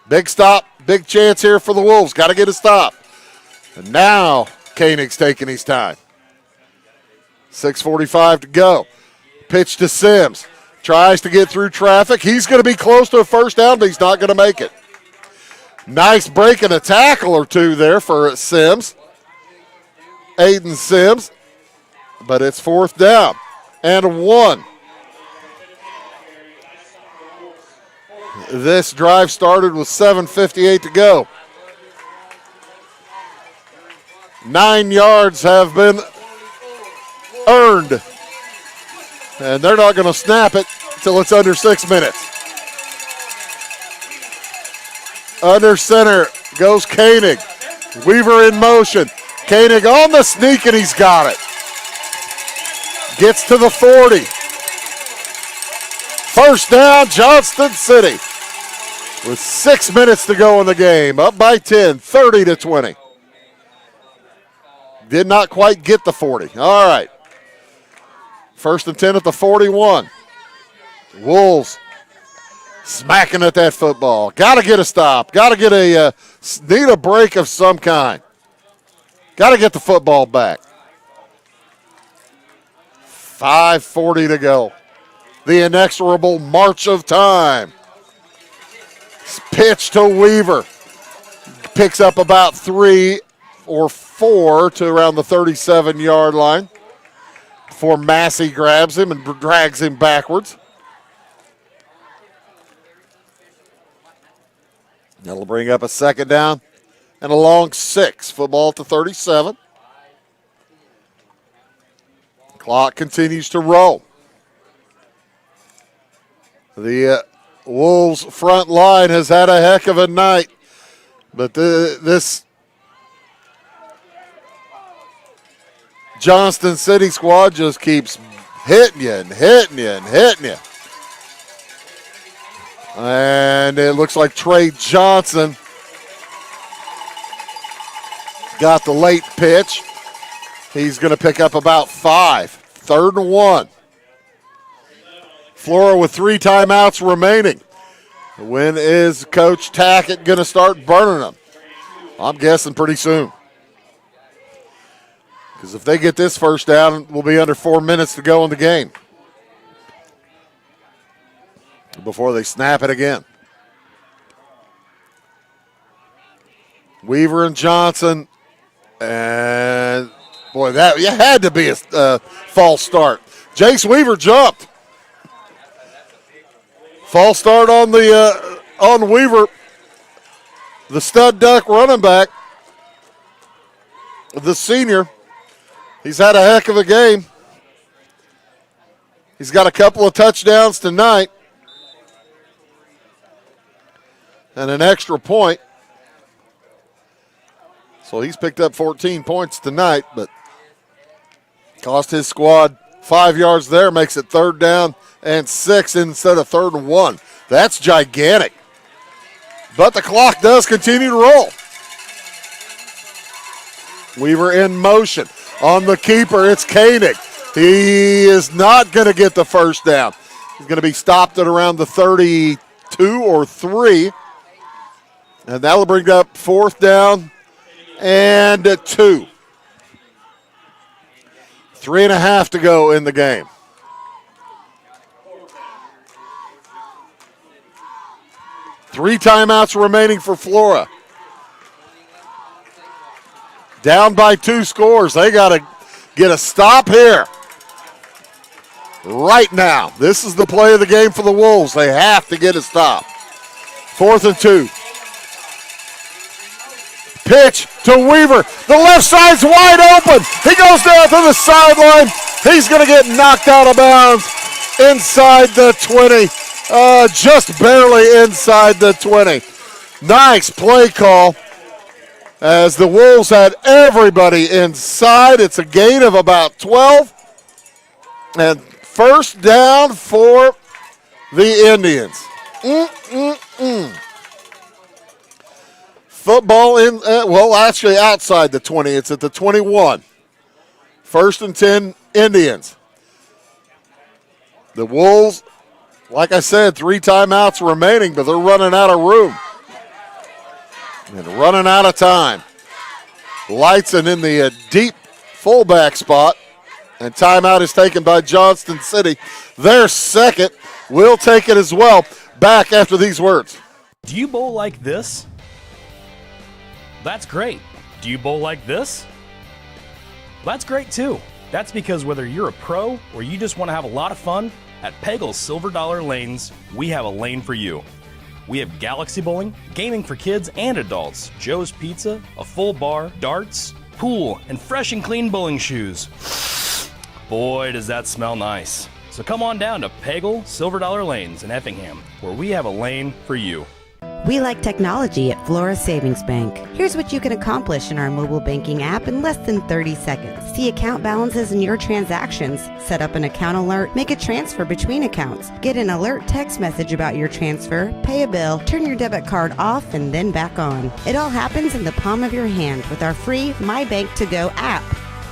Big stop, big chance here for the Wolves. Got to get a stop. And now Koenig's taking his time. 6:45 to go. Pitch to Sims. Tries to get through traffic. He's going to be close to a first down, but he's not going to make it. Nice break and a tackle or two there for Sims. Aiden Sims. But it's 4th down and 1. This drive started with 7:58 to go. 9 yards have been earned. And they're not going to snap it until it's under 6 minutes. Under center goes Koenig. Weaver in motion. Koenig on the sneak, and he's got it. Gets to the 40. First down, Johnston City. With 6 minutes to go in the game. Up by 10, 30-20. Did not quite get the 40. All right. 1st and 10 at the 41. Wolves smacking at that football. Got to get a stop. Got to get need a break of some kind. Got to get the football back. 5:40 to go. The inexorable march of time. Pitch to Weaver. Picks up about 3 or 4 to around the 37-yard line before Massey grabs him and drags him backwards. That'll bring up a 2nd down and a long 6. Football at the 37. Clock continues to roll. The Wolves front line has had a heck of a night, but this Johnston City squad just keeps hitting you and hitting you and hitting you. And it looks like Trey Johnson got the late pitch. He's going to pick up about 5. 3rd and 1. Flora with 3 timeouts remaining. When is Coach Tackett going to start burning them? I'm guessing pretty soon. Because if they get this first down, we'll be under 4 minutes to go in the game before they snap it again. Weaver and Johnson. And, boy, that had to be a false start. Jace Weaver jumped. False start on on Weaver, the stud duck running back, the senior. He's had a heck of a game. He's got a couple of touchdowns tonight and an extra point. So he's picked up 14 points tonight, but cost his squad 5 yards there, makes it 3rd down and 6 instead of 3rd and 1. That's gigantic. But the clock does continue to roll. Weaver in motion. On the keeper, it's Koenig. He is not going to get the first down. He's going to be stopped at around the 32 or 3. And that'll bring up 4th down and 2. 3.5 to go in the game. Three timeouts remaining for Flora. Down by 2 scores. They got to get a stop here. Right now. This is the play of the game for the Wolves. They have to get a stop. 4th and 2. Pitch to Weaver. The left side's wide open. He goes down to the sideline. He's going to get knocked out of bounds inside the 20. Just barely inside the 20. Nice play call as the Wolves had everybody inside. It's a gain of about 12. And first down for the Indians. Football in, actually outside the 20. It's at the 21. 1st and 10 Indians. The Wolves, like I said, 3 timeouts remaining, but they're running out of room. And running out of time. Lightson in the deep fullback spot. And timeout is taken by Johnston City. Their second will take it as well. Back after these words. Do you bowl like this? That's great. Do you bowl like this? That's great too. That's because whether you're a pro or you just want to have a lot of fun, at Pegel's Silver Dollar Lanes, we have a lane for you. We have galaxy bowling, gaming for kids and adults, Joe's Pizza, a full bar, darts, pool, and fresh and clean bowling shoes. Boy, does that smell nice. So come on down to Pegel Silver Dollar Lanes in Effingham, where we have a lane for you. We like technology at Flora Savings Bank. Here's what you can accomplish in our mobile banking app in less than 30 seconds. See account balances in your transactions, set up an account alert, make a transfer between accounts, get an alert text message about your transfer, pay a bill, turn your debit card off and then back on. It all happens in the palm of your hand with our free My Bank to Go app.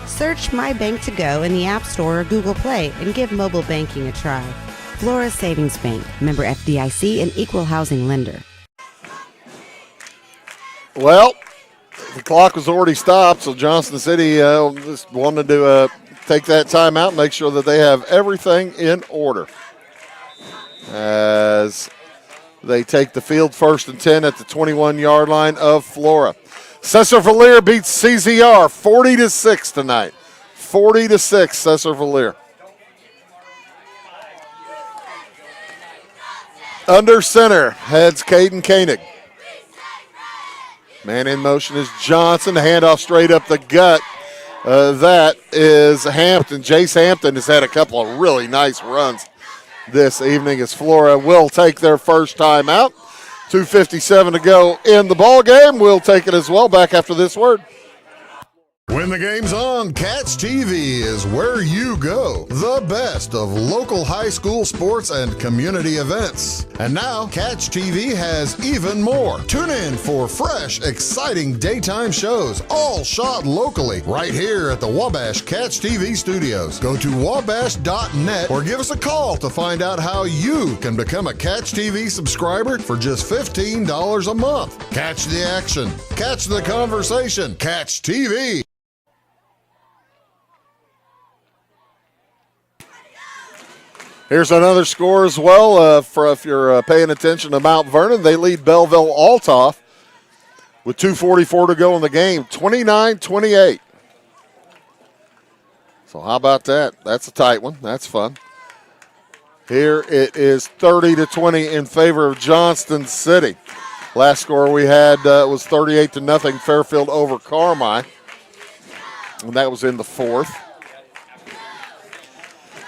Search My Bank to Go in the App Store or Google Play and give mobile banking a try. Flora Savings Bank, member FDIC and equal housing lender. Well, the clock was already stopped, so Johnston City just wanted to take that time out and make sure that they have everything in order as they take the field 1st and 10 at the 21-yard line of Flora. Cesar Valier beats CZR 40-6 tonight. 40-6, Cesar Valier. Under center heads Caden Koenig. Man in motion is Johnson. The handoff straight up the gut. That is Hampton. Jace Hampton has had a couple of really nice runs this evening as Flora will take their first time out. 2:57 to go in the ball game. We'll take it as well. Back after this word. When the game's on, Catch TV is where you go. The best of local high school sports and community events. And now, Catch TV has even more. Tune in for fresh, exciting daytime shows, all shot locally, right here at the Wabash Catch TV studios. Go to wabash.net or give us a call to find out how you can become a Catch TV subscriber for just $15 a month. Catch the action. Catch the conversation. Catch TV. Here's another score as well for if you're paying attention to Mount Vernon. They lead Belleville-Altoff with 2:44 to go in the game, 29-28. So how about that? That's a tight one. That's fun. Here it is 30-20 in favor of Johnston City. Last score we had was 38-0 Fairfield over Carmi, and that was in the 4th.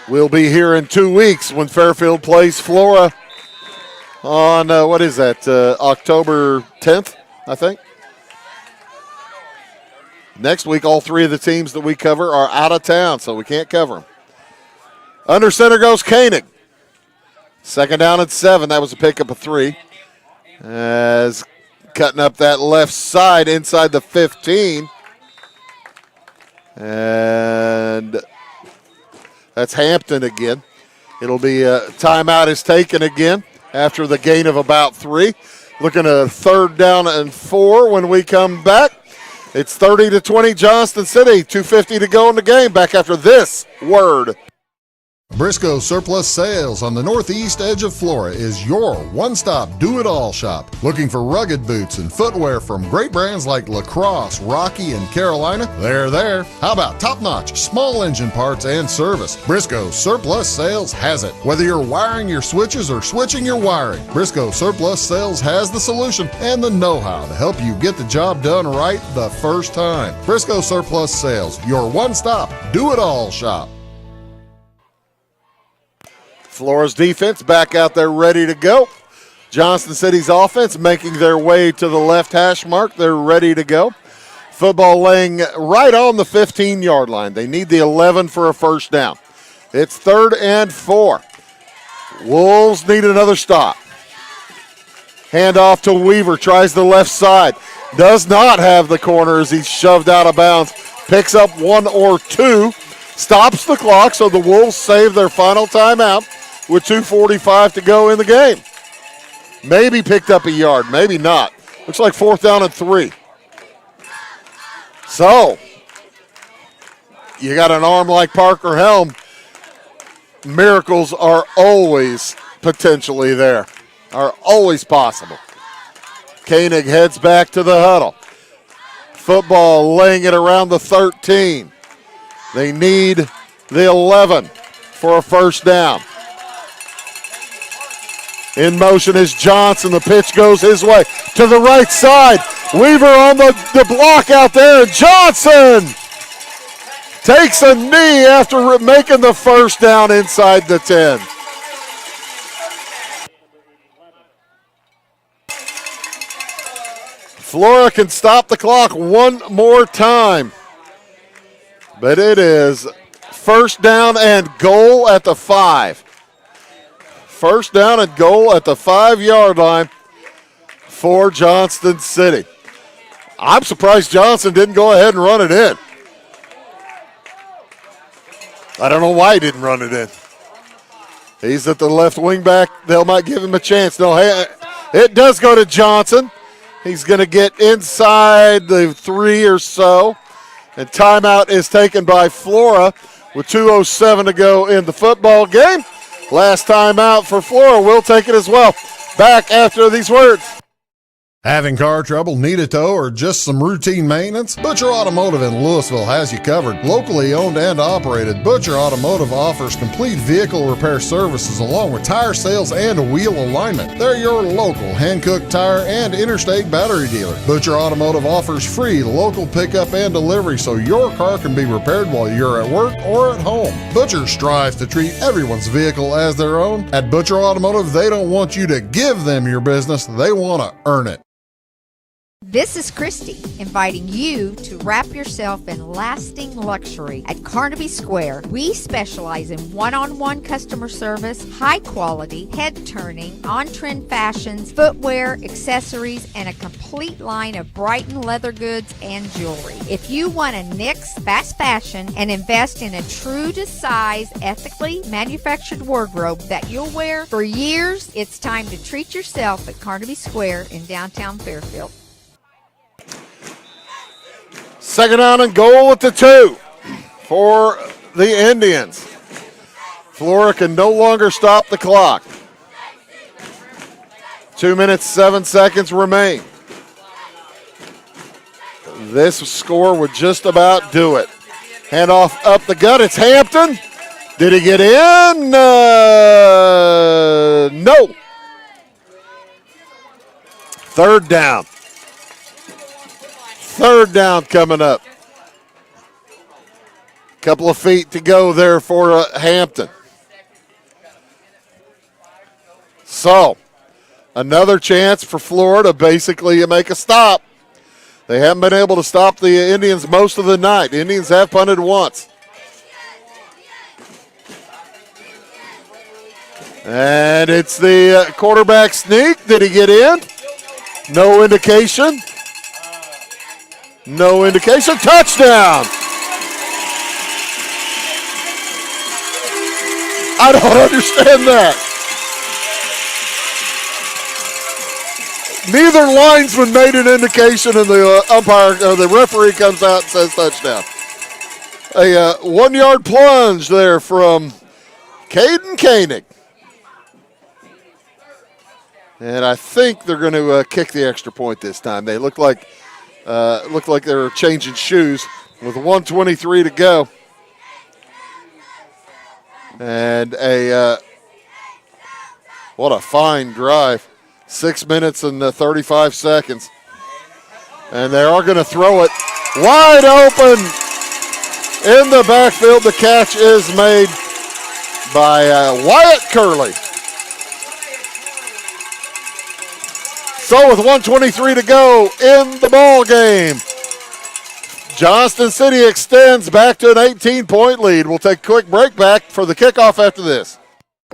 We'll be here in 2 weeks when Fairfield plays Flora on, October 10th, I think. Next week, all three of the teams that we cover are out of town, so we can't cover them. Under center goes Koenig. 2nd down and 7. That was a pickup of 3. As cutting up that left side inside the 15. And that's Hampton again. It'll be a timeout is taken again after the gain of about 3. Looking at a 3rd down and 4 when we come back. It's 30-20 Johnston City. 2:50 to go in the game. Back after this word. Briscoe Surplus Sales on the northeast edge of Flora is your one-stop do-it-all shop. Looking for rugged boots and footwear from great brands like Lacrosse, Rocky, and Carolina? They're there. How about top-notch small engine parts and service? Briscoe Surplus Sales has it. Whether you're wiring your switches or switching your wiring, Briscoe Surplus Sales has the solution and the know-how to help you get the job done right the first time. Briscoe Surplus Sales, your one-stop do-it-all shop. Flora's defense back out there ready to go. Johnston City's offense making their way to the left hash mark. They're ready to go. Football laying right on the 15-yard line. They need the 11 for a first down. It's 3rd and 4. Wolves need another stop. Handoff to Weaver. Tries the left side. Does not have the corner as he's shoved out of bounds. Picks up 1 or 2. Stops the clock, so the Wolves save their final timeout with 2:45 to go in the game. Maybe picked up a yard, maybe not. Looks like 4th down and 3. So, you got an arm like Parker Helm. Miracles are always potentially there, are always possible. Koenig heads back to the huddle. Football laying it around the 13. They need the 11 for a first down. In motion is Johnson. The pitch goes his way to the right side. Weaver on the block out there. Johnson takes a knee after making the first down inside the 10. Flora can stop the clock one more time. But it is first down and goal at the 5. First down and goal at the 5-yard line for Johnston City. I'm surprised Johnson didn't go ahead and run it in. I don't know why he didn't run it in. He's at the left wing back. They might give him a chance. No, hey, it does go to Johnson. He's going to get inside the 3 or so. And timeout is taken by Flora with 2:07 to go in the football game. Last timeout for Flora. We'll take it as well. Back after these words. Having car trouble, need a tow, or just some routine maintenance? Butcher Automotive in Louisville has you covered. Locally owned and operated, Butcher Automotive offers complete vehicle repair services along with tire sales and wheel alignment. They're your local Hankook tire and interstate battery dealer. Butcher Automotive offers free local pickup and delivery so your car can be repaired while you're at work or at home. Butcher strives to treat everyone's vehicle as their own. At Butcher Automotive, they don't want you to give them your business, they want to earn it. This is Christy, inviting you to wrap yourself in lasting luxury at Carnaby Square. We specialize in one-on-one customer service, high quality, head-turning, on-trend fashions, footwear, accessories, and a complete line of Brighton leather goods and jewelry. If you want to nix fast fashion and invest in a true-to-size, ethically manufactured wardrobe that you'll wear for years, it's time to treat yourself at Carnaby Square in downtown Fairfield. Second down and goal at the 2 for the Indians. Flora can no longer stop the clock. 2 minutes, 7 seconds remain. This score would just about do it. Handoff up the gut. It's Hampton. Did he get in? No. Third down. Third down coming up. Couple of feet to go there for Hampton. So, another chance for Florida basically to make a stop. They haven't been able to stop the Indians most of the night. The Indians have punted once. And it's the quarterback sneak. Did he get in? No indication. No indication. Touchdown. I don't understand that. Neither linesman made an indication, and the umpire, the referee comes out and says touchdown. A 1-yard plunge there from Caden Koenig. And I think they're going to kick the extra point this time. They look like they were changing shoes with 1:23 to go. And what a fine drive. 6 minutes and 35 seconds. And they are going to throw it wide open in the backfield. The catch is made by Wyatt Curley. So with 1:23 to go in the ball game, Johnston City extends back to an 18-point lead. We'll take a quick break back for the kickoff after this.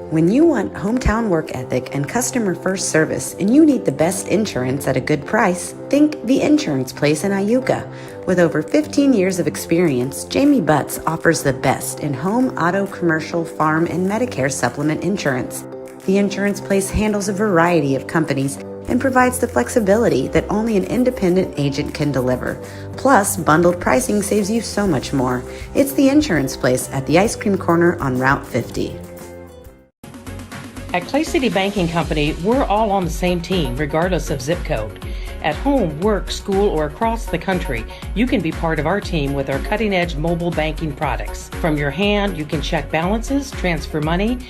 When you want hometown work ethic and customer first service and you need the best insurance at a good price, think The Insurance Place in Iuka. With over 15 years of experience, Jamie Butts offers the best in home, auto, commercial, farm, and Medicare supplement insurance. The Insurance Place handles a variety of companies and provides the flexibility that only an independent agent can deliver. Plus, bundled pricing saves you so much more. It's The Insurance Place at the Ice Cream Corner on Route 50. At Clay City Banking Company, we're all on the same team, regardless of zip code. At home, work, school, or across the country, you can be part of our team with our cutting-edge mobile banking products. From your hand, you can check balances, transfer money.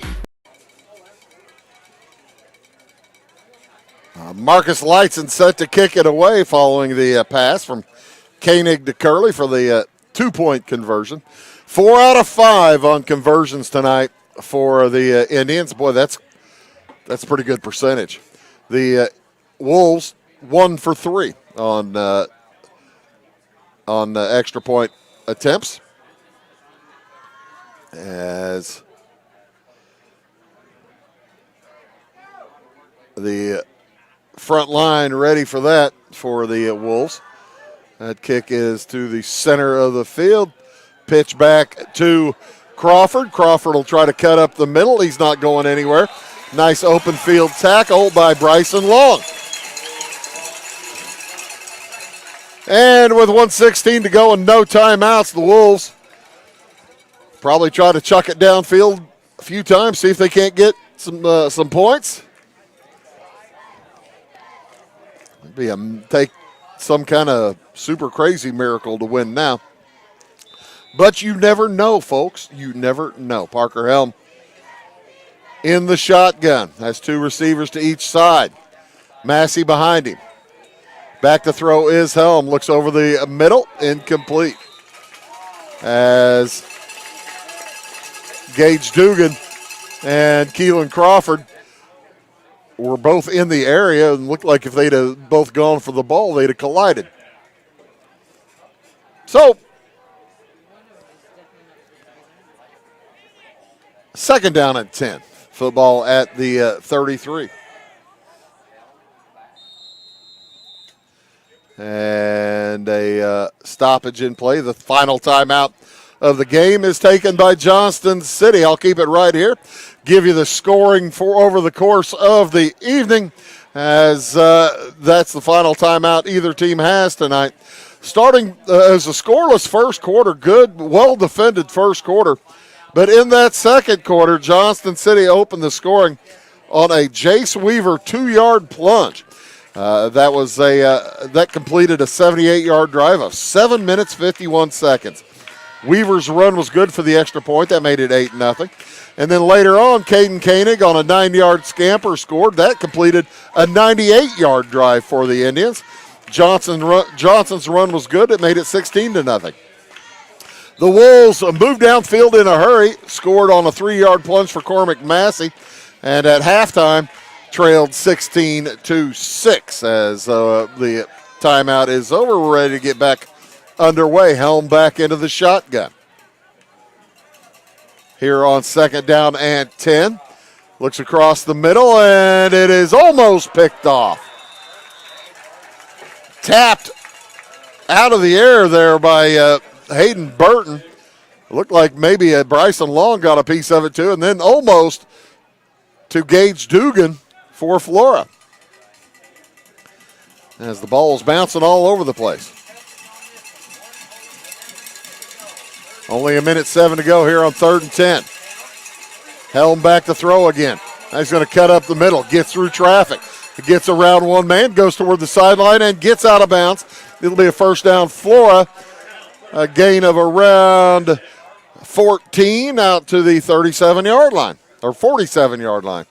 Marcus Lightson set to kick it away following the pass from Koenig to Curley for the 2-point conversion. 4 out of 5 on conversions tonight for the Indians. Boy, that's a pretty good percentage. The Wolves 1 for 3 on extra point attempts. As the front line ready for that for the Wolves. That kick is to the center of the field. Pitch back to Crawford. Crawford will try to cut up the middle. He's not going anywhere. Nice open field tackle by Bryson Long. And with 1:16 to go and no timeouts, the Wolves probably try to chuck it downfield a few times, see if they can't get some points. Take some kind of super crazy miracle to win now. But you never know, folks. You never know. Parker Helm in the shotgun. Has two receivers to each side. Massey behind him. Back to throw is Helm. Looks over the middle. Incomplete. As Gage Dugan and Keelan Crawford were both in the area and looked like if they'd have both gone for the ball, they'd have collided. So, second down and 10. Football at the 33. And a stoppage in play. The final timeout of the game is taken by Johnston City. I'll keep it right here. Give you the scoring for over the course of the evening, as that's the final timeout either team has tonight. Starting as a scoreless first quarter, good, well-defended first quarter. But in that second quarter, Johnston City opened the scoring on a Jace Weaver 2-yard plunge. That completed a 78-yard drive of 7 minutes, 51 seconds. Weaver's run was good for the extra point. That made it 8-0. And then later on, Caden Koenig on a 9-yard scamper scored. That completed a 98-yard drive for the Indians. Johnson's run was good. It made it 16-0. The Wolves moved downfield in a hurry, scored on a 3-yard plunge for Cormac Massey, and at halftime trailed 16-6 as the timeout is over. We're ready to get back underway. Helm back into the shotgun. Here on second down and 10. Looks across the middle, and it is almost picked off. Tapped out of the air there by Hayden Burton. Looked like maybe Bryson Long got a piece of it too, and then almost to Gage Dugan for Flora. As the ball's bouncing all over the place. Only 1:07 to go here on 3rd and 10. Helm back to throw again. He's going to cut up the middle, gets through traffic. He gets around one man, goes toward the sideline, and gets out of bounds. It'll be a first down, Flora. A gain of around 14 out to the 37-yard line, or 47-yard line.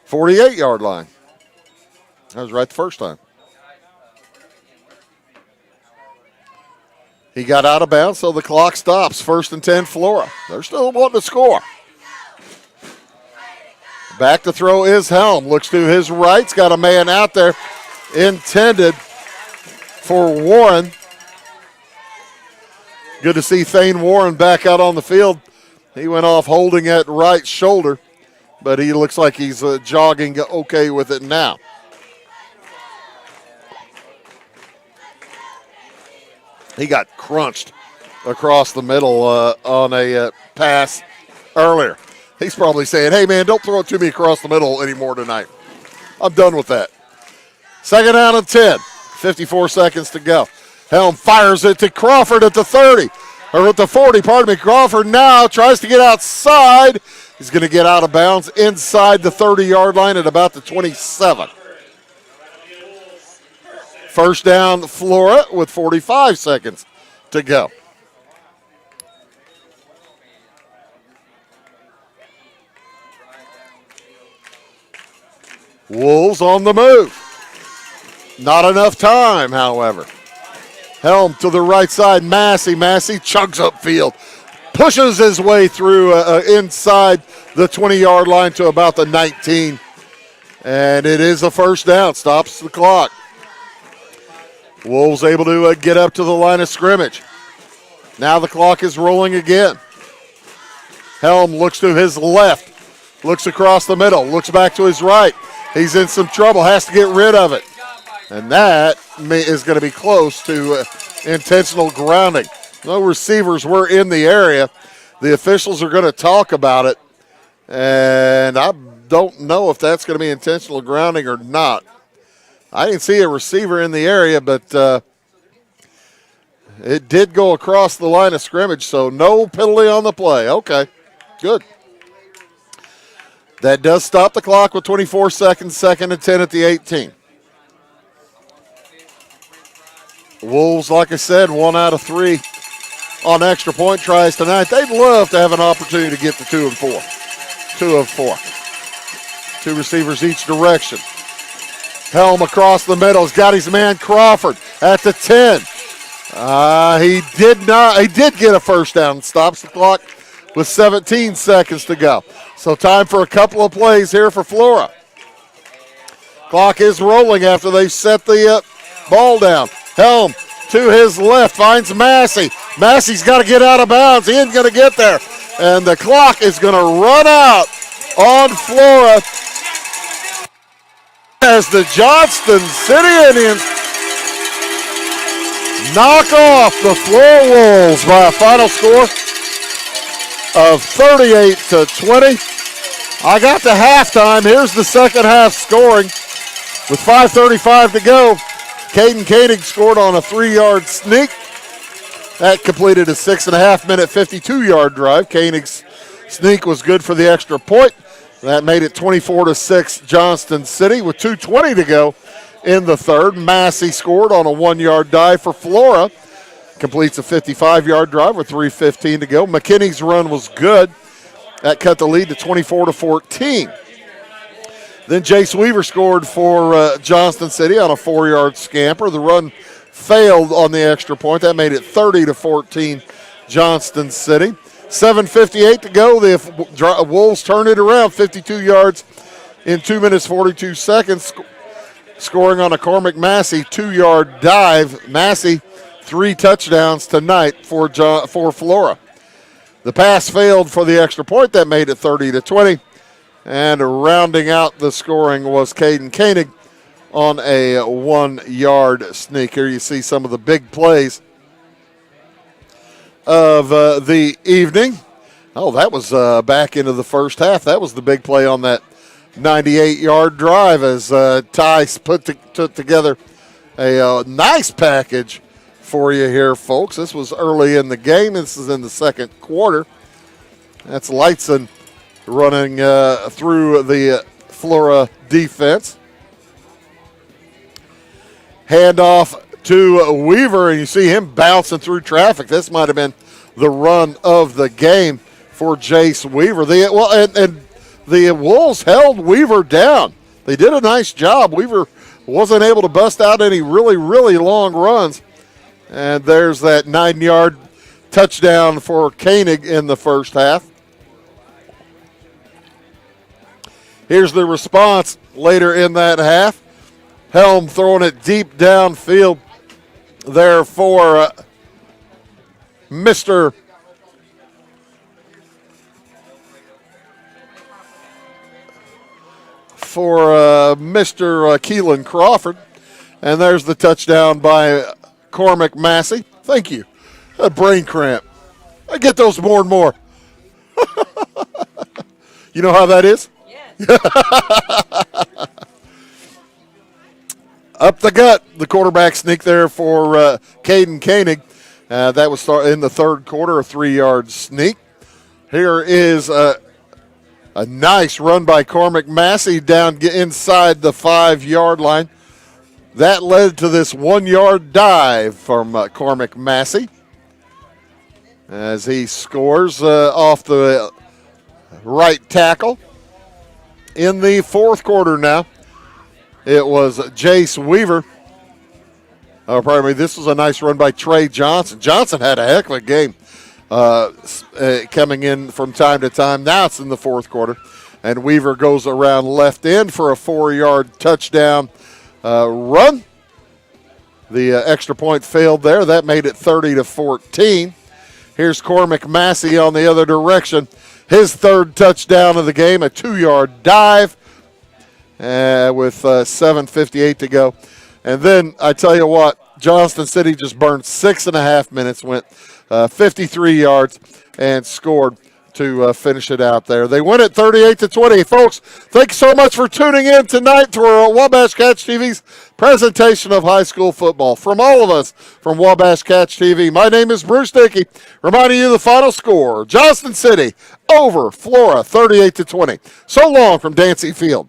48-yard line. That was right the first time. He got out of bounds, so the clock stops. 1st and 10, Flora. They're still wanting to score. Back to throw is Helm. Looks to his right. He's got a man out there intended for Warren. Good to see Thane Warren back out on the field. He went off holding at right shoulder, but he looks like he's jogging okay with it now. He got crunched across the middle on a pass earlier. He's probably saying, hey, man, don't throw it to me across the middle anymore tonight. I'm done with that. Second down and 10. 54 seconds to go. Helm fires it to Crawford at the 30. Or at the 40, pardon me. Crawford now tries to get outside. He's going to get out of bounds inside the 30-yard line at about the 27. First down, Flora, with 45 seconds to go. Wolves on the move. Not enough time, however. Helm to the right side, Massey. Massey chugs upfield. Pushes his way through inside the 20-yard line to about the 19. And it is a first down. Stops the clock. Wolves able to get up to the line of scrimmage. Now the clock is rolling again. Helm looks to his left, looks across the middle, looks back to his right. He's in some trouble, has to get rid of it. And that is going to be close to intentional grounding. No receivers were in the area. The officials are going to talk about it. And I don't know if that's going to be intentional grounding or not. I didn't see a receiver in the area, but it did go across the line of scrimmage, so no penalty on the play. Okay, good. That does stop the clock with 24 seconds, 2nd and 10 at the 18. Wolves, like I said, 1 out of 3 on extra point tries tonight. They'd love to have an opportunity to get to 2 and 4. 2 of 4. 2 receivers each direction. Helm across the middle. He's got his man Crawford at the 10. He did get a first down. Stops the clock with 17 seconds to go. So time for a couple of plays here for Flora. Clock is rolling after they set the ball down. Helm to his left finds Massey. Massey's got to get out of bounds. He ain't going to get there. And the clock is going to run out on Flora as the Johnston City Indians knock off the Flora Wolves by a final score of 38-20. I got to halftime. Here's the second half scoring. With 5:35 to go, Caden Koenig scored on a 3-yard sneak. That completed a 6.5-minute, 52-yard drive. Koenig's sneak was good for the extra point. That made it 24-6 Johnston City with 2:20 to go in the third. Massey scored on a 1-yard dive for Flora. Completes a 55-yard drive with 3:15 to go. McKinney's run was good. That cut the lead to 24-14. Then Jace Weaver scored for Johnston City on a 4-yard scamper. The run failed on the extra point. That made it 30-14 Johnston City. 7:58 to go. The Wolves turn it around, 52 yards in 2 minutes, 42 seconds. Scoring on a Cormac Massey 2-yard dive. Massey 3 touchdowns tonight for Flora. The pass failed for the extra point. That made it 30-20. And rounding out the scoring was Caden Koenig on a 1-yard sneak. Here you see some of the big plays of the evening. Oh, that was back into the first half. That was the big play on that 98-yard drive as Tice took together a nice package for you here, folks. This was early in the game. This is in the second quarter. That's Lightson running through the Flora defense. Handoff to Weaver, and you see him bouncing through traffic. This might have been the run of the game for Jace Weaver. And the Wolves held Weaver down. They did a nice job. Weaver wasn't able to bust out any really, really long runs. And there's that 9-yard touchdown for Koenig in the first half. Here's the response later in that half. Helm throwing it deep downfield there for Mr. Keelan Crawford. And there's the touchdown by Cormac Massey. Thank you. A brain cramp. I get those more and more. You know how that is? Up the gut, the quarterback sneak there for Caden Koenig. That was in the third quarter, a 3-yard sneak. Here is a nice run by Cormac Massey down inside the 5-yard line. That led to this 1-yard dive from Cormac Massey as he scores off the right tackle. In the fourth quarter now, it was Jace Weaver. This was a nice run by Trey Johnson. Johnson had a heck of a game coming in from time to time. Now it's in the fourth quarter. And Weaver goes around left end for a 4-yard touchdown run. The extra point failed there. That made it 30-14. Here's Cormac Massey on the other direction. His third touchdown of the game, a 2-yard dive with 7:58 to go. And then I tell you what, Johnston City just burned 6.5 minutes, went 53 yards, and scored to finish it out there. They win it 38-20. Folks, thanks so much for tuning in tonight to our Wabash Catch TV's presentation of high school football. From all of us from Wabash Catch TV, my name is Bruce Dickey, reminding you the final score, Johnston City over Flora 38-20. So long from Dancy Field.